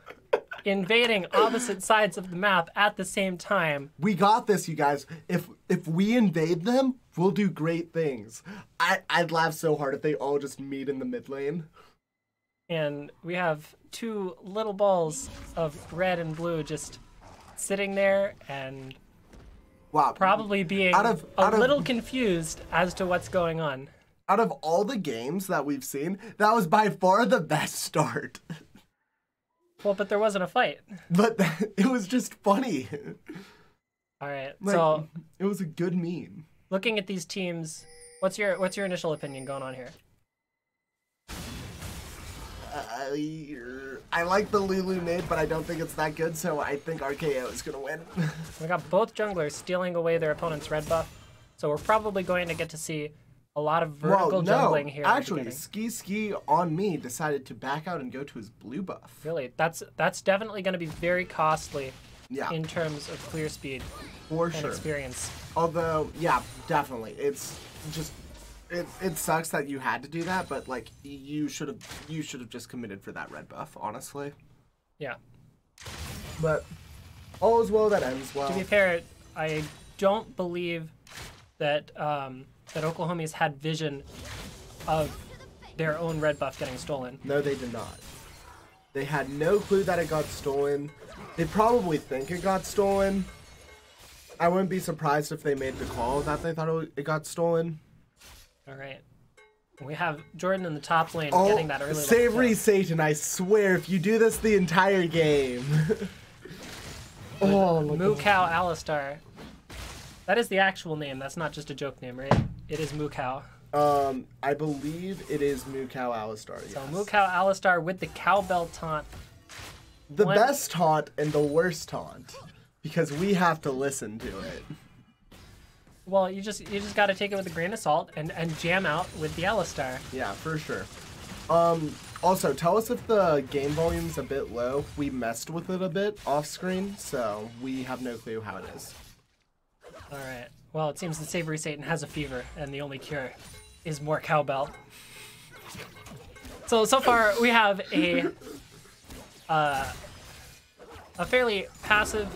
Invading opposite sides of the map at the same time. We got this, you guys. If we invade them, we'll do great things. I'd laugh so hard if they all just meet in the mid lane. And we have two little balls of red and blue just sitting there and probably being a little confused as to what's going on. Out of all the games that we've seen, that was by far the best start. Well, but there wasn't a fight. But it was just funny. All right, like, so it was a good meme. Looking at these teams, what's your initial opinion going on here? I like the Lulu mid, but I don't think it's that good, so I think RKO is going to win. We got both junglers stealing away their opponent's red buff, so we're probably going to get to see a lot of vertical jungling here. Actually, Ski on Me decided to back out and go to his blue buff. Really, that's definitely going to be very costly in terms of clear speed and experience. Although, yeah, definitely. It's just... It sucks that you had to do that, but like you should have just committed for that red buff, honestly. Yeah. But all is well that ends well. To be fair, I don't believe that that Oklahomies had vision of their own red buff getting stolen. No, they did not. They had no clue that it got stolen. They probably think it got stolen. I wouldn't be surprised if they made the call that they thought it got stolen. All right. We have Jordan in the top lane getting that early. Savory Satan, I swear, if you do this the entire game. Moo Cow Alistar. That is the actual name. That's not just a joke name, right? It is Moo Cow. I believe it is Moo Cow Alistar, yes. So Moo Cow Alistar with the cowbell taunt. The best taunt and the worst taunt. Because we have to listen to it. Well, you just got to take it with a grain of salt and jam out with the Alistar. Yeah, for sure. Also, tell us if the game volume's a bit low. We messed with it a bit off screen, so we have no clue how it is. All right. Well, it seems that Savory Satan has a fever, and the only cure is more cowbell. So far we have a fairly passive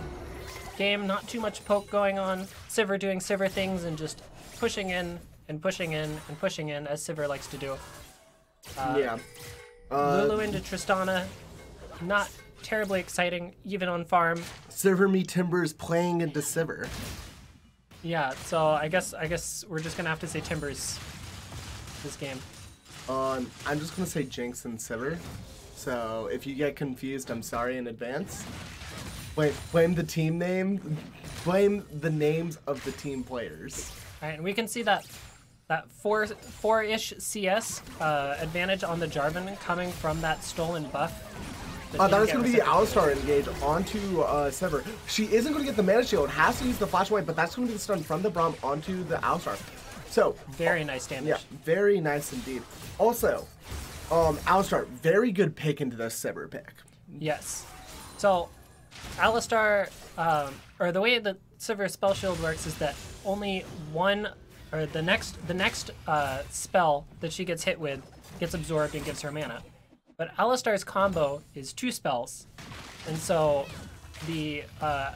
game, not too much poke going on. Sivir doing Sivir things and just pushing in and pushing in and pushing in, as Sivir likes to do. Lulu into Tristana, not terribly exciting, even on farm. Sivir Me Timbers playing into Sivir. Yeah, so I guess we're just gonna have to say Timbers this game. I'm just gonna say Jinx and Sivir. So if you get confused, I'm sorry in advance. Blame the team name. Blame the names of the team players. All right, and we can see that 4-ish CS advantage on the Jarvan coming from that stolen buff. That is going to be the Alistar engage onto Sivir. She isn't going to get the mana shield. Has to use the flash away, but that's going to be the stun from the Braum onto the Alistar. So very nice damage. Yeah, very nice indeed. Also, Alistar, very good pick into the Sivir pick. Yes. So Alistar, or the way that Sivir spell shield works is that only one, or the next spell that she gets hit with gets absorbed and gives her mana. But Alistar's combo is 2 spells, and so the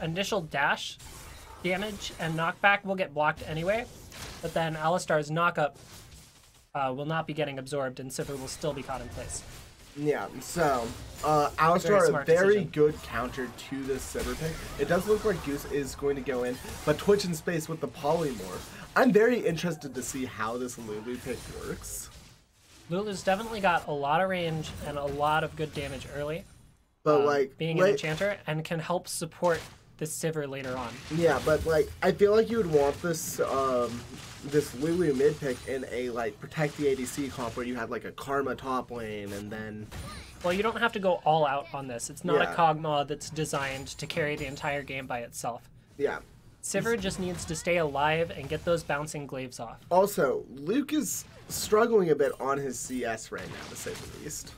initial dash damage and knockback will get blocked anyway, but then Alistar's knockup will not be getting absorbed, and Sivir will still be caught in place. Yeah, so Alistar, very decision. good counter to this Sivir pick. It does look like Goose is going to go in, but Twitch in space with the polymorph. I'm very interested to see how this Lulu pick works. Lulu's definitely got a lot of range and a lot of good damage early. But like being an enchanter and can help support the Sivir later on. Yeah, but like I feel like you would want this this Lulu mid pick in a like protect the ADC comp where you had like a Karma top lane and then. Well, you don't have to go all out on this. It's not Yeah. a Kog'Maw that's designed to carry the entire game by itself. Yeah. Sivir just needs to stay alive and get those bouncing glaives off. Also, Luke is struggling a bit on his CS right now, to say the least.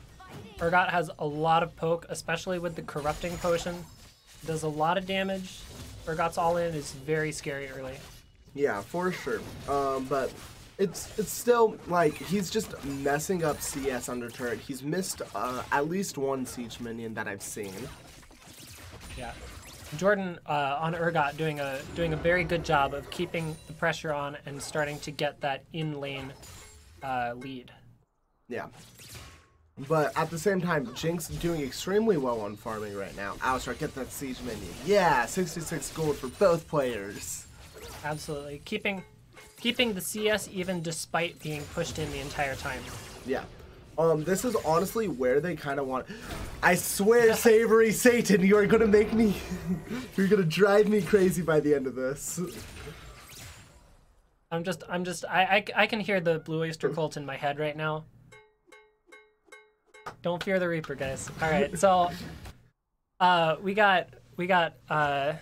Urgot has a lot of poke, especially with the corrupting potion. Does a lot of damage. Urgot's all in is very scary early. Yeah, for sure. But it's still like he's just messing up CS under turret. He's missed at least one siege minion that I've seen. Yeah. Jordan on Urgot doing a very good job of keeping the pressure on and starting to get that in lane lead. Yeah. But at the same time, Jinx doing extremely well on farming right now. Alistar, get that siege minion. Yeah, 66 gold for both players. Absolutely. Keeping the CS even despite being pushed in the entire time. Yeah. This is honestly where they kind of want. I swear, Savory Satan, you are gonna make me. You're gonna drive me crazy by the end of this. I can hear the Blue Oyster Cult in my head right now. Don't fear the Reaper, guys. All right, so we got a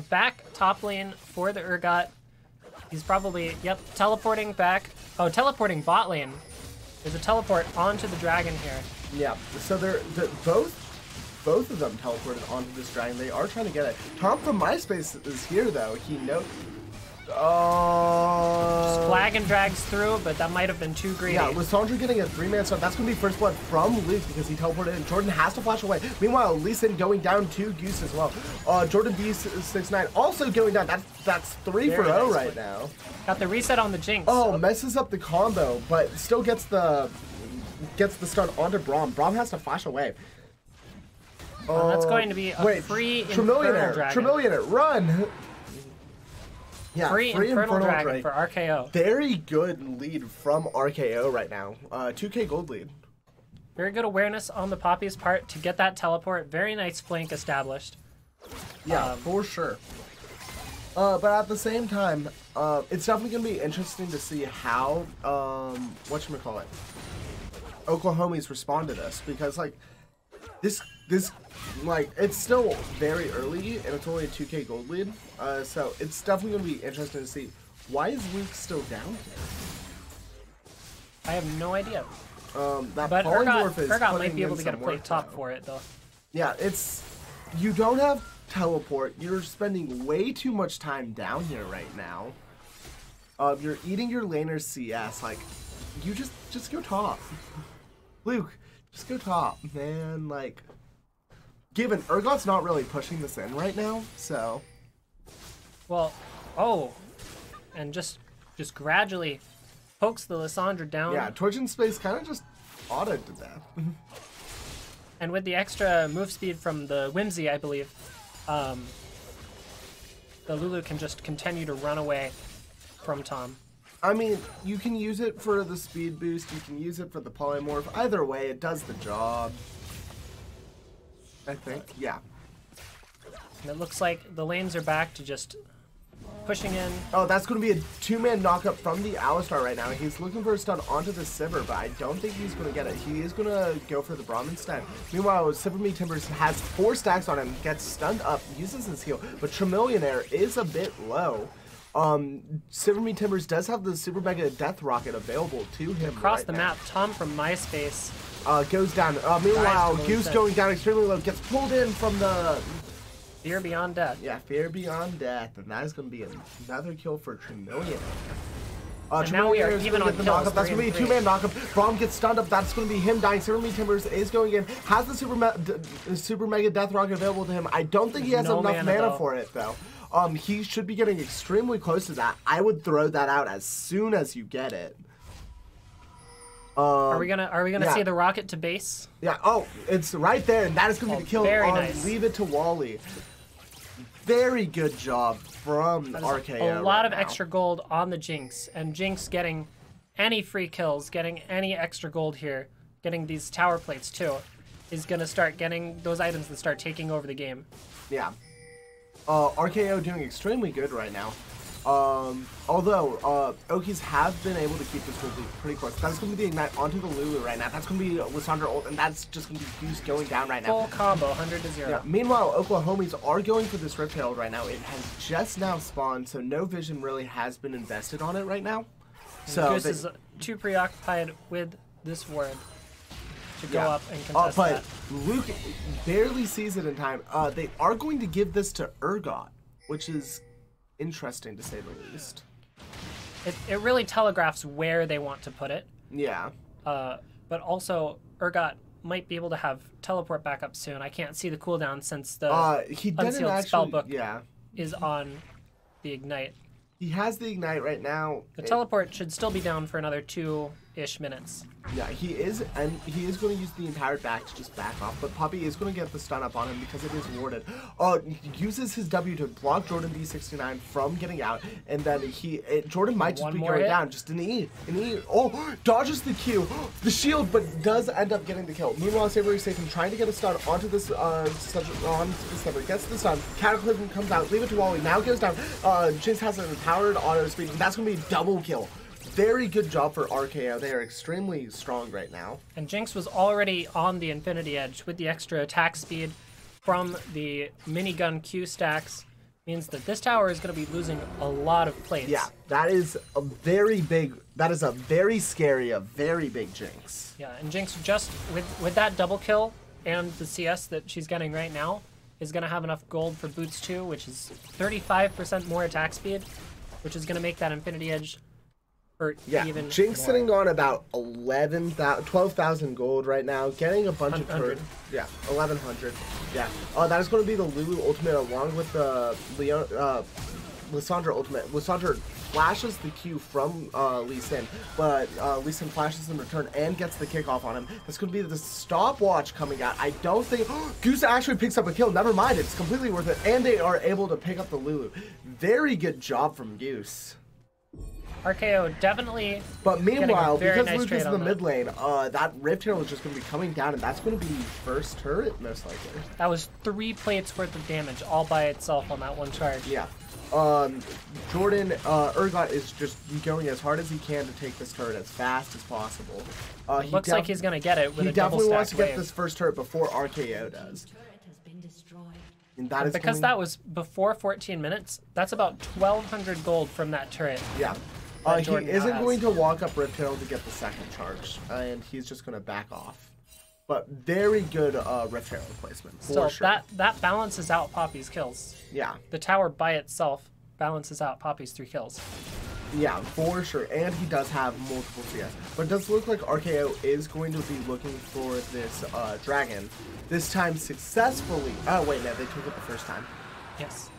back top lane for the Urgot. He's probably teleporting back. Oh, teleporting bot lane. There's a teleport onto the dragon here. Yeah, so they're both of them teleported onto this dragon. They are trying to get it. Tom from MySpace is here though. He knows. Just flag and drags through, but that might have been too greedy. Yeah, Lissandra getting a 3-man start. That's going to be first blood from Luke because he teleported in. Jordan has to flash away. Meanwhile, Lee Sin going down to Goose as well. Jordan B69 also going down. That's 3 for 0 right now. Got the reset on the Jinx. Oh, messes up the combo, but still gets the stun onto Braum. Braum has to flash away. That's going to be a free Infernal Dragon. Trillionaire, run! Yeah, free Infernal Dragon for RKO. Very good lead from RKO right now. 2k gold lead. Very good awareness on the Poppy's part to get that teleport. Very nice flank established. Yeah, for sure. But at the same time, it's definitely going to be interesting to see how, whatchamacallit, Oklahomies respond to this. Because, like, this like, it's still very early, and it's only a 2k gold lead, so it's definitely going to be interesting to see. Why is Luke still down here? I have no idea. That but polymorph is Urgot might be able in to get a some plate work, top though. for it, though. Yeah, you don't have teleport. You're spending way too much time down here right now. You're eating your laner CS, like, you just go top. Luke, just go top, man, like... Given Urgot's not really pushing this in right now, so. Well, and just gradually pokes the Lissandra down. Yeah, Torch in space kind of just autoed to death. And with the extra move speed from the Whimsy, I believe, the Lulu can just continue to run away from Tom. I mean, you can use it for the speed boost, you can use it for the polymorph. Either way, it does the job. I think, yeah. And it looks like the lanes are back to just pushing in. Oh, that's going to be a 2-man knockup from the Alistar right now. He's looking for a stun onto the Sivir, but I don't think he's going to get it. He is going to go for the Braum instead. Meanwhile, Sivir Me Timbers has 4 stacks on him, gets stunned up, uses his heal, but Trillionaire is a bit low. Sivir Me Timbers does have the Super Mega Death Rocket available to him Across right the now. map, Tom from MySpace. Goes down. Meanwhile, Dies Goose going down extremely low, gets pulled in from the... Fear Beyond Death. Yeah, Fear Beyond Death, and that is going to be another kill for Trillionaire. And now we are is even gonna on get the kills, knockup. That's going to be a 3 and 3. two-man knockup. Braum gets stunned up. That's going to be him dying. Certainly Timbers is going in. Has the super mega death rock available to him. I don't think he has No enough mana, mana though. for it, though. He should be getting extremely close to that. I would throw that out as soon as you get it. Are we gonna yeah. see the rocket to base? Yeah, oh, it's right there, and that is going to be the kill very on nice. Leave It to Wally. Very good job from RKO. A lot of now. extra gold on the Jinx, and Jinx getting any free kills, getting any extra gold here, getting these tower plates too, is gonna start getting those items that start taking over the game. Yeah. RKO doing extremely good right now. Although, Okies have been able to keep this pretty close. That's going to be the Ignite onto the Lulu right now. That's going to be Lissandra ult, and that's just going to be Goose going down right now. Full combo, 100 to 0. Yeah. Meanwhile, Oklahomies are going for this Rift Herald right now. It has just now spawned, so no vision really has been invested on it right now. So Goose is too preoccupied with this ward to go up and contest but that. Luke barely sees it in time. They are going to give this to Urgot, which is interesting to say the least. It really telegraphs where they want to put it. Yeah. But also, Urgot might be able to have teleport back up soon. I can't see the cooldown since the He didn't Unsealed actually. Spellbook Yeah. is on the Ignite. He has the Ignite right now. The teleport should still be down for another 2-ish minutes. Yeah, he is, and he is going to use the entire back to just back off, but Poppy is going to get the stun up on him because it is warded. He uses his W to block Jordan D69 from getting out, and then Jordan might just be going down, just an E. Oh, dodges the Q, the shield, but does end up getting the kill. Meanwhile, Savory Satan trying to get a stun onto this, gets the stun. Cataclysm comes out, Leave It to Wally, now goes down. Jinx has an empowered auto speed, and that's going to be a double kill. Very good job for RKO. They are extremely strong right now. And Jinx was already on the Infinity Edge with the extra attack speed from the minigun Q stacks. Means that this tower is going to be losing a lot of plates. Yeah, that is a very big, that is a very scary, a very big Jinx. Yeah, and Jinx just, with that double kill and the CS that she's getting right now, is going to have enough gold for Boots 2, which is 35% more attack speed, which is going to make that Infinity Edge hurt even Jinx more. sitting on about 12,000 gold right now, getting a bunch of turrets. Yeah, 1,100. Yeah. That is going to be the Lulu ultimate along with the Lissandra ultimate. Lissandra flashes the Q from Lee Sin, but Lee Sin flashes in return and gets the kickoff on him. That's going to be the stopwatch coming out. I don't think Goose actually picks up a kill. Never mind, it's completely worth it, and they are able to pick up the Lulu. Very good job from Goose. RKO definitely. But meanwhile, because nice Luke is in the that. mid lane, that Rift Herald is just going to be coming down, and that's going to be the first turret, most likely. That was 3 plates worth of damage all by itself on that one charge. Yeah. Jordan, Urgot is just going as hard as he can to take this turret as fast as possible. Looks like he's going to get it with a double stack. He definitely wants to get wave. this first turret before RKO does. And that is because that was before 14 minutes, that's about 1,200 gold from that turret. Yeah. He isn't going to walk up Rift Herald to get the second charge, and he's just going to back off. But very good Rift Herald placement, for Still, sure. that balances out Poppy's kills. Yeah. The tower by itself balances out Poppy's 3 kills. Yeah, for sure. And he does have multiple CS. But it does look like RKO is going to be looking for this dragon. This time successfully. Oh, wait, no, they took it the first time. Yes.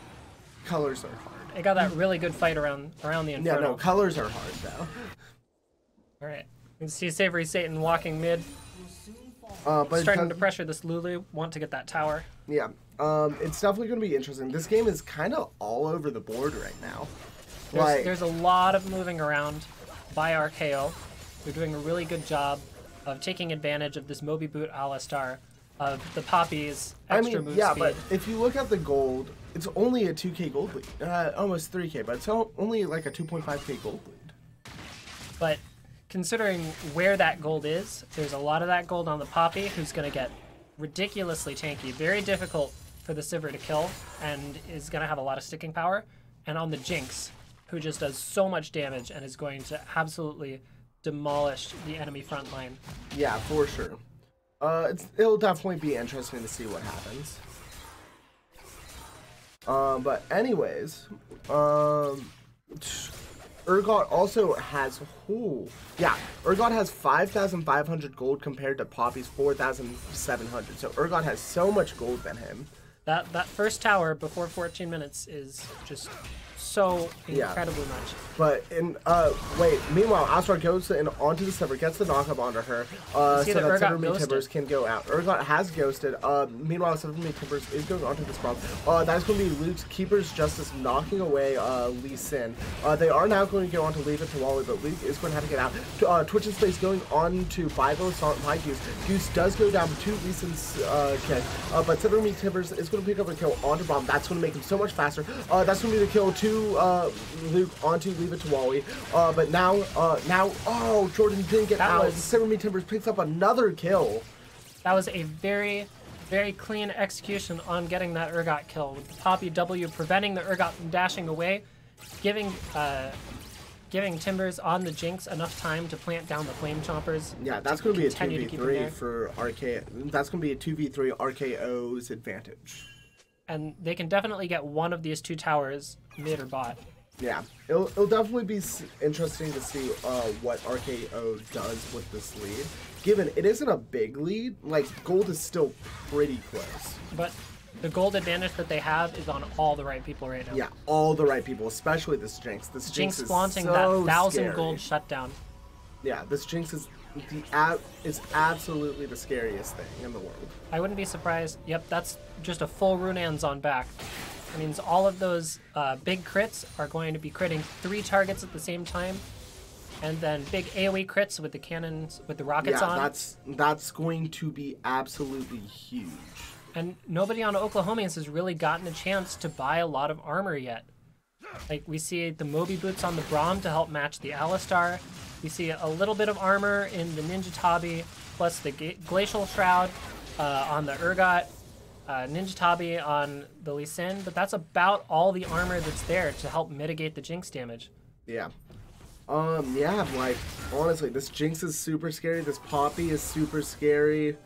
Colors are hard. It got that really good fight around the Inferno. Yeah, no, colors are hard, though. Alright. You can see Savory Satan walking mid. But starting to pressure this Lulu. Want to get that tower. Yeah. It's definitely going to be interesting. This game is kind of all over the board right now. There's a lot of moving around by RKO. They're doing a really good job of taking advantage of this Moby Boot Alistar, of the Poppy's extra move yeah, speed. but if you look at the gold, it's only a 2k gold lead. Almost 3k, but it's only like a 2.5k gold lead. But considering where that gold is, there's a lot of that gold on the Poppy, who's going to get ridiculously tanky. Very difficult for the Sivir to kill, and is going to have a lot of sticking power. And on the Jinx, who just does so much damage and is going to absolutely demolish the enemy front line. Yeah, for sure. It'll definitely be interesting to see what happens. But anyways, Urgot also has, Urgot has 5,500 gold compared to Poppy's 4,700. So Urgot has so much gold than him. That first tower before 14 minutes is just so incredibly much. But meanwhile, Astar goes in onto the Sivir, gets the knockup onto her, so that Sivir Me Timbers can go out. Urgot has ghosted. Meanwhile, Sivir Me Timbers is going onto this problem. That's going to be Luke's Keeper's Justice knocking away Lee Sin. They are now going to go on to leave it to Wally, but Luke is going to have to get out. Twitch's Space going on to Bible Assault by Goose. Goose does go down to Lee Sin's kick, but Sivir Me Timbers is going to pick up a kill onto Bomb. That's going to make him so much faster. That's going to be the kill to Luke onto leave it to Wally, but now Jordan didn't get out. Sivir Me Timbers picks up another kill. That was a very, very clean execution on getting that Urgot kill, with the Poppy W preventing the Urgot from dashing away, giving Timbers on the Jinx enough time to plant down the Flame Chompers. Yeah, that's going to be a 2v3 for RK. That's going to be a 2v3 RKO's advantage. And they can definitely get one of these two towers, mid or bot. Yeah, it'll definitely be interesting to see what RKO does with this lead. Given it isn't a big lead, like, gold is still pretty close. But the gold advantage that they have is on all the right people right now. Yeah, all the right people, especially this Jinx. This Jinx is flaunting so that 1,000 scary. gold shutdown. Yeah, this Jinx is absolutely the scariest thing in the world. I wouldn't be surprised. Yep, that's just a full Runaan's on back. That means all of those big crits are going to be critting 3 targets at the same time, and then big AoE crits with the cannons, with the rockets on. Yeah, that's going to be absolutely huge. And nobody on Oklahomians has really gotten a chance to buy a lot of armor yet. Like, we see the Moby Boots on the Braum to help match the Alistar. We see a little bit of armor in the Ninja Tabi, plus the Glacial Shroud on the Urgot, Ninja Tabi on the Lee Sin, but that's about all the armor that's there to help mitigate the Jinx damage. Yeah. Like, honestly, this Jinx is super scary, this Poppy is super scary.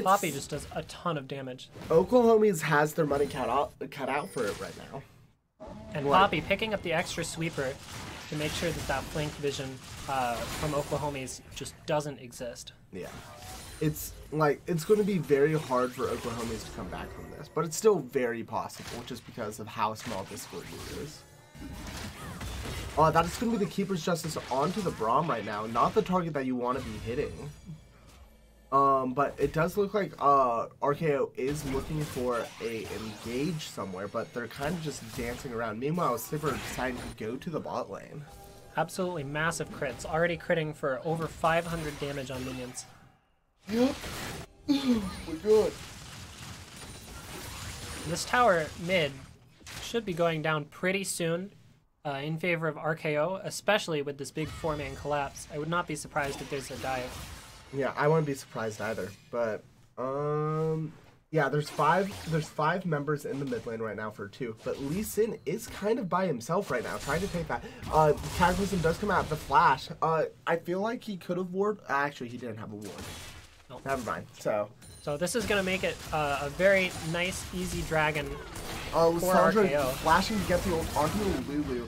Poppy just does a ton of damage. Oklahomians has their money cut out for it right now. And Poppy picking up the extra sweeper to make sure that that flank vision from Oklahomians just doesn't exist. Yeah. It's going to be very hard for Oklahomians to come back from this, but it's still very possible just because of how small this score is. That is going to be the Keeper's Justice onto the Braum right now, not the target that you want to be hitting. But it does look like RKO is looking for a engage somewhere, but they're kind of just dancing around. Meanwhile, Sivir deciding to go to the bot lane. Absolutely massive crits, already critting for over 500 damage on minions. Yep. We're good. This tower mid should be going down pretty soon in favor of RKO, especially with this big 4-man collapse. I would not be surprised if there's a dive. Yeah, I wouldn't be surprised either. But yeah, there's five members in the mid lane right now for 2. But Lee Sin is kind of by himself right now, trying to take that. Cataclysm does come out. The flash. I feel like he could have ward. Actually, he didn't have a ward. Nope. Never mind. So this is gonna make it a very nice, easy dragon for Lissandra RKO. flashing to get the ult onto Lulu.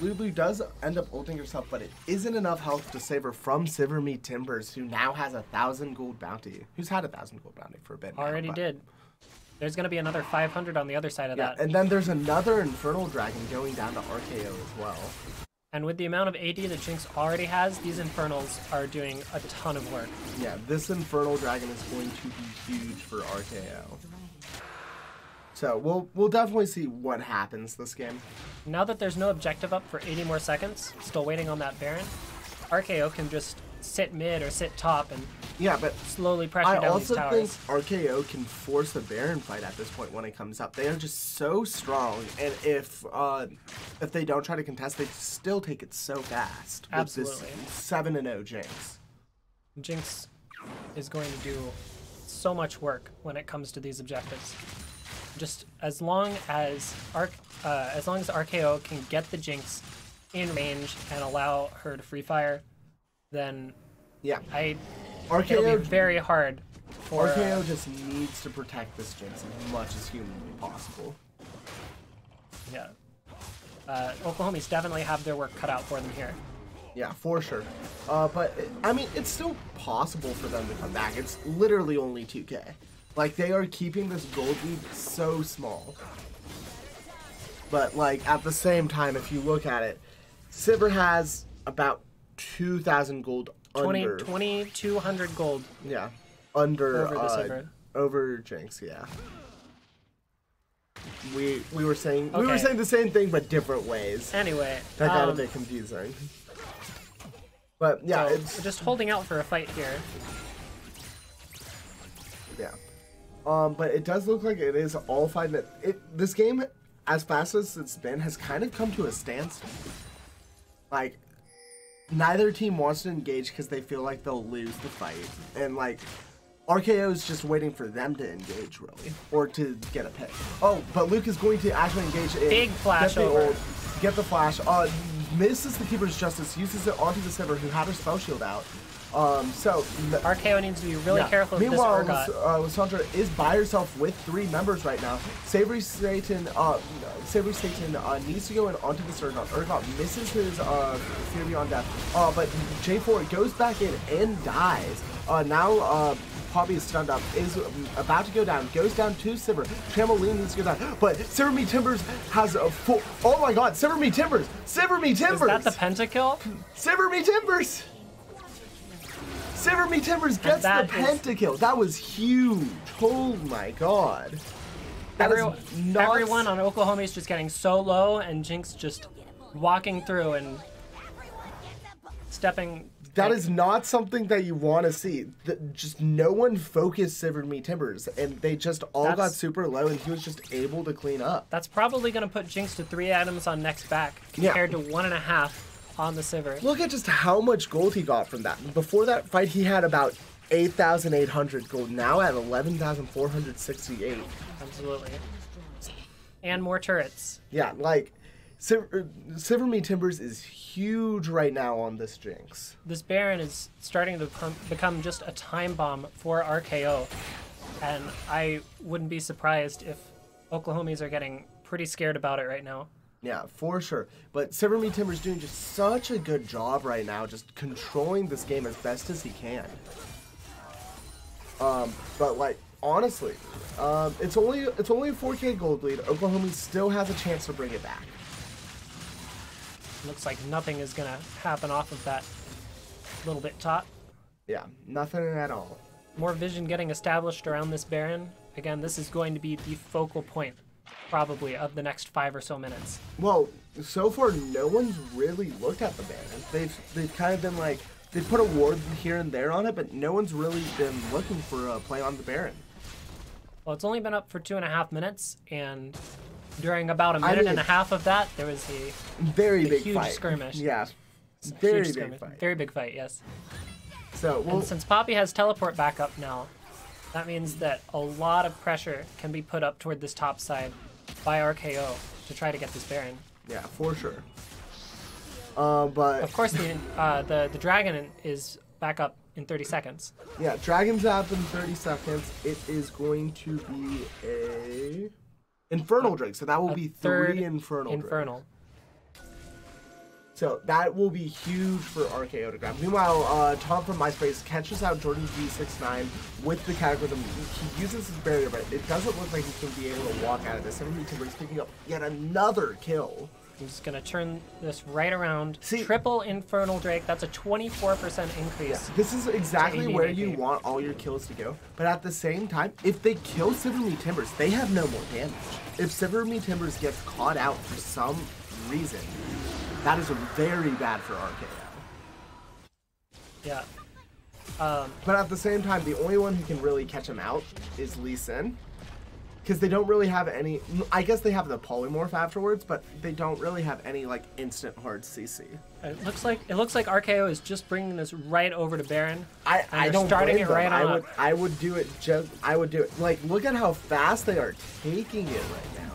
Lulu does end up ulting herself, but it isn't enough health to save her from Sivir Me Timbers, who now has 1,000 gold bounty. Who's had 1,000 gold bounty for a bit now. Already did. There's gonna be another 500 on the other side of that. And then there's another Infernal Dragon going down to RKO as well. And with the amount of AD that Jinx already has, these Infernals are doing a ton of work. Yeah, this Infernal Dragon is going to be huge for RKO. So we'll definitely see what happens this game. Now that there's no objective up for 80 more seconds, still waiting on that Baron, RKO can just sit mid or sit top and slowly pressure down these towers. I also think RKO can force a Baron fight at this point when it comes up. They are just so strong, and if they don't try to contest, they still take it so fast. Absolutely. With this 7-0 Jinx. Jinx is going to do so much work when it comes to these objectives. Just as long as RKO can get the Jinx in range and allow her to free fire, then it'll be very hard for RKO just needs to protect this Jinx as much as humanly possible. Yeah. Oklahomies definitely have their work cut out for them here. Yeah, for sure. But, I mean, it's still possible for them to come back. It's literally only 2K. Like, they are keeping this gold lead so small. But, like, at the same time, if you look at it, Sivir has about 2,000 gold under. 2,200 gold. Yeah. Under, over the Sivir. Over Jinx, yeah. We were saying we were saying the same thing but different ways. Anyway, that got a bit confusing. But yeah, so it's we're just holding out for a fight here. Yeah. But it does look like it is all 5 minutes. This game, as fast as it's been, has kind of come to a standstill. Like, neither team wants to engage because they feel like they'll lose the fight, and like RKO is just waiting for them to engage, really, or to get a pick. Oh, but Luke is going to actually engage in big flash over. Get the flash. Misses the Keeper's Justice, uses it onto the Sivir, who had her spell shield out. So RKO needs to be really careful of this Meanwhile, Lissandra is by herself with 3 members right now. Savory Satan needs to go in onto the Urgot. Urgot misses his Fear Beyond Death, but J4 goes back in and dies. Now Poppy is stunned up, is about to go down, goes down to Sivir. Trampoline needs to go down, but Sivir Me Timbers has a full. Oh my God, Sivir Me Timbers! Sivir Me Timbers! Is that the pentakill? Sivir Me Timbers! Sivir Me Timbers gets the pentakill. That was huge. Oh my God. Everyone on Oklahomies just getting so low, and Jinx just walking through and stepping. That is not something that you want to see. Just no one focused Sivir Me Timbers, and they just all got super low, and he was just able to clean up. That's probably going to put Jinx to 3 items on next back, compared to 1.5 on the Sivir. Look at just how much gold he got from that. Before that fight, he had about 8,800 gold. Now at 11,468. Absolutely. And more turrets. Yeah, like, Sivir Me Timbers is huge right now on this Jinx. This Baron is starting to become just a time bomb for RKO, and I wouldn't be surprised if Oklahomies are getting pretty scared about it right now. Yeah, for sure. But Sivir Me Timbers doing just such a good job right now, just controlling this game as best as he can. But like, honestly, it's only a 4K gold lead. Oklahoma still has a chance to bring it back. Looks like nothing is gonna happen off of that little bit top. Yeah, nothing at all. More vision getting established around this Baron. Again, this is going to be the focal point, probably, of the next 5 or so minutes. Well, so far, no one's really looked at the Baron. They've kind of been like, they put a ward here and there on it, but no one's really been looking for a play on the Baron. Well, it's only been up for 2.5 minutes, and during about a minute and a half of that, there was a very big huge fight. Skirmish. Yeah, Very big fight. Very big fight, yes. So, well, and since Poppy has teleport back up now, that means that a lot of pressure can be put up toward this top side by RKO to try to get this Baron. Yeah, for sure. But of course, the dragon is back up in 30 seconds. Yeah, dragon's up in 30 seconds. It is going to be a Infernal Drake, so that will be 3 Infernal. Infernal. So that will be huge for RKO to grab. Meanwhile, Tom from MySpace catches out Jordan G69 with the Cataclysm. He uses his barrier, but it doesn't look like he can be able to walk out of this. Sivir Me Timbers picking up yet another kill. He's going to turn this right around. See, triple Infernal Drake. That's a 24% increase. Yeah, this is exactly where you want all your kills to go. But at the same time, if they kill Sivir Me Timbers, they have no more damage. If Sivir Me Timbers gets caught out for some reason, that is very bad for RKO. Yeah. But at the same time, the only one who can really catch him out is Lee Sin. Because they don't really have any... I guess they have the polymorph afterwards, but they don't really have any, like, instant hard CC. It looks like RKO is just bringing this right over to Baron. I don't starting it right on. I would do it just... I would do it. Like, look at how fast they are taking it right now.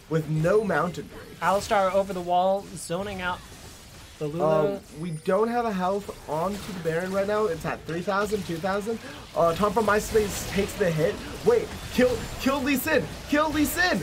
With no mounted break. Alistar over the wall, zoning out the Lulu. We don't have a health onto the Baron right now. It's at 3,000, 2,000. Tom from MySpace takes the hit. Wait, kill Lee Sin! Kill Lee Sin!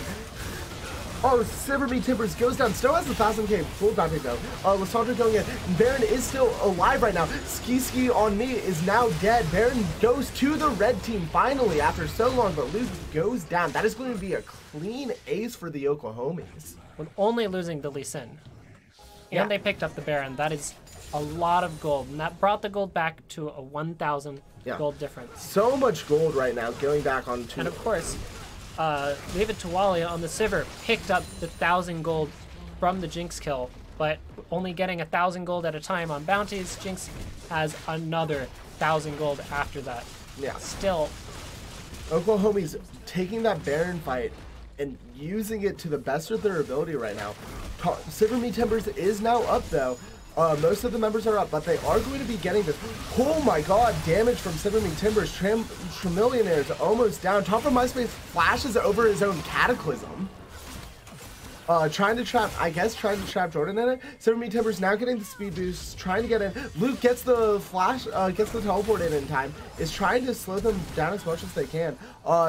Oh, Silver Me Timbers goes down. Still has 1,000k full bounty though. Lissandra going in. Baron is still alive right now. Ski on me is now dead. Baron goes to the red team finally after so long, but Luke goes down. That is going to be a clean ace for the Oklahomies. With only losing the Lee Sin. Yeah. And they picked up the Baron. That is a lot of gold. And that brought the gold back to a 1,000 gold difference. So much gold right now going back on two. And of course, David Tawalia on the Sivir picked up the 1,000 gold from the Jinx kill, but only getting 1,000 gold at a time on bounties. Jinx has another 1,000 gold after that. Yeah. Still, Oklahomies taking that Baron fight and using it to the best of their ability right now. Silver Me Timbers is now up though. Most of the members are up, but they are going to be getting this. Oh my god, damage from Silver Me Timbers. Trillionaire is almost down. Top of MySpace flashes over his own Cataclysm. Trying to trap Jordan in it. Silver Me Timbers now getting the speed boost, trying to get in. Luke gets the flash, gets the teleport in time, is trying to slow them down as much as they can.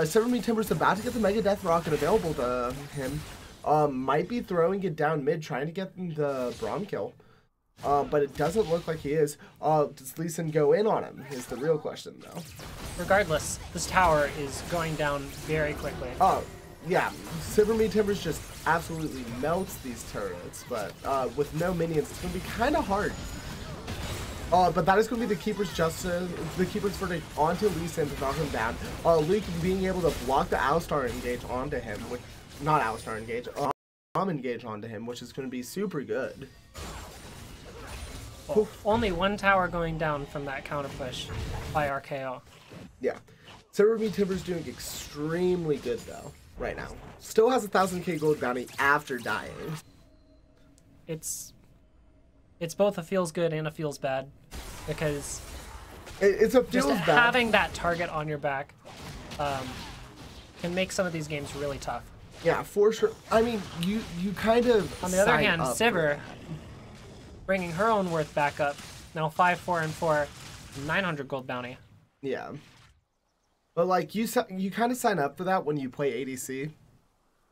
Silver Me Timbers about to get the Mega Death Rocket available to him. Might be throwing it down mid, trying to get the Braum kill. But it doesn't look like he is. Does Lee Sin go in on him is the real question though. regardless, this tower is going down very quickly. Yeah, Silver Me Timbers just absolutely melts these turrets, but with no minions, it's going to be kind of hard. But that is going to be the Keeper's Justice, the Keeper's Verdict onto Lee Sin to knock him down. Luke being able to block the Alistar engage onto him, which, not Alistar engage, engage onto him, which is going to be super good. Well, only one tower going down from that counter push by RKO. Yeah. Silver Me Timbers doing extremely good though, right now. Still has 1,000k gold bounty after dying. It's both a feels good and a feels bad, because it's a feels just bad. having that target on your back can make some of these games really tough. Yeah, for sure. I mean, you kind of. On the other hand, Sivir bringing her own worth back up. Now 5, 4, and 4, 900 gold bounty. Yeah, but like you kind of sign up for that when you play ADC.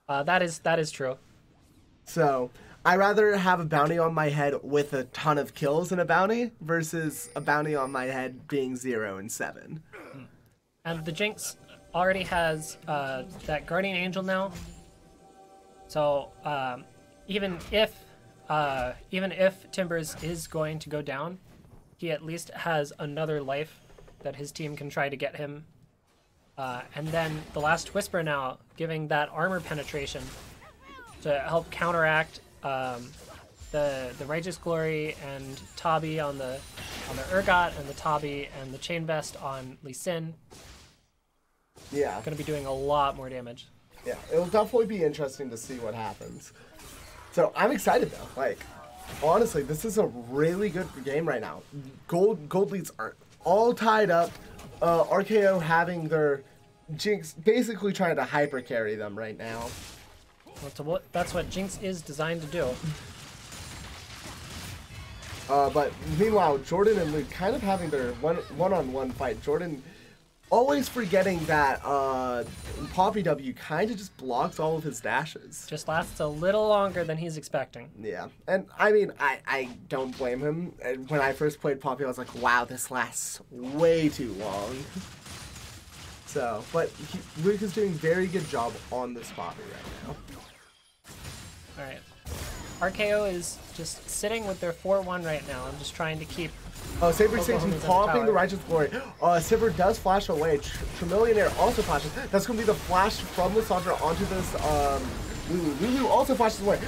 That is true. So I rather have a bounty on my head with a ton of kills in a bounty versus a bounty on my head being 0 and 7. And the Jinx already has that Guardian Angel now. So even if Timbers is going to go down, he at least has another life that his team can try to get him. And then the last Whisper now, giving that armor penetration to help counteract the Righteous Glory and Tabi on the Urgot, and the Tabi and the Chain Vest on Lee Sin. Yeah. Going to be doing a lot more damage. Yeah, it'll definitely be interesting to see what happens. So I'm excited though. Like, honestly, this is a really good game right now. Gold leads are all tied up. RKO having their Jinx basically trying to hyper carry them right now. Well, that's what Jinx is designed to do. But meanwhile, Jordan and Luke kind of having their one-on-one fight. Jordan always forgetting that Poppy W kind of just blocks all of his dashes. Just lasts a little longer than he's expecting. Yeah, and I mean, I don't blame him. When I first played Poppy, I was like, wow, this lasts way too long. So, but Luke is doing a very good job on this Poppy right now. Alright. RKO is just sitting with their 4-1 right now and just trying to keep... Oh, Saber 16 popping the Righteous Glory. Sivir does flash away. Trillionaire also flashes. That's going to be the flash from Lissandra onto this Lulu. Lulu also flashes away.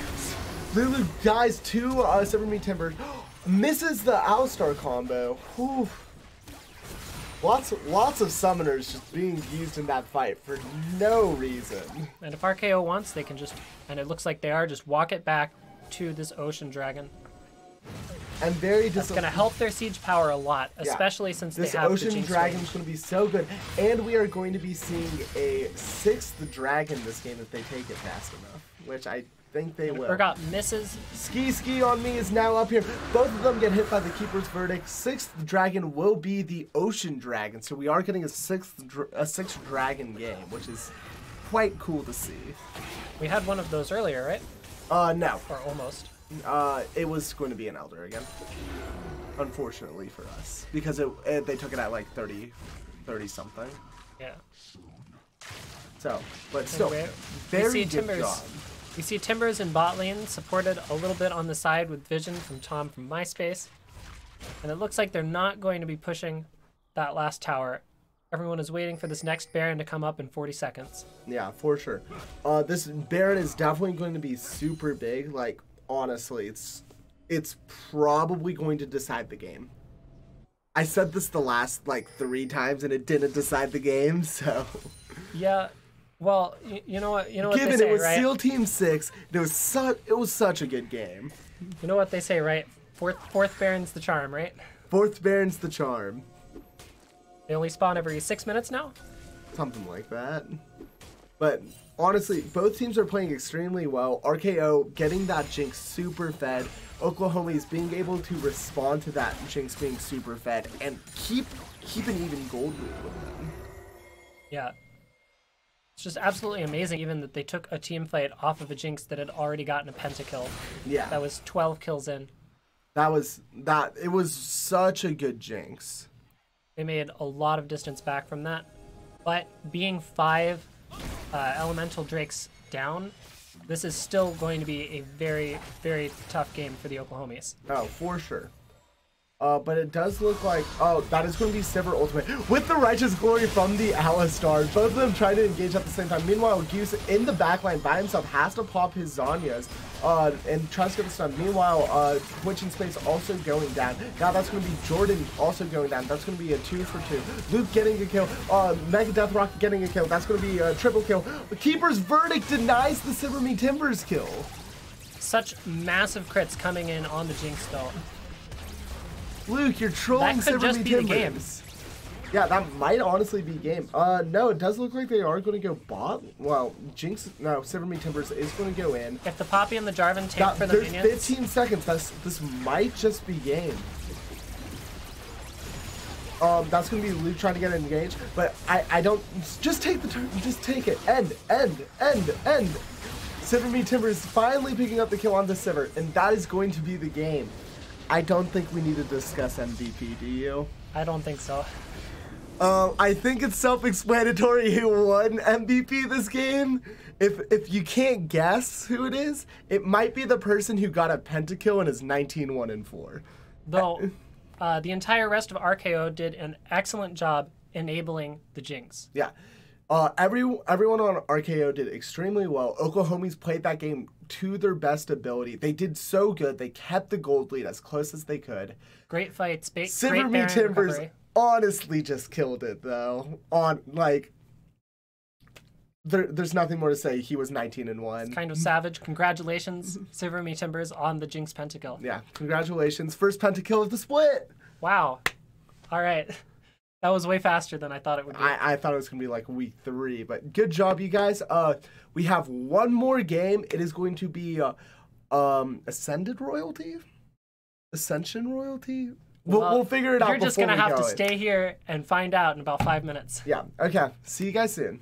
Lulu dies to Silver Me Timbers. Misses the Alistar combo. Whew. Lots of summoners just being used in that fight for no reason. And if RKO wants, they can just, and it looks like they are, just walk it back to this Ocean Dragon. And very That's going to help their siege power a lot, especially since they have this the Ocean Dragon is going to be so good. And we are going to be seeing a 6th dragon this game if they take it fast enough, which I think they will. Urgot misses. Ski on me is now up here. Both of them get hit by the Keeper's Verdict. 6th dragon will be the Ocean Dragon, so we are getting a 6th dragon game, which is quite cool to see. We had one of those earlier, right? No. Or almost. It was going to be an Elder again. Unfortunately for us. Because they took it at like 30 something. Yeah. So, but still, we very see good Timbers. job. We see Timbers in bot lane, supported a little bit on the side with Vision from Tom from MySpace. And it looks like they're not going to be pushing that last tower. Everyone is waiting for this next Baron to come up in 40 seconds. Yeah, for sure. This Baron is definitely going to be super big. Like, honestly, it's probably going to decide the game. I said this the last, like, 3 times, and it didn't decide the game, so... Yeah, well, you know what? You know what Given they say, it was right? SEAL Team 6, it was such a good game. You know what they say, right? Fourth Baron's the charm, right? Fourth Baron's the charm. They only spawn every 6 minutes now? Something like that. But honestly, both teams are playing extremely well. RKO getting that Jinx super fed. Oklahoma's being able to respond to that Jinx being super fed and keep an even gold lead with them. Yeah. It's just absolutely amazing even that they took a team fight off of a Jinx that had already gotten a pentakill. Yeah. That was 12 kills in. It was such a good Jinx. They made a lot of distance back from that. But being 5 elemental drakes down, this is still going to be a very, very tough game for the Oklahomies. Oh, for sure. But it does look like, that is going to be Sivir ultimate. With the Righteous Glory from the Alistar, both of them trying to engage at the same time. Meanwhile, Goose in the backline by himself has to pop his Zanyas and tries to get the stun. Meanwhile, Twitch in space also going down. Now that's going to be Jordan also going down. That's going to be a 2 for 2. Luke getting a kill. Mega Death Rocket getting a kill. That's going to be a triple kill. The Keeper's Verdict denies the Silver Timbers kill. Such massive crits coming in on the Jinx though. Luke, you're trolling That could just be the game. Yeah, that might honestly be game. No, it does look like they are going to go bot. Well, Silver Timbers is going to go in. If the Poppy and the Jarvan take for the there's minions... 15 seconds. This might just be game. That's going to be Luke trying to get engaged. But I don't... Just take the turn. Just take it. End. Silver Timbers finally picking up the kill on the Sivir. And that is going to be the game. I don't think we need to discuss MVP, do you? I don't think so. I think it's self-explanatory who won MVP this game. If you can't guess who it is, it might be the person who got a pentakill and is 19-1-4. Though, the entire rest of RKO did an excellent job enabling the Jinx. Yeah. Everyone on RKO did extremely well. Oklahomies played that game to their best ability. They did so good. They kept the gold lead as close as they could. Great fights. Silver Baron Timbers recovery. honestly just killed it though. There's nothing more to say. He was 19-1. Kind of savage. Congratulations, Silver Timbers on the Jinx pentakill. Yeah, congratulations. First pentakill of the split. Wow. All right. That was way faster than I thought it would be. I thought it was going to be like week 3, but good job, you guys. We have one more game. It is going to be Ascended Royalty? Ascension Royalty? We'll figure it out. You're just going to have to stay here and find out in about 5 minutes. Yeah, okay. See you guys soon.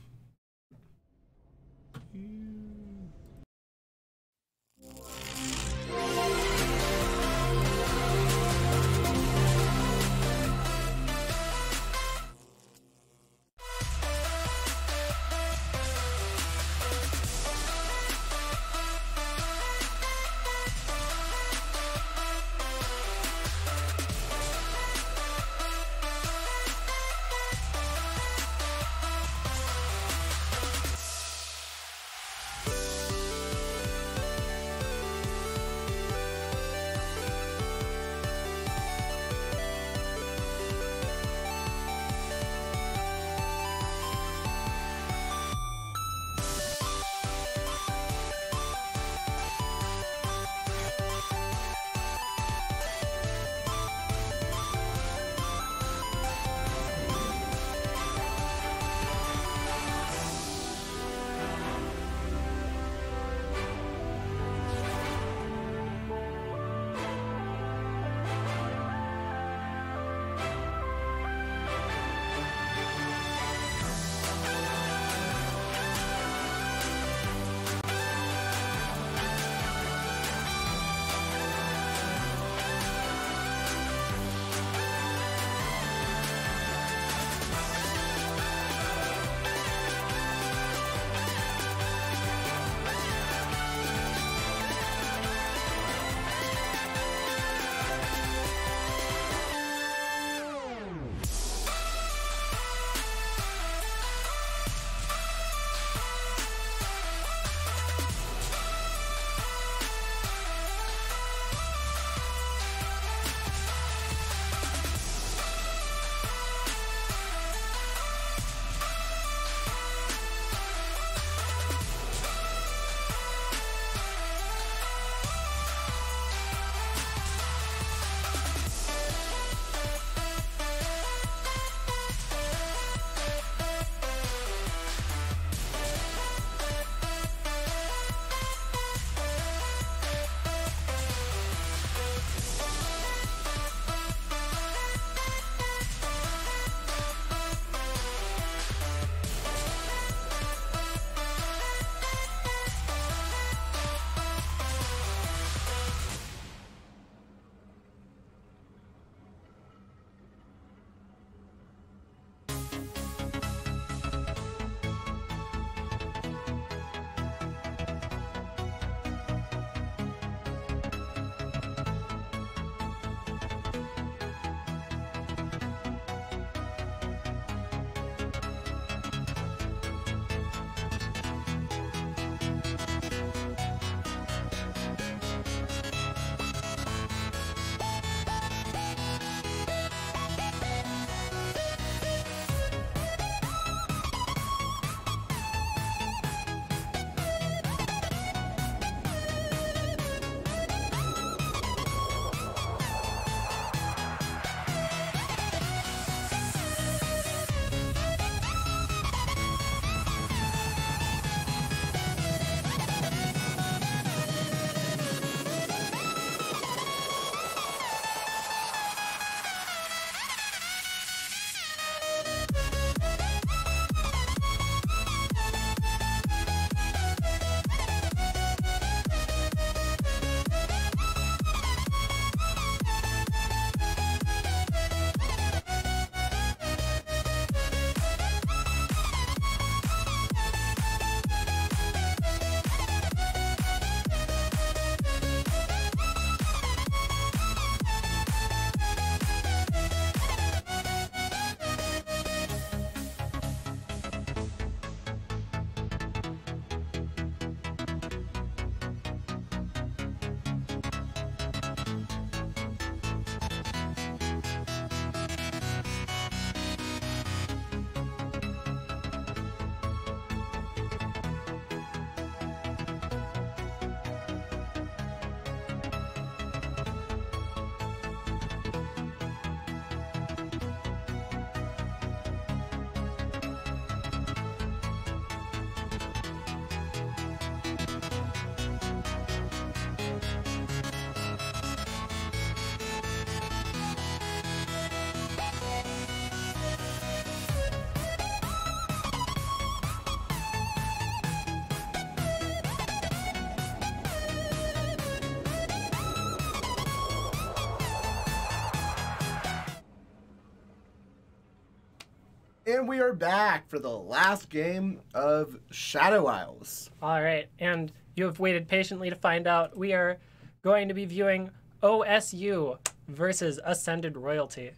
And we are back for the last game of Shadow Isles. All right, and you have waited patiently to find out. We are going to be viewing OSU versus Ascended Royalty.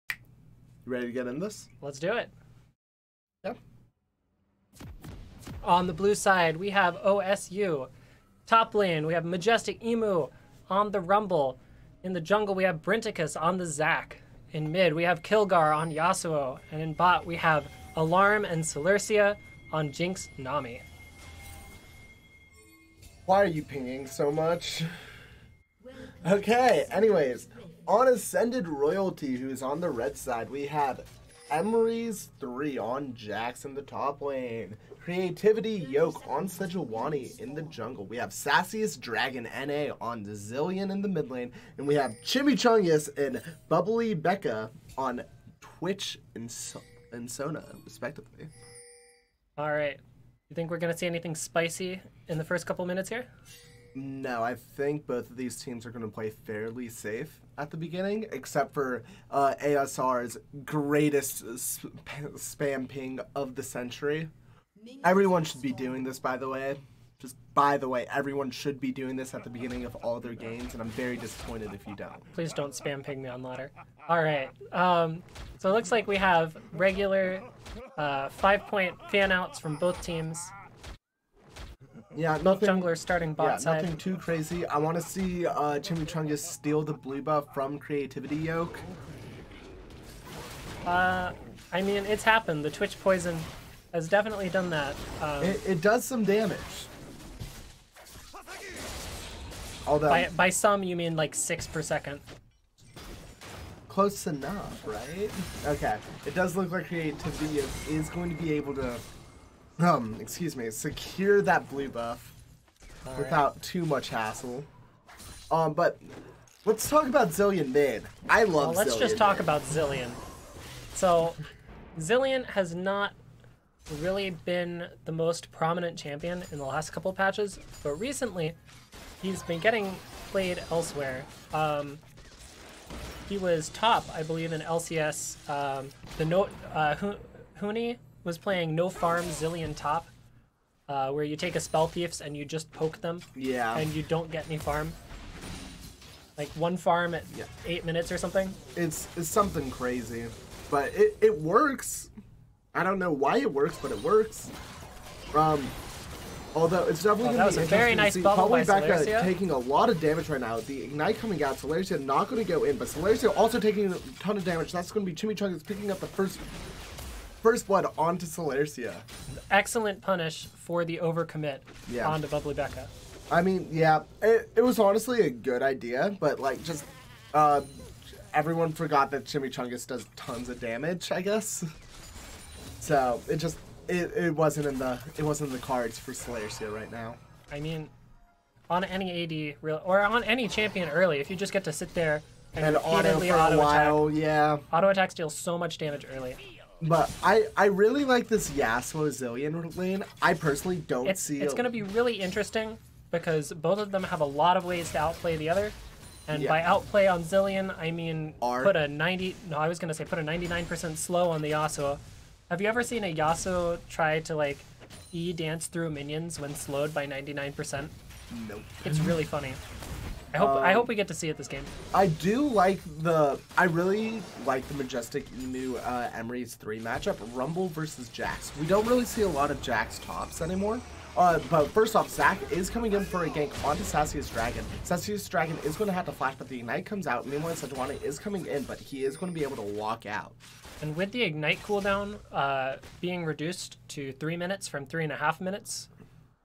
You ready to get in this? Let's do it. Yeah. On the blue side, we have OSU. Top lane, we have Majestic Emu on the Rumble. In the jungle, we have Brinticus on the Zac. In mid, we have Kilgar on Yasuo. And in bot, we have Alarm and Celercia on Jinx Nami. Why are you pinging so much? Okay, anyways, on Ascended Royalty, who's on the red side, we have Emery's 3 on Jax in the top lane. Creativity Yoke on Sejuani in the jungle. We have Sassiest Dragon NA on Zillion in the mid lane. And we have Chimichungus and Bubbly Becca on Twitch and Sona, respectively. All right. You think we're going to see anything spicy in the first couple minutes here? No, I think both of these teams are going to play fairly safe at the beginning, except for ASR's greatest spam ping of the century. Everyone should be doing this, by the way. Just by the way, everyone should be doing this at the beginning of all their games, and I'm very disappointed if you don't. Please don't spam ping me on ladder. All right. So it looks like we have regular 5-point fan outs from both teams. Yeah, nothing. Jungler starting bot side. Nothing too crazy. I want to see Chimichungus steal the blue buff from Creativity Yoke. I mean, it's happened. The Twitch poison has definitely done that. It does some damage. Although by some, you mean like 6 per second. Close enough, right? Okay. It does look like Creativity is going to be able to secure that blue buff without too much hassle. But let's talk about Zillion mid. I love Zillion. Let's just talk about Zillion. So, Zillion has not really been the most prominent champion in the last couple patches, but recently he's been getting played elsewhere. He was top, I believe, in LCS. Huni was playing no farm Zillion top, where you take a spell thieves and you just poke them. Yeah. And you don't get any farm. Like 1 farm at 8 minutes or something. It's something crazy, but it works. I don't know why it works, but it works. Although it's definitely going to be interesting very nice to see. bubble by Becca Celercia. taking a lot of damage right now. The Ignite coming out. Celercia not going to go in, but Celercia also taking a ton of damage. That's going to be Chimichungus picking up the first blood onto Celercia. Excellent punish for the overcommit onto Bubbly Becca. I mean, yeah, it was honestly a good idea, but like just everyone forgot that Chimichungus does tons of damage, I guess. So it wasn't in the cards for Celercia right now. I mean, on any AD or on any champion early, if you just get to sit there and auto for a while, auto attack deals so much damage early. But I really like this Yasuo Zillion lane. I personally don't see it's going to be really interesting because both of them have a lot of ways to outplay the other. And by outplay on Zillion, I mean put a 99% slow on the Yasuo. Have you ever seen a Yasuo try to like dance through minions when slowed by 99%? Nope. It's really funny. I hope we get to see it this game. I really like the Majestic Emu Emery's 3 matchup, Rumble versus Jax. We don't really see a lot of Jax tops anymore. But first off, Zac is coming in for a gank onto Sassiest Dragon. Sassiest Dragon is going to have to flash, but the Ignite comes out. Meanwhile, Sejuani is coming in, but he is going to be able to walk out. And with the Ignite cooldown being reduced to 3 minutes from 3.5 minutes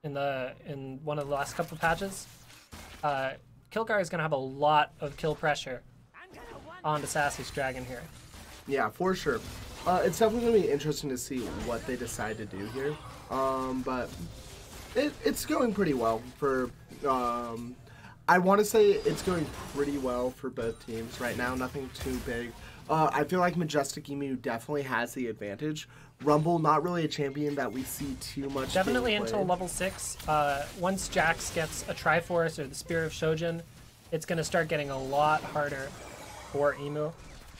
in one of the last couple patches, Kilgar is going to have a lot of kill pressure onto Sassiest Dragon here. Yeah, for sure. It's definitely going to be interesting to see what they decide to do here. But it's going pretty well for... I want to say it's going pretty well for both teams right now. Nothing too big. I feel like Majestic Emu definitely has the advantage. Rumble, not really a champion that we see too much. Definitely until level 6. Once Jax gets a Triforce or the Spear of Shojin, it's going to start getting a lot harder for Emu.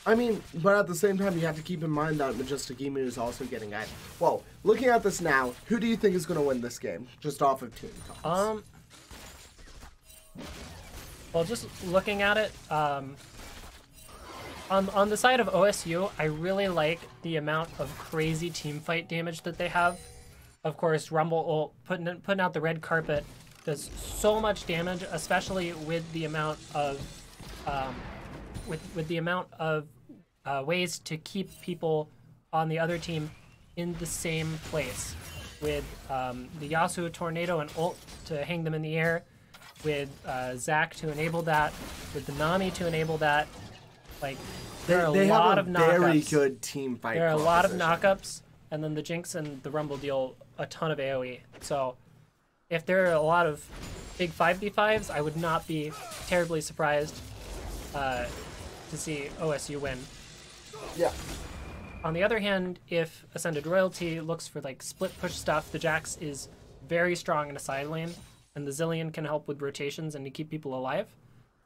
I mean, but at the same time, you have to keep in mind that Majestic Emu is also getting at. Well, looking at this now, who do you think is going to win this game, just off of team tops? Well, just looking at it, on the side of OSU, I really like the amount of crazy team fight damage that they have. Of course, Rumble putting out the red carpet does so much damage, especially with the amount of with the amount of ways to keep people on the other team in the same place. With the Yasuo Tornado and ult to hang them in the air, with Zac to enable that, with the Nami to enable that. Like, there are a lot of knockups. Very good team fight. There are a lot of knockups, and then the Jinx and the Rumble deal a ton of AoE. So, if there are a lot of big 5v5s, I would not be terribly surprised to see OSU win. Yeah. On the other hand, if Ascended Royalty looks for like split push stuff, the Jax is very strong in a side lane, and the Zillion can help with rotations and to keep people alive.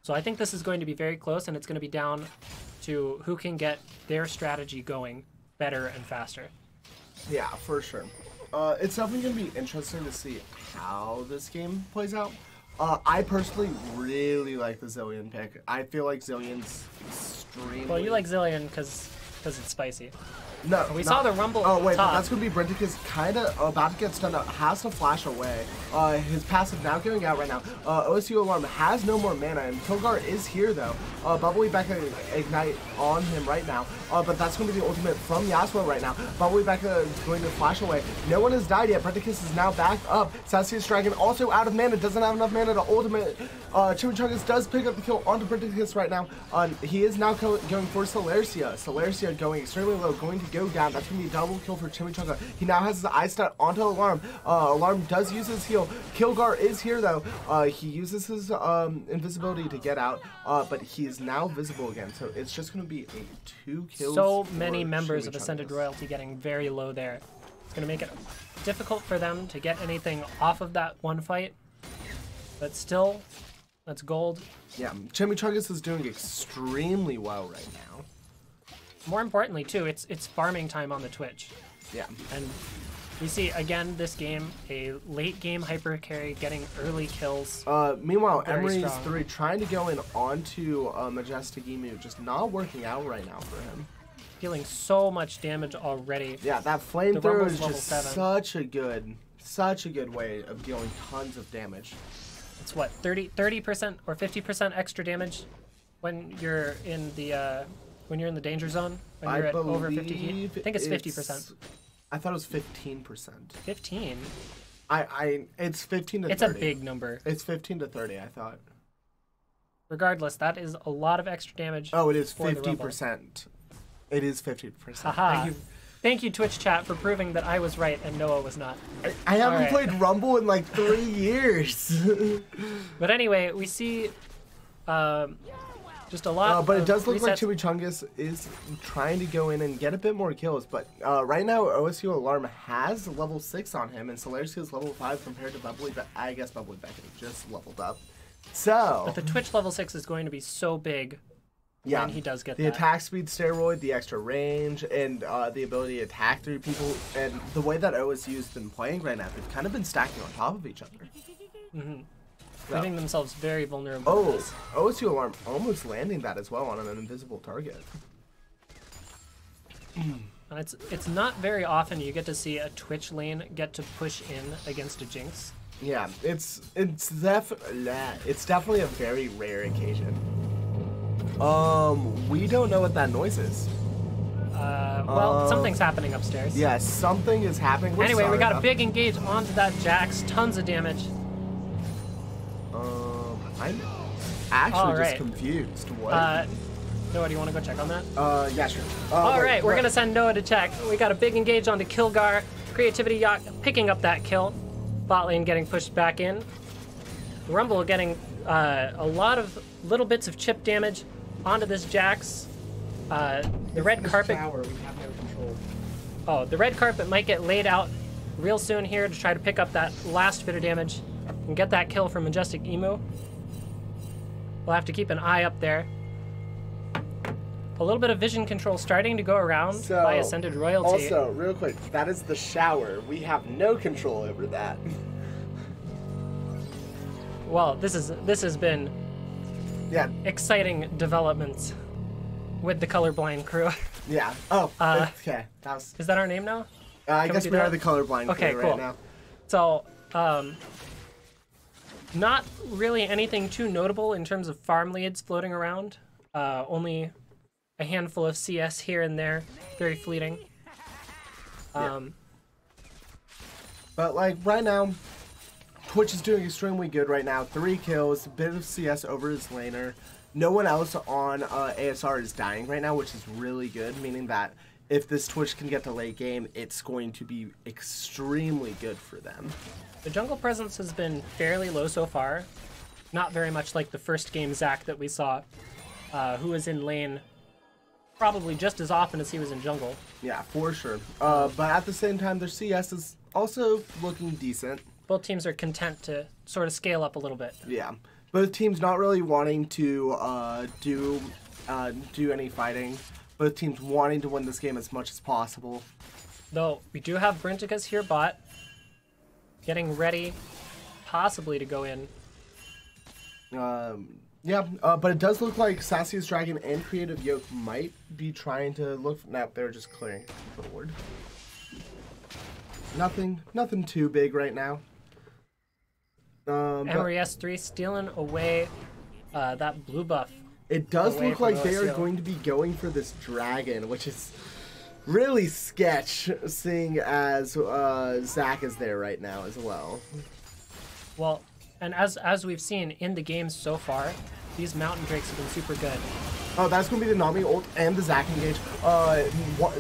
So I think this is going to be very close, and it's going to be down to who can get their strategy going better and faster. Yeah, for sure. It's definitely going to be interesting to see how this game plays out. I personally really like the Zillion pick. I feel like Zillion's extremely... Well, you like Zillion because it's spicy. No, we saw the Rumble. Oh wait, top. but that's gonna be Brenticus kind of about to get stunned up. Has to flash away. His passive now going out right now. OSU Alarm has no more mana, and Kilgar is here though. Bubbly Becca ignite on him right now. But that's gonna be the ultimate from Yasuo right now. Bubbly Becca is going to flash away. No one has died yet. Brenticus is now back up. Sassius Dragon also out of mana. Doesn't have enough mana to ultimate. Chimichangas does pick up the kill onto Brenticus right now. He is now going for Celercia. Celercia going extremely low, going to go down. That's going to be a double kill for Chimichanga. He now has his eye stat onto Alarm. Alarm does use his heal. Kilgar is here though. He uses his invisibility to get out, but he is now visible again. So it's just going to be a 2 kills. So many members of Ascended Royalty getting very low there. It's going to make it difficult for them to get anything off of that one fight. But still, that's gold. Yeah, Chimichangas is doing extremely well right now. More importantly, too, it's farming time on the Twitch. Yeah. And we see, again, this game, a late game hyper carry getting early kills. Meanwhile, Very Emery's strong. 3 trying to go in onto Majestic Emu, just not working out right now for him. Dealing so much damage already. Yeah, that flamethrower Rumble's is level just 7. such a good way of dealing tons of damage. It's what, 30% or 50% extra damage when you're in the danger zone, when you're at over 50 feet? I think it's 50%. I thought it was 15%. 15? It's 15 to 30. It's a big number. It's 15 to 30, I thought. Regardless, that is a lot of extra damage. Oh, it is for the Rumble. 50%. It is 50%. Haha. Thank you, Twitch chat, for proving that I was right and Noah was not. I haven't played Rumble in like 3 years. But anyway, we see just a lot but it of does look like resets. Chimichangas is trying to go in and get a bit more kills. But right now, OSU Alarm has level 6 on him, and Celercia is level 5 compared to Bubbly Becca. I guess Bubbly Becca just leveled up. So, But the Twitch level 6 is going to be so big when he does get the that. attack speed steroid, the extra range, and the ability to attack through people, and the way that OSU's been playing right now, they've kind of been stacking on top of each other. Mm-hmm. So. Leaving themselves very vulnerable. to this. OSU Alarm almost landing that as well on an invisible target. And it's not very often you get to see a Twitch lane get to push in against a Jinx. Yeah, it's definitely a very rare occasion. We don't know what that noise is. Well, something's happening upstairs. Yeah, something is happening. We're Anyway, we sorry got a about- big engage onto that Jax. Tons of damage. I'm actually All just right. confused. What? Noah, do you want to go check on that? Yeah, sure. All right, we're gonna send Noah to check. We got a big engage onto Kilgar. Creativity Yacht picking up that kill. Bot lane getting pushed back in. Rumble getting a lot of little bits of chip damage onto this Jax. The red carpet. Tower, we have no control. Oh, the red carpet might get laid out real soon here to try to pick up that last bit of damage and get that kill from Majestic Emu. We'll have to keep an eye up there. A little bit of vision control starting to go around by Ascended Royalty. Also, real quick, that is the shower. We have no control over that. Well, this has been exciting developments with the colorblind crew. Yeah. Oh, okay. Is that our name now? I guess we are the colorblind crew right now. So, not really anything too notable in terms of farm leads floating around. Only a handful of CS here and there, very fleeting. But like right now, Twitch is doing extremely good right now. 3 kills, a bit of CS over his laner. No one else on ASR is dying right now, which is really good, meaning that if this Twitch can get to late game, it's going to be extremely good for them. The jungle presence has been fairly low so far. Not very much like the first game Zach that we saw, who was in lane probably just as often as he was in jungle. Yeah, for sure. But at the same time, their CS is also looking decent. Both teams are content to sort of scale up a little bit. Yeah. Both teams not really wanting to do any fighting. Both teams wanting to win this game as much as possible. Though, we do have Brinticus here bot. Getting ready, possibly to go in. But it does look like Sassy's Dragon and Creative Yoke might be trying to look... Nope, they're just clearing forward. Nothing too big right now. Emery S3 stealing away that blue buff. It does look like they are going to be going for this dragon, which is really sketch, seeing as Zach is there right now as well. Well, and as we've seen in the games so far, these Mountain Drakes have been super good. Oh, that's going to be the Nami ult and the Zac engage.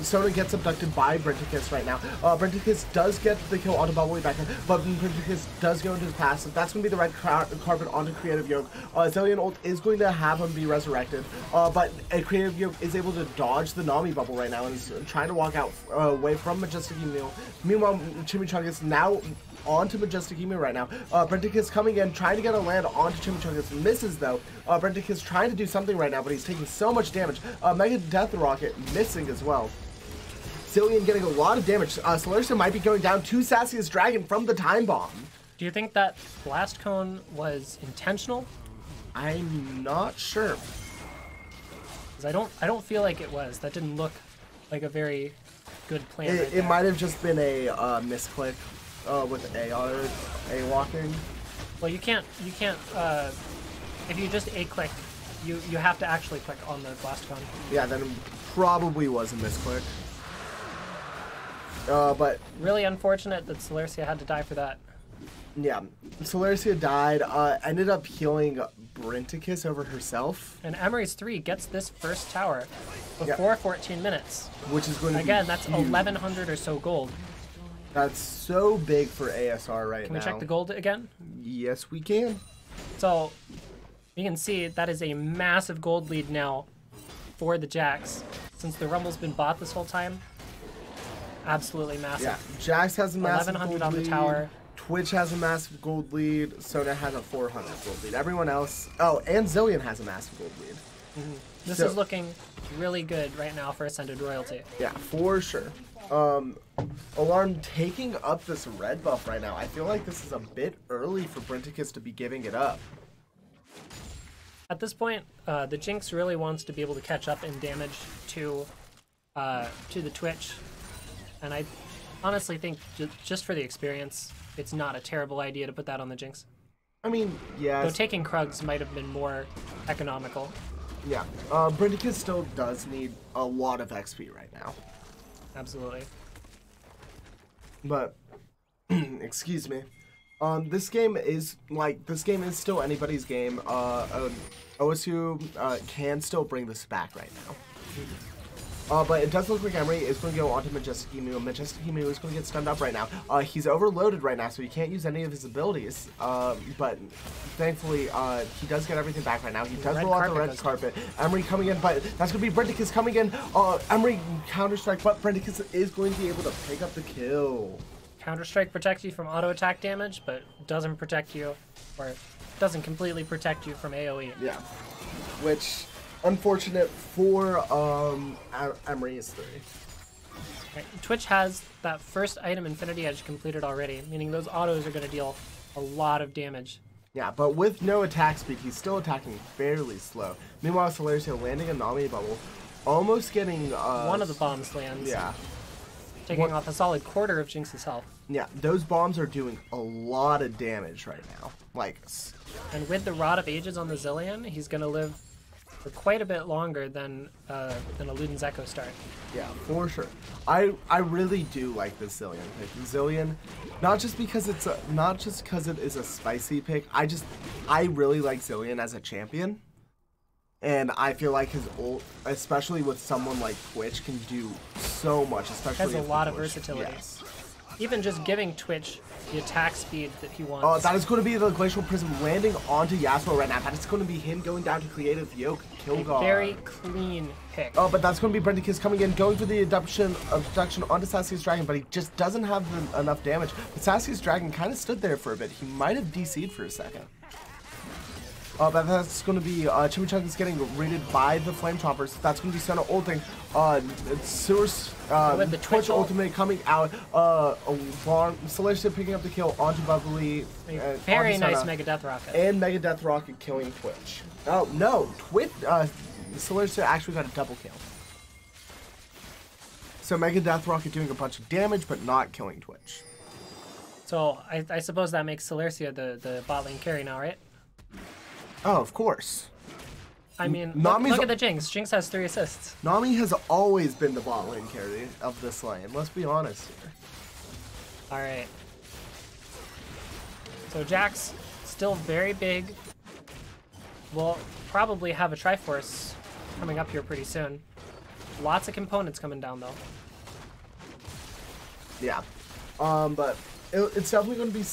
Sona gets abducted by Brinticus right now. Brinticus does get the kill onto Bubbly back there, but Brinticus does go into his passive. That's going to be the red carpet onto Creative Yoke. Zillion ult is going to have him be resurrected, but Creative Yoke is able to dodge the Nami bubble right now and is trying to walk out away from Majestic Emu. Meanwhile, Chimichangas now onto Majestic Emu right now. Brinticus coming in, trying to get a land onto Chimichangas. Misses though. Brinticus trying to do something right now, but he's taking so much damage. Mega Death Rocket missing as well. Zillion getting a lot of damage. Solarsa might be going down to Sassy's Dragon from the Time Bomb. Do you think that Blast Cone was intentional? I'm not sure. Because I don't feel like it was. That didn't look like a very good plan. It might have just been a misclick with A walking. Well, you can't. If you just A-click, you have to actually click on the Blast Cone. Yeah, then it probably was a misclick. But really unfortunate that Solarcia had to die for that. Yeah, Solarcia died, ended up healing Brinticus over herself. And Emery's 3 gets this first tower before 14 minutes. Which is going to Again, that's 1,100 or so gold. That's so big for ASR right now. Can we check the gold again? Yes, we can. So, you can see that is a massive gold lead now for the Jax. Since the Rumble's been bought this whole time, absolutely massive. Yeah, Jax has a massive 1,100 gold on the lead. tower. Twitch has a massive gold lead. Sona has a 400 gold lead. Everyone else... Oh, and Zillion has a massive gold lead. Mm-hmm. This is looking really good right now for Ascended Royalty. Yeah, for sure. Alarm taking up this red buff right now. I feel like this is a bit early for Brinticus to be giving it up. At this point, the Jinx really wants to be able to catch up in damage to the Twitch. And I honestly think just for the experience, it's not a terrible idea to put that on the Jinx. I mean, yeah. Though taking Krugs might have been more economical. Yeah, Brinticus still does need a lot of XP right now. Absolutely. But, excuse me. This game is still anybody's game. OSU can still bring this back right now. But it does look like Emery is going to go onto Majestic Emu. Majestic Emu is going to get stunned up right now. He's overloaded right now, so he can't use any of his abilities. But thankfully, he does get everything back right now. He does roll out the red carpet. Emery coming in, but that's going to be Brinticus coming in. Emery counter-strike, but Brinticus is going to be able to pick up the kill. Counter-strike protects you from auto-attack damage, but doesn't protect you, or doesn't completely protect you from AoE. Yeah, which unfortunate for Emery's 3. Right. Twitch has that first item Infinity Edge completed already, meaning those autos are going to deal a lot of damage. Yeah, but with no attack speed, he's still attacking fairly slow. Meanwhile, Solaris landing a Nami bubble, almost getting one of the bombs lands. Yeah. Taking off a solid quarter of Jinx's health. Yeah, those bombs are doing a lot of damage right now. And with the Rod of Ages on the Zillion, he's going to live for quite a bit longer than a Luden's Echo start. Yeah, for sure. I really do like this Zillion pick. Zillion, not just because it is a spicy pick. I really like Zillion as a champion. And I feel like his ult, especially with someone like Twitch, can do so much, especially has a lot of versatility. Yes. Even just giving Twitch the attack speed that he wants. That is going to be the Glacial Prism landing onto Yasuo right now. That is going to be him going down to Creative Yoke, Kilgar. Very clean pick. Oh, but that's going to be Brenticus coming in, going for the abduction onto Sassy's Dragon, but he just doesn't have enough damage. But Sassy's Dragon kind of stood there for a bit. He might have DC'd for a second. But that's going to be Chimichangas getting raided by the Flame Choppers. That's going to be Senna ulting. Source, with the Twitch ultimate coming out. Celestia picking up the kill onto Bubbly. Very onto nice Senna, Mega Death Rocket. And Mega Death Rocket killing Twitch. Oh, no. Celestia actually got a double kill. So Mega Death Rocket doing a bunch of damage, but not killing Twitch. So I suppose that makes Celercia the bot lane carry now, right? Oh, of course. I mean, look at the Jinx. Jinx has 3 assists. Nami has always been the bot lane carry of this lane. Let's be honest here. All right. So Jax, still very big. We'll probably have a Triforce coming up here pretty soon. Lots of components coming down, though. Yeah. But it's definitely going to be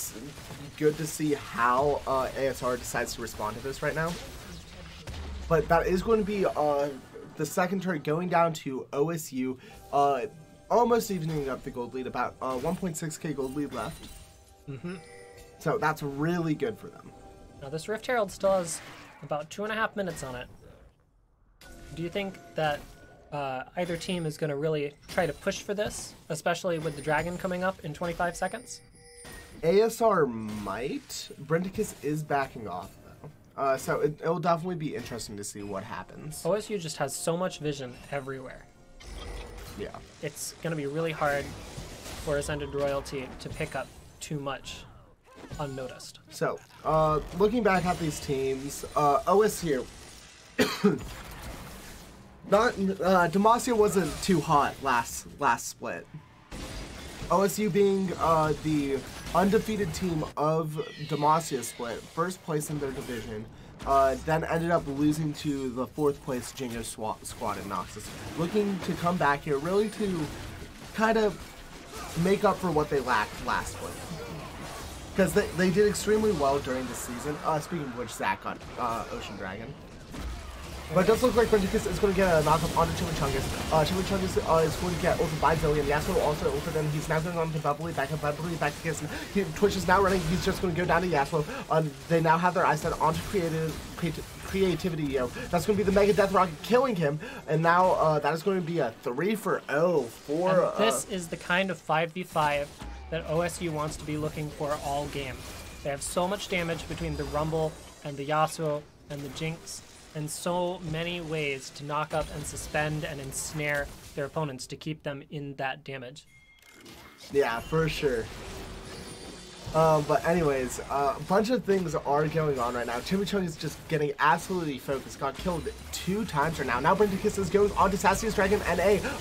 good to see how ASR decides to respond to this right now. But that is going to be the second turn going down to OSU, almost evening up the gold lead, about 1.6k gold lead left. So that's really good for them. Now this Rift Herald still has about 2.5 minutes on it. Do you think that either team is going to really try to push for this, especially with the Dragon coming up in 25 seconds? ASR might. Brenticus is backing off, though. So it'll definitely be interesting to see what happens. OSU just has so much vision everywhere. Yeah. It's going to be really hard for Ascended Royalty to pick up too much unnoticed. So, looking back at these teams, OSU... Demacia wasn't too hot last split. OSU being the undefeated team of Demacia split, first place in their division, then ended up losing to the 4th place Jingo squad in Noxus. Looking to come back here, really to kind of make up for what they lacked last split. Because they did extremely well during the season. Speaking of which, Zach got Ocean Dragon. But it does look like Brenticus is going to get a knockup onto Chimichangas. Chimichangas is going to get ulted by Zillion. Yasuo also ulted, and he's now going on to Bubbly, back to Kiss. Twitch is now running. He's just going to go down to Yasuo. They now have their eyes set onto Creativity. That's going to be the Mega Death Rocket killing him. And now that is going to be a 3-for-0 for... And this is the kind of 5v5 that OSU wants to be looking for all game. They have so much damage between the Rumble and the Yasuo and the Jinx, and so many ways to knock up and suspend and ensnare their opponents to keep them in that damage. Yeah, for sure. But anyways, a bunch of things are going on right now. Chimichurri is just getting absolutely focused. Got killed 2 times right now. Now Brenticus is going onto Sassy's Dragon, and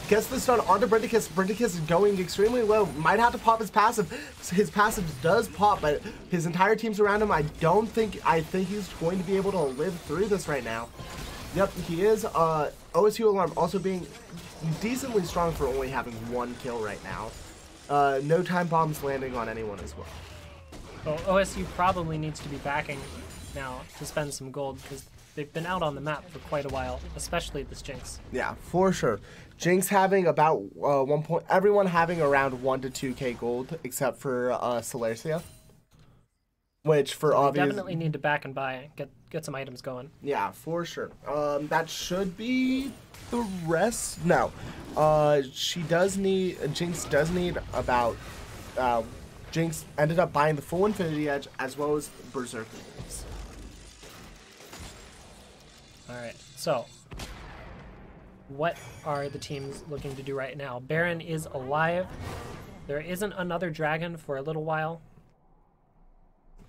gets the stun onto Brenticus. Brenticus is going extremely low. Might have to pop his passive. His passive does pop, but his entire team's around him. I think he's going to be able to live through this right now. Yep, he is. OSU Alarm also being decently strong for only having 1 kill right now. No time bombs landing on anyone as well. Well, OSU probably needs to be backing now to spend some gold, because they've been out on the map for quite a while, especially this Jinx. Yeah, for sure. Jinx having about everyone having around 1 to 2k gold, except for Celercia. which for So we obvious... definitely need to back and buy, get some items going. Yeah, for sure. That should be the rest. No, Jinx does need about. Jinx ended up buying the full Infinity Edge as well as Berserker moves. All right, so what are the teams looking to do right now? Baron is alive. There isn't another dragon for a little while.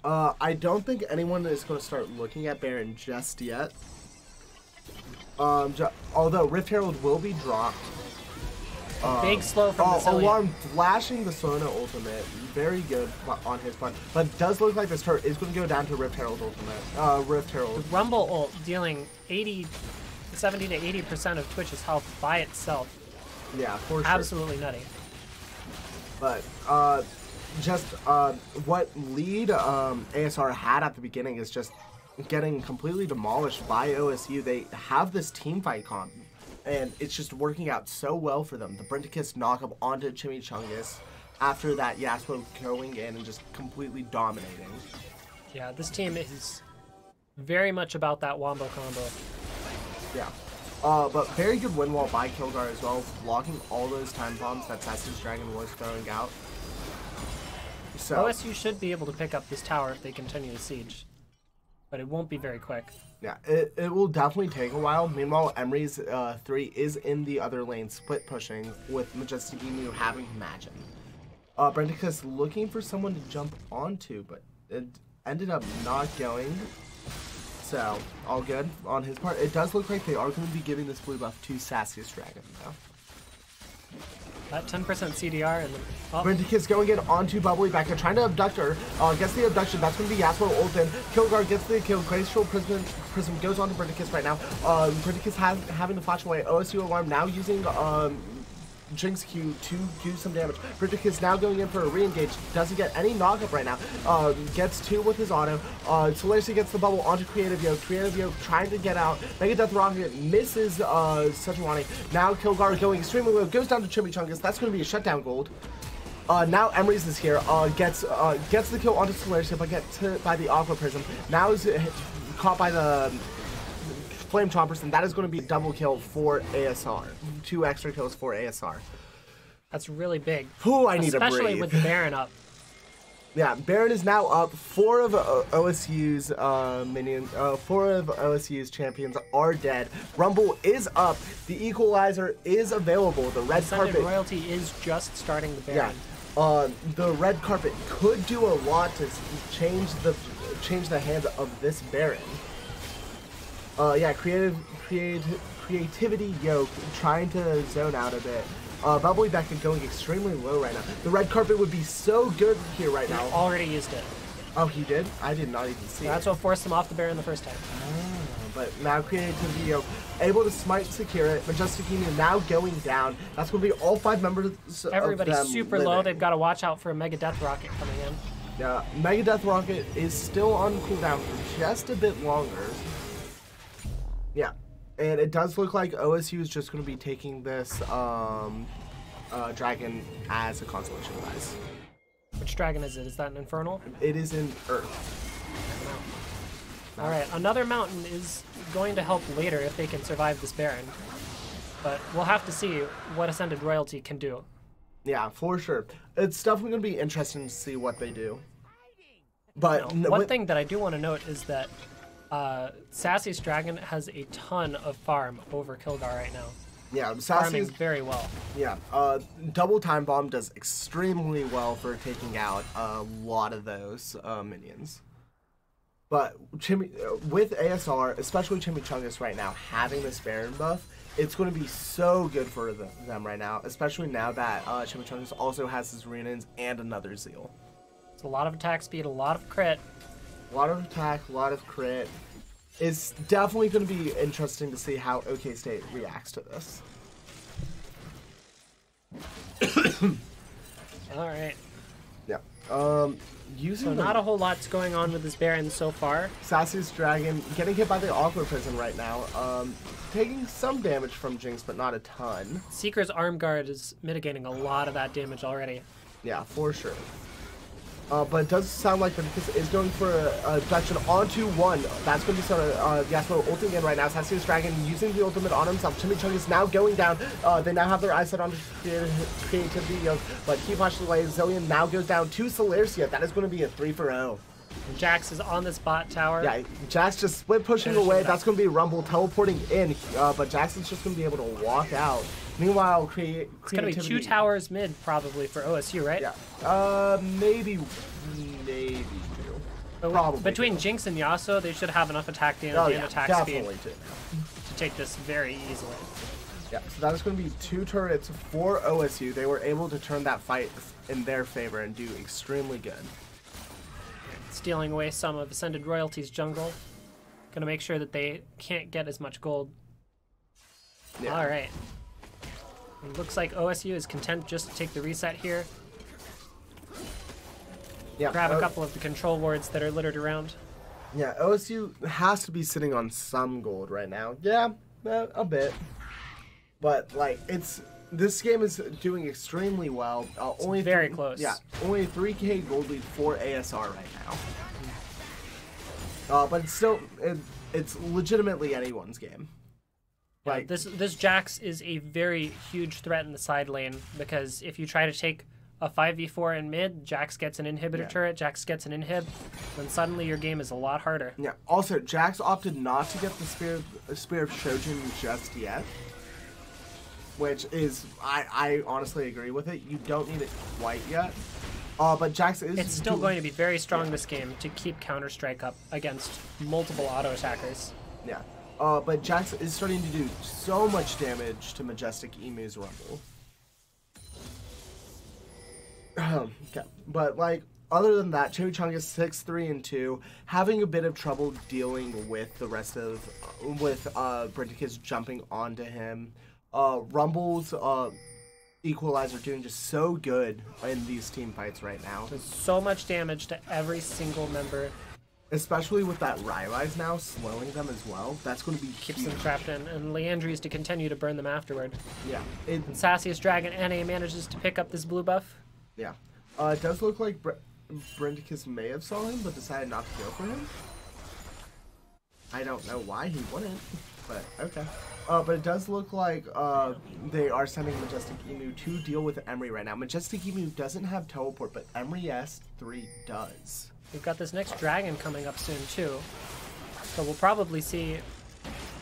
I don't think anyone is going to start looking at Baron just yet. Although Rift Herald will be dropped. Big slow from the Zillion. Alarm flashing the Sona ultimate. Very good on his part. But it does look like this turret is going to go down to Rift Herald ultimate. Rift Herald. The Rumble ult dealing 70 to 80% of Twitch's health by itself. Yeah, for sure. Absolutely nutty. But what lead ASR had at the beginning is just getting completely demolished by OSU. They have this team fight comp, and it's just working out so well for them. The Brenticus knockup onto Chimichungus. After that, Yasuo going in and just completely dominating. Yeah, this team is very much about that wombo combo. Yeah. But very good win wall by Kilgar as well, blocking all those time bombs that Sassy's Dragon was throwing out. So OSU should be able to pick up this tower if they continue to siege, but it won't be very quick. Yeah, it will definitely take a while. Meanwhile, Emery's 3 is in the other lane, split pushing, with Majestic Emu having Imagine. Brenticus looking for someone to jump onto, but it ended up not going. So, all good on his part. It does look like they are going to be giving this blue buff to Sassy's Dragon, though. That 10% CDR and then... Oh. Brenticus going in onto Bubbly Becca, trying to abduct her. Gets the abduction. That's going to be Yasuo ulted. Kilgar gets the kill. Glacial Prism goes on to Brenticus right now. Brenticus having to flash away. OSU Alarm now using Jinx Q to do some damage. Brenticus now going in for a re-engage. Doesn't get any knockup right now. Gets 2 with his auto. Solaris gets the bubble onto Creative Yoke. Creative Yoke trying to get out. Mega Death Rocket misses Sejuani. Now Kilgar going extremely low. Goes down to Chimichungus. That's going to be a shutdown gold. Now Emery's is here. Gets the kill onto Solaris, but gets hit by the Aqua Prism. Now is caught by the Flame Chompers, and that is going to be a double kill for ASR. 2 extra kills for ASR. That's really big. Ooh, I need to breathe. Especially with the Baron up. Yeah, Baron is now up. 4 of OSU's minions, 4 of OSU's champions are dead. Rumble is up. The Equalizer is available. The red carpet royalty is just starting the Baron. Yeah. The red carpet could do a lot to change the hands of this Baron. Yeah, creativity Yoke trying to zone out a bit. Bubbly Becca going extremely low right now. The red carpet would be so good here right now. He already used it. Oh, he did? I did not even see That's what forced him off the Baron the first time. But now creativity Yoke able to smite secure it. Majestic Emu now going down. That's going to be all 5 members. Everybody's of them super living. low. They've got to watch out for a Mega Death Rocket coming in. Yeah, Mega Death Rocket is still on cooldown for just a bit longer. Yeah, and it does look like OSU is just going to be taking this dragon as a consolation prize. Which dragon is it? Is that an Infernal? It is in Earth. Alright, another mountain is going to help later if they can survive this Baron. But we'll have to see what Ascended Royalty can do. Yeah, for sure. It's definitely going to be interesting to see what they do. But one thing that I do want to note is that Sassy's Dragon has a ton of farm over Kilgar right now. Yeah, farming very well. Yeah, Double Time Bomb does extremely well for taking out a lot of those minions. But with ASR, especially Chimichungus right now, having this Baron buff, it's going to be so good for them right now, especially now that Chimichungus also has his Runins and another Zeal. It's a lot of attack speed, a lot of crit. A lot of attack, a lot of crit. It's definitely going to be interesting to see how OK State reacts to this. Alright. Yeah. So not a whole lot's going on with this Baron so far. Sassy's Dragon getting hit by the Aqua Prison right now. Taking some damage from Jinx, but not a ton. Seeker's Arm Guard is mitigating a lot of that damage already. Yeah, for sure. But it does sound like Brindicus is going for a deflection onto one. That's going to be started. Yasuo ulting in right now. Sassius Dragon using the ultimate on himself. Chimichanga is now going down. They now have their eyes set on creativity, but he pushes away. Zillion now goes down to Celercia. That is going to be a 3-for-0. Jax is on this bot tower. Yeah, Jax just split pushing away. That's going to be Rumble teleporting in, but Jax is just going to be able to walk out. Meanwhile, it's going to be 2 towers mid probably for OSU, right? Yeah. Maybe 2. Probably. Between Jinx and Yasuo, they should have enough attack damage and attack speed too. to take this very easily. Yeah, so that is going to be 2 turrets for OSU. They were able to turn that fight in their favor and do extremely good. Stealing away some of Ascended Royalty's jungle. Gonna make sure that they can't get as much gold. Yeah. All right. It looks like OSU is content just to take the reset here. Yeah. Grab a couple of the control wards that are littered around. Yeah, OSU has to be sitting on some gold right now. Yeah, a bit. But like, this game is doing extremely well. Only very close. Yeah, only 3K gold lead for ASR right now. But it's still, it's legitimately anyone's game. Like this Jax is a very huge threat in the side lane, because if you try to take a 5v4 in mid, Jax gets an inhibitor turret, Jax gets an inhib, then suddenly your game is a lot harder. Yeah. Also, Jax opted not to get the Spear of Shojin just yet. Which is, I honestly agree with it. You don't need it quite yet. But Jax is... It's still going to be very strong this game to keep Counter-Strike up against multiple auto-attackers. Yeah. But Jax is starting to do so much damage to Majestic Emu's Rumble. Okay. But, like, other than that, Chimichanga 6-3-2, having a bit of trouble dealing with the rest of... with Brindicus jumping onto him. Rumble's Equalizer doing just so good in these team fights right now. There's so much damage to every single member. Especially with that Rylai's now slowing them as well. That's going to be Keeps huge. them trapped in, and Leandri's to continue to burn them afterward. Yeah. And Sassius Dragon NA manages to pick up this blue buff. Yeah. It does look like Brindicus may have saw him, but decided not to go for him. I don't know why he wouldn't, but okay. But it does look like they are sending Majestic Emu to deal with Emery right now. Majestic Emu doesn't have teleport, but Emery S3 does. We've got this next dragon coming up soon too. So we'll probably see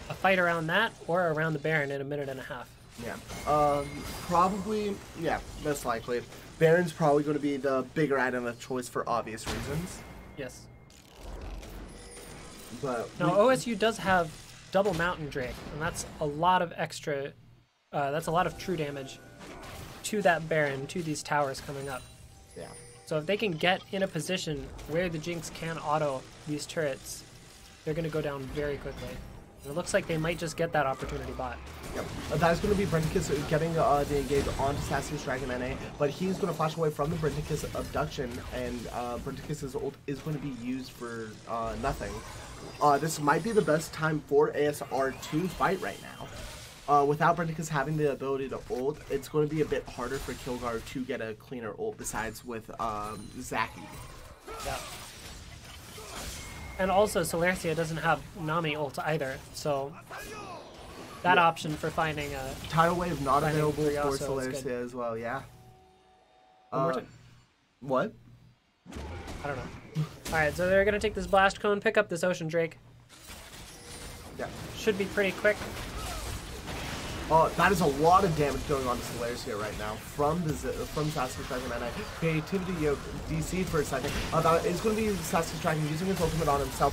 a fight around that or around the Baron in a minute and a half. Yeah. Probably, yeah, most likely. Baron's probably going to be the bigger item of choice for obvious reasons. Yes. But now OSU does have double Mountain Drake, and that's a lot of extra, that's a lot of true damage to that Baron, to these towers coming up. Yeah. So if they can get in a position where the Jinx can auto these turrets, they're going to go down very quickly. And it looks like they might just get that opportunity bot. Yep. That is going to be Brindicus getting the engage onto Sassius Dragon NA, but he's going to flash away from the Brindicus abduction, and Brindicus's ult is going to be used for nothing. This might be the best time for ASR to fight right now. Without Brindicus having the ability to ult, it's going to be a bit harder for Kilgar to get a cleaner ult besides with Zaki. Yeah. And also, Celercia doesn't have Nami ult either, so that option for finding a... Tidal Wave not available for Celercia as well, yeah. What? I don't know. Alright, so they're going to take this Blast Cone, pick up this Ocean Drake. Yeah. Should be pretty quick. That is a lot of damage going on to Celercia right now from Sassius Dragon NA. Creativity DC'd for a second. That is going to be Sassius Dragon using his ultimate on himself.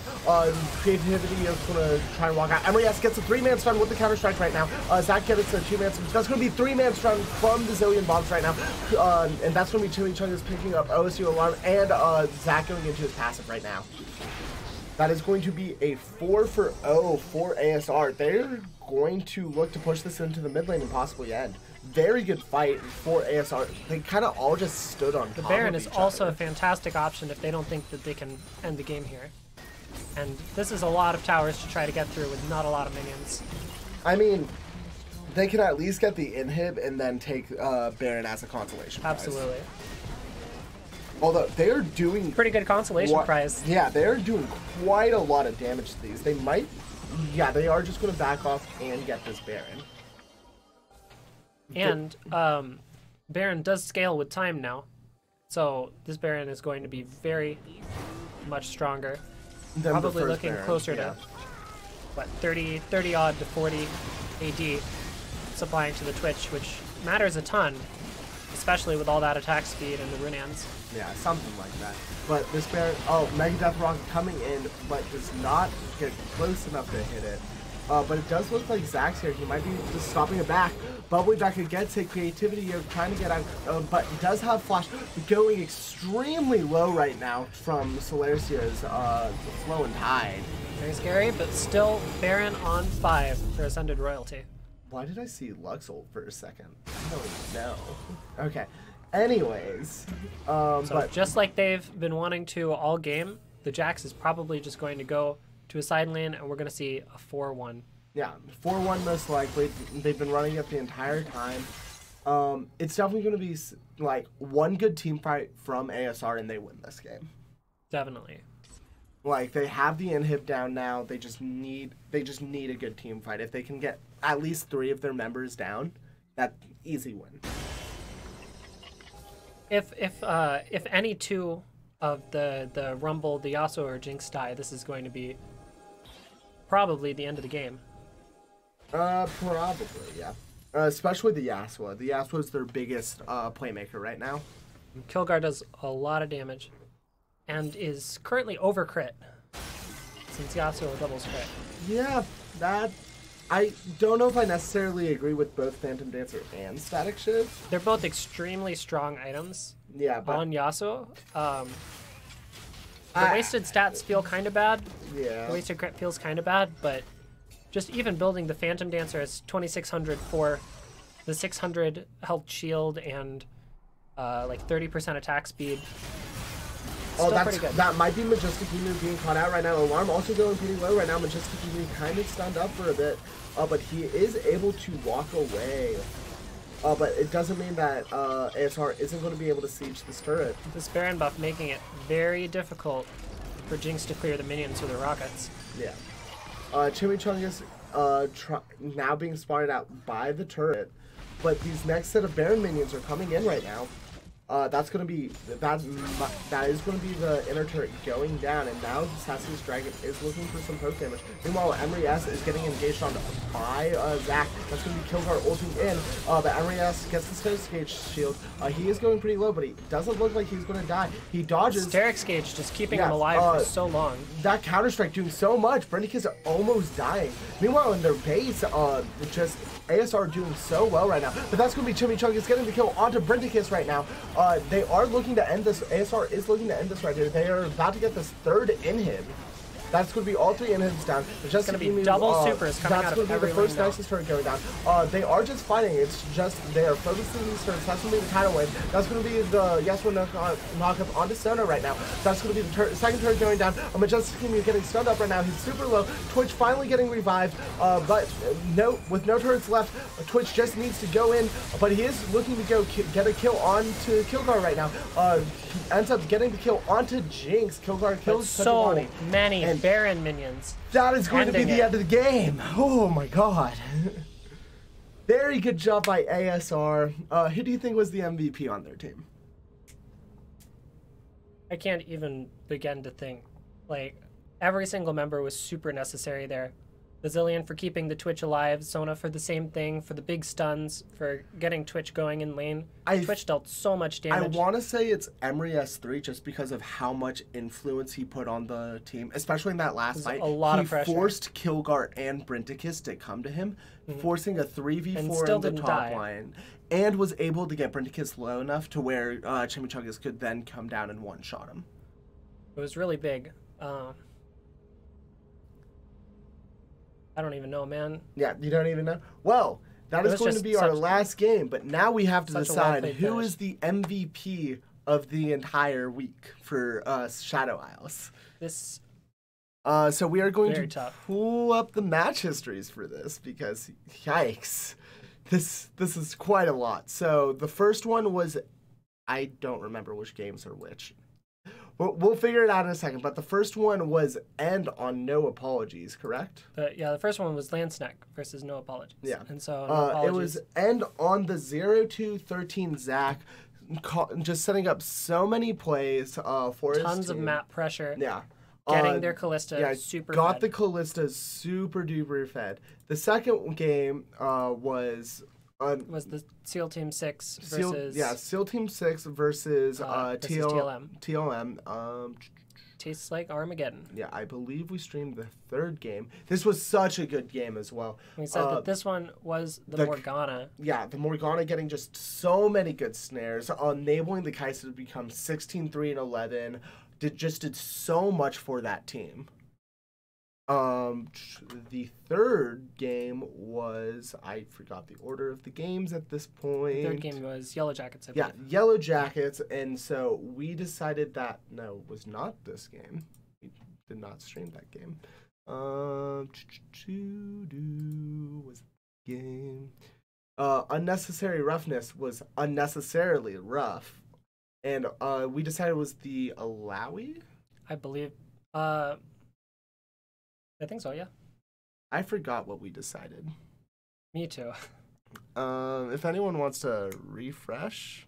Creativity is going to try and walk out. Emery S gets a 3-man stun with the counter strike right now. Zach gets a 2-man stun. That's going to be 3-man stun from the Zillion bombs right now. And that's going to be Chimichanga picking up OSU alarm and Zach going into his passive right now. That is going to be a 4-for-0 for ASR. They're going to look to push this into the mid lane and possibly end. Very good fight for ASR. They kind of all just stood on top of each other. The Baron is also a fantastic option if they don't think that they can end the game here. And this is a lot of towers to try to get through with not a lot of minions. I mean, they can at least get the inhib and then take Baron as a consolation prize. Absolutely. Although they are doing Pretty good consolation prize. Yeah, they are doing quite a lot of damage to these. They might, yeah, they are just going to back off and get this Baron. And Baron does scale with time now, so this Baron is going to be very much stronger. Probably looking Baron, closer to what 30 odd to 40 AD supplying to the Twitch, which matters a ton, especially with all that attack speed and the Runans. Yeah, something like that. But this Baron, Mega Death Rocket coming in, but does not get close enough to hit it. But it does look like Zach's here. He might be just stopping it back. Bubbling back again, take creativity here, trying to get out. But he does have Flash going extremely low right now from Solarcia's Flow and Tide. Very scary, but still Baron on 5 for Ascended Royalty. Why did I see Luxol for a second? I don't even know. Okay. Anyways. But just like they've been wanting to all game, the Jax is probably just going to go to a side lane, and we're going to see a 4-1. Yeah, 4-1 most likely. They've been running it the entire time. It's definitely going to be like one good team fight from ASR, and they win this game. Definitely. Like, they have the inhib down now. They just need a good team fight. If they can get at least 3 of their members down, that's easy win. If any 2 of the Rumble, the Yasuo, or Jinx die, this is going to be probably the end of the game. Probably, yeah. Especially the Yasuo. The Yasuo is their biggest playmaker right now. Kilgar does a lot of damage and is currently over crit since Yasuo doubles crit. Yeah, that... I don't know if I necessarily agree with both Phantom Dancer and Static Shiv. They're both extremely strong items. Yeah, but on Yasuo. The wasted stats feel kind of bad. Yeah. The wasted crit feels kind of bad, but just even building the Phantom Dancer as 2600 for the 600 health shield and like 30% attack speed. That might be Majestic Emu being caught out right now. Alarm also going pretty low right now. Majestic Emu kind of stunned up for a bit, but he is able to walk away. But it doesn't mean that ASR isn't going to be able to siege this turret. This Baron buff making it very difficult for Jinx to clear the minions with her rockets. Yeah. Chimichangas now being spotted out by the turret, but these next set of Baron minions are coming in right now. That's gonna be that is gonna be the inner turret going down, and now Assassin's Dragon is looking for some poke damage. Meanwhile, Emery S is getting engaged on by Zach. That's gonna be Kilgar ulting in, but Emery S gets the Status Gauge shield. He is going pretty low, but he doesn't look like he's gonna die. He dodges. Status Gauge just keeping him alive for so long. That Counter Strike doing so much. Brindicus are almost dying. Meanwhile, in their base, just ASR doing so well right now. But that's gonna be Chimichungus getting the kill onto Brindicus right now. They are looking to end this. ASR is looking to end this right here. They are about to get this 3rd inhib. That's going to be all 3 inhibs down. It's going to be double supers coming out of every That's going to be the first Nexus turret going down. They are just fighting. It's just they are focusing these turrets. That's going to be the tidal wave. That's going to be the Yasuo knock-up onto Sona right now. That's going to be the second turret going down. Majestic Emu getting stunned up right now. He's super low. Twitch finally getting revived. But with no turrets left, Twitch just needs to go in. But he is looking to go get a kill onto Kilgar right now. He ends up getting the kill onto Jinx. Kilgar kills so many Baron minions. That is going to be the end of the game. Oh my god. Very good job by ASR. Who do you think was the MVP on their team? I can't even begin to think. Like, every single member was super necessary there. Bazillion for keeping the Twitch alive, Sona for the same thing, for the big stuns, for getting Twitch going in lane. Twitch dealt so much damage. I want to say it's Emery S3 just because of how much influence he put on the team, especially in that last fight. A lot of pressure. He forced Kilgar and Brindicus to come to him, forcing a 3v4 in the top line, and was able to get Brindicus low enough to where Chimichangas could then come down and one-shot him. It was really big. I don't even know, man. Yeah, you don't even know? Well, that is going to be our last game, but now we have to decide who is the MVP of the entire week for Shadow Isles. So we are going to pull up the match histories for this because, yikes, this is quite a lot. So the first one was I don't remember which games are which. We'll figure it out in a second, but the first one was End on No Apologies, correct? The first one was Landsnack versus No Apologies. Yeah. And so No Apologies. It was End on the 0-2-13 Zach, just setting up so many plays for his tons of team. map pressure. Yeah. Getting their Callista super got fed. the Callista super duper fed. The second game was the SEAL Team 6 versus... SEAL Team 6 versus TLM. TLM. Tastes like Armageddon. Yeah, I believe we streamed the third game. This was such a good game as well. We said that this one was the Morgana. Yeah, the Morgana getting just so many good snares, enabling the Kaisa to become 16-3-11. Did so much for that team. The third game was, I forgot the order of the games at this point. The third game was Yellow Jackets, I believe. Yeah, Yellow Jackets, and so we decided that, no, it was not this game. We did not stream that game. Was the game. Unnecessary Roughness was unnecessarily rough, and we decided it was the Alawi? I believe, I think so, yeah. I forgot what we decided. Me too. If anyone wants to refresh.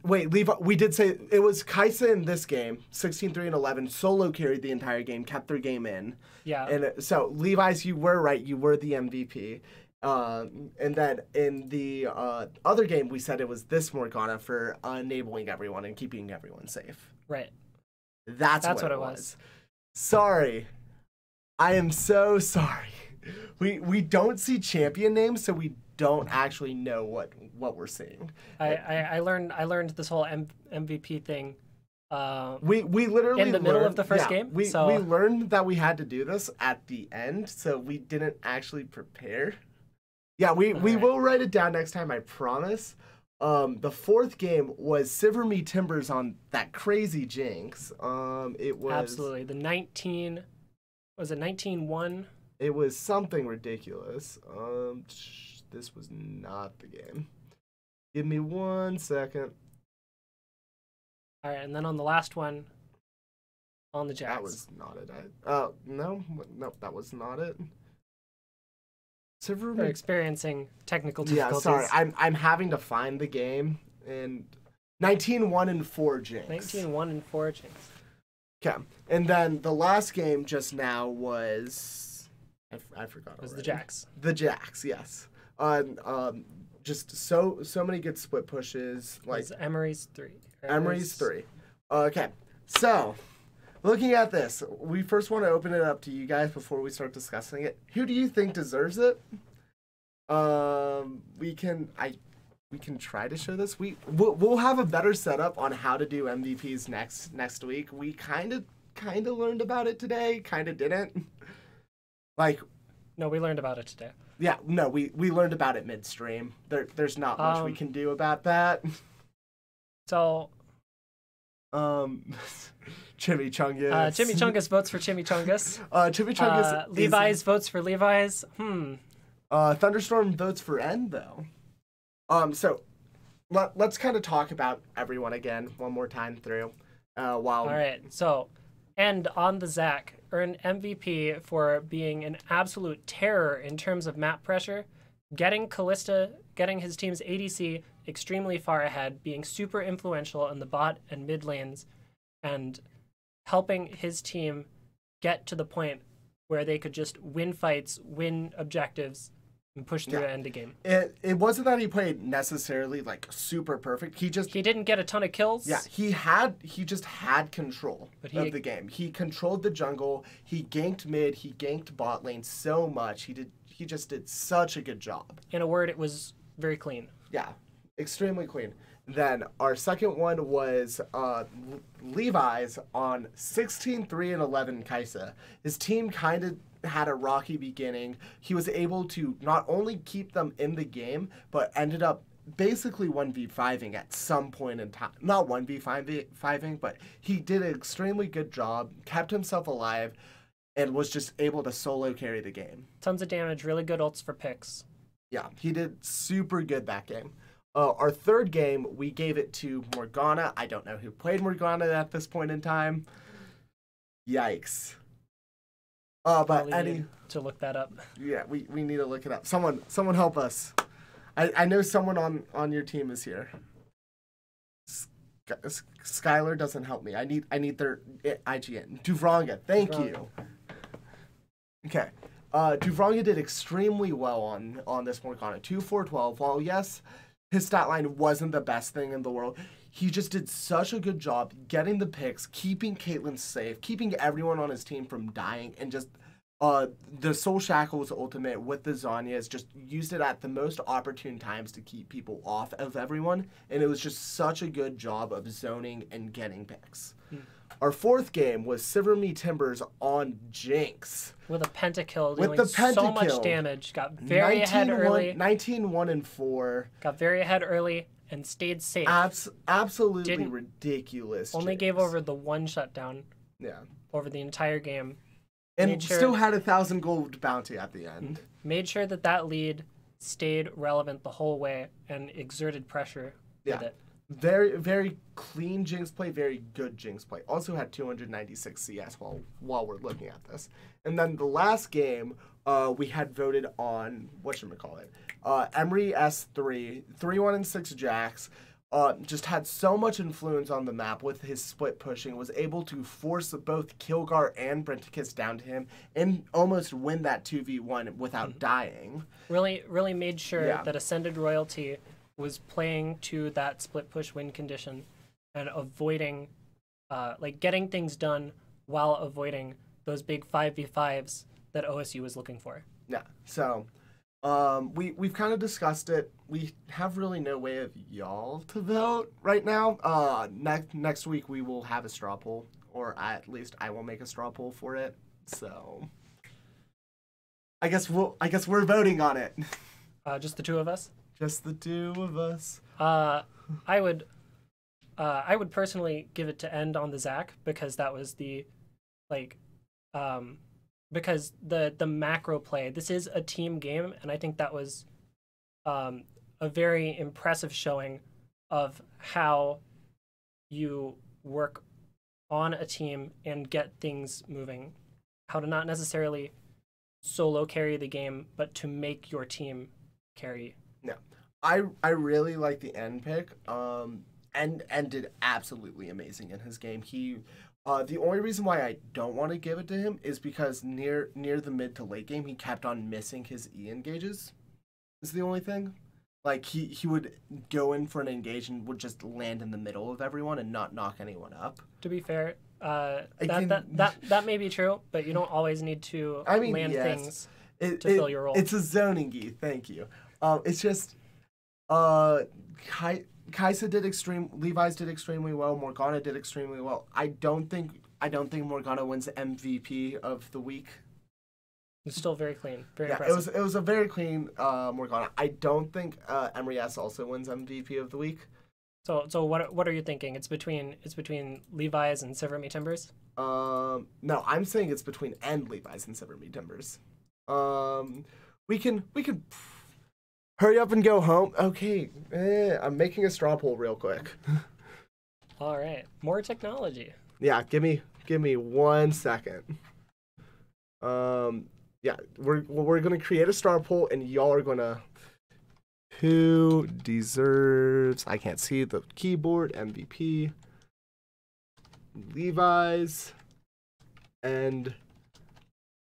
Wait, Levi, we did say it was Kaisa in this game, 16-3-11, solo carried the entire game, kept their game in. Yeah. And so, Levi's, you were right, you were the MVP. And then in the other game, we said it was this Morgana for enabling everyone and keeping everyone safe. Right. That's what it was. Sorry. I am so sorry. We don't see champion names, so we don't actually know what we're seeing. I learned this whole MVP thing. We literally in the middle of the first game. We learned that we had to do this at the end, so we didn't actually prepare. Yeah, we will write it down next time, I promise. The fourth game was Siver Me Timbers on that crazy Jinx. It was absolutely the 19. Was it 19-1? It was something ridiculous. This was not the game. Give me 1 second. All right, and then on the last one, on the Jax. That was not it. No, that was not it. They're experiencing technical difficulties. Yeah, sorry. I'm having to find the game. And 19-1-4 Jinx. 19-1-4 Jinx. Okay. And then the last game just now was... I forgot already. Was the Jax. The Jax, yes. Just so many good split pushes. Like Emery's 3. Emery's 3. Okay. So... looking at this, we first want to open it up to you guys before we start discussing it. Who do you think deserves it? We can try to show this. We'll have a better setup on how to do MVPs next week. We kind of learned about it today, kind of didn't. No, we learned about it today. Yeah, no, we learned about it midstream. There's not much we can do about that. So. Chimichangas. Chimichangas votes for Chimichangas. Chimichangas. Levi's votes for Levi's. Thunderstorm votes for N though. So let's kind of talk about everyone again one more time through. All right. So, End on the Zac earned MVP for being an absolute terror in terms of map pressure, getting Callista, getting his team's ADC extremely far ahead, being super influential in the bot and mid lanes, and helping his team get to the point where they could just win fights, win objectives, and push through the end of game. It wasn't that he played necessarily like super perfect. He didn't get a ton of kills. Yeah, he just had control of the game. He controlled the jungle. He ganked mid. He ganked bot lane so much. He just did such a good job. In a word, it was very clean. Yeah, extremely clean. Then our second one was Levi's on 16-3-11 Kaisa. His team kind of had a rocky beginning. He was able to not only keep them in the game, but ended up basically 1v5ing at some point in time. Not 1v5ing, but he did an extremely good job, kept himself alive, and was just able to solo carry the game. Tons of damage, really good ults for picks. Yeah, he did super good that game. Our third game, we gave it to Morgana. I don't know who played Morgana at this point in time. Yikes. But need to look that up. Yeah, we need to look it up. Someone help us. I know someone on your team is here. Skylar doesn't help me. I need their IGN. Duvranga, thank you. Okay. Duvranga did extremely well on this Morgana. 2-4-12. While yes, his stat line wasn't the best thing in the world, he just did such a good job getting the picks, keeping Caitlyn safe, keeping everyone on his team from dying, and just the Soul Shackles ultimate with the Zhonya's just used it at the most opportune times to keep people off of everyone, and it was just such a good job of zoning and getting picks. Our fourth game was Silverme Timbers on Jinx. With a pentakill, doing so much damage. Got very ahead early. 19-1-4. Got very ahead early and stayed safe. Absolutely ridiculous. Only Jinx. gave over the one shutdown. Yeah. Over the entire game. And still had 1,000 gold bounty at the end. Made sure that lead stayed relevant the whole way and exerted pressure with it. Very, very clean Jinx play, very good Jinx play. Also had 296 CS while we're looking at this. And then the last game, we had voted on, whatchamacallit, Emery S3, 3-1-6 Jax. Just had so much influence on the map with his split pushing, was able to force both Kilgar and Brenticus down to him and almost win that 2v1 without dying. Really made sure that Ascended Royalty was playing to that split push win condition and avoiding, getting things done while avoiding those big 5v5s that OSU was looking for. Yeah, so we've kind of discussed it. We have really no way of y'all to vote right now. Next week we will have a straw poll, or at least I will make a straw poll for it. So I guess we're voting on it. Just the two of us. Just the two of us. I would personally give it to End on the Zac because that was the, because the macro play. This is a team game, and I think that was a very impressive showing of how you work on a team and get things moving. How to not necessarily solo carry the game, but to make your team carry. Yeah, I really like the End pick. And did absolutely amazing in his game. He, the only reason why I don't want to give it to him is because near the mid to late game he kept on missing his E engages. Is the only thing. Like he would go in for an engage and would just land in the middle of everyone and not knock anyone up. To be fair, that may be true, but you don't always need to land things to fill your role. It's a zoning E. Thank you. It's just Kaisa did Levi's did extremely well. Morgana did extremely well. I don't think Morgana wins MVP of the week. It's still very clean. Very impressive. It was a very clean Morgana. I don't think Emery S also wins MVP of the week. So what are you thinking? It's between Levi's and Silverme Timbers? No, I'm saying it's between Levi's and Silverme Timbers. We can hurry up and go home. Okay, I'm making a straw poll real quick. All right, more technology. Yeah, give me 1 second. Yeah, we're gonna create a straw poll, and y'all are gonna. Who deserves? I can't see the keyboard. MVP. Levi's and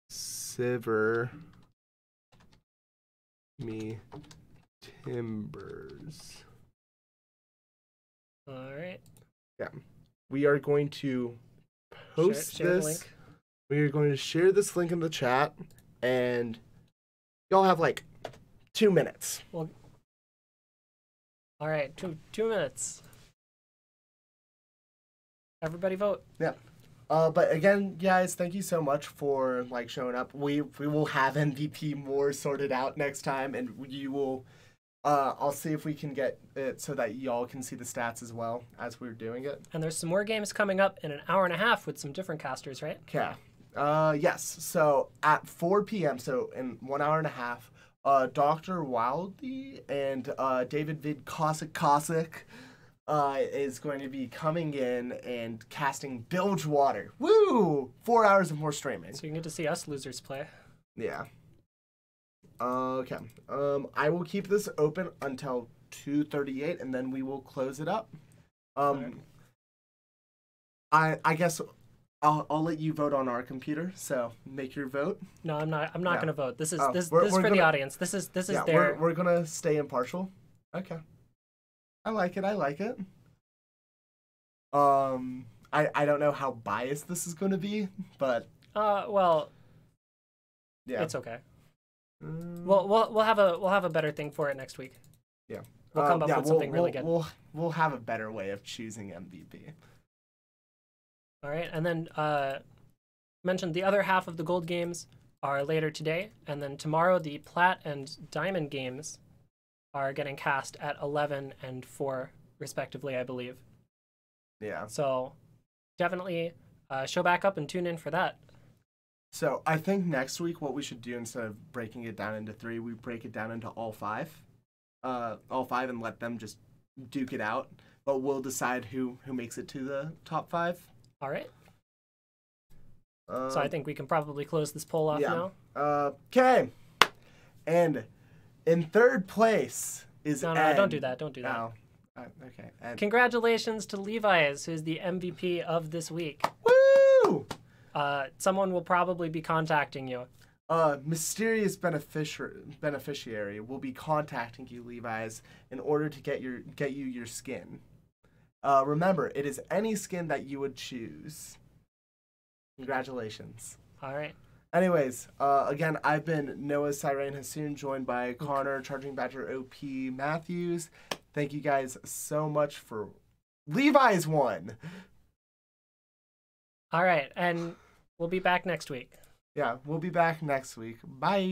Silverme Timbers. All right. Yeah, we are going to post this. We are going to share this link in the chat, and y'all have like 2 minutes. Well, all right, two minutes. Everybody vote. Yeah. But again, guys, thank you so much for showing up. We will have MVP more sorted out next time, and you will. I'll see if we can get it so that y'all can see the stats as well as we're doing it. And there's some more games coming up in an hour and a half with some different casters, right? Yeah. Yes. So at 4 p.m., so in 1 hour and a half, Dr. Wildy and David Vid Cossack is going to be coming in and casting Bilgewater. Woo! 4 hours of more streaming. So you get to see us losers play. Yeah. Okay. I will keep this open until 2:38, and then we will close it up. Right. I guess I'll let you vote on our computer. So make your vote. No, I'm not going to vote. This is this we're is for gonna, the audience. This is yeah, their. We're gonna stay impartial. Okay. I like it. I don't know how biased this is going to be, but Well, yeah, it's okay. We'll have a better thing for it next week. Yeah, we'll come up with something really good. We'll have a better way of choosing MVP. All right, and then mentioned the other half of the gold games are later today, and then tomorrow the plat and diamond games are getting cast at 11 and 4 respectively, I believe. Yeah. So definitely show back up and tune in for that. So I think next week what we should do, instead of breaking it down into 3, we break it down into all 5, and let them just duke it out. But we'll decide who makes it to the top 5. All right. So I think we can probably close this poll off now. Okay. And in 3rd place is No, Ed. don't do that. Don't do that. Oh, okay. Ed. Congratulations to Levi's, who's the MVP of this week. Woo! Someone will probably be contacting you. Mysterious beneficiary will be contacting you, Levi's, in order to get you your skin. Remember, it is any skin that you would choose. Congratulations. All right. Anyways, again, I've been Noah Siren Hassoon, joined by Connor, Charging Badger OP Matthews. Thank you guys so much for Levi's won. All right, and we'll be back next week. Yeah, we'll be back next week. Bye.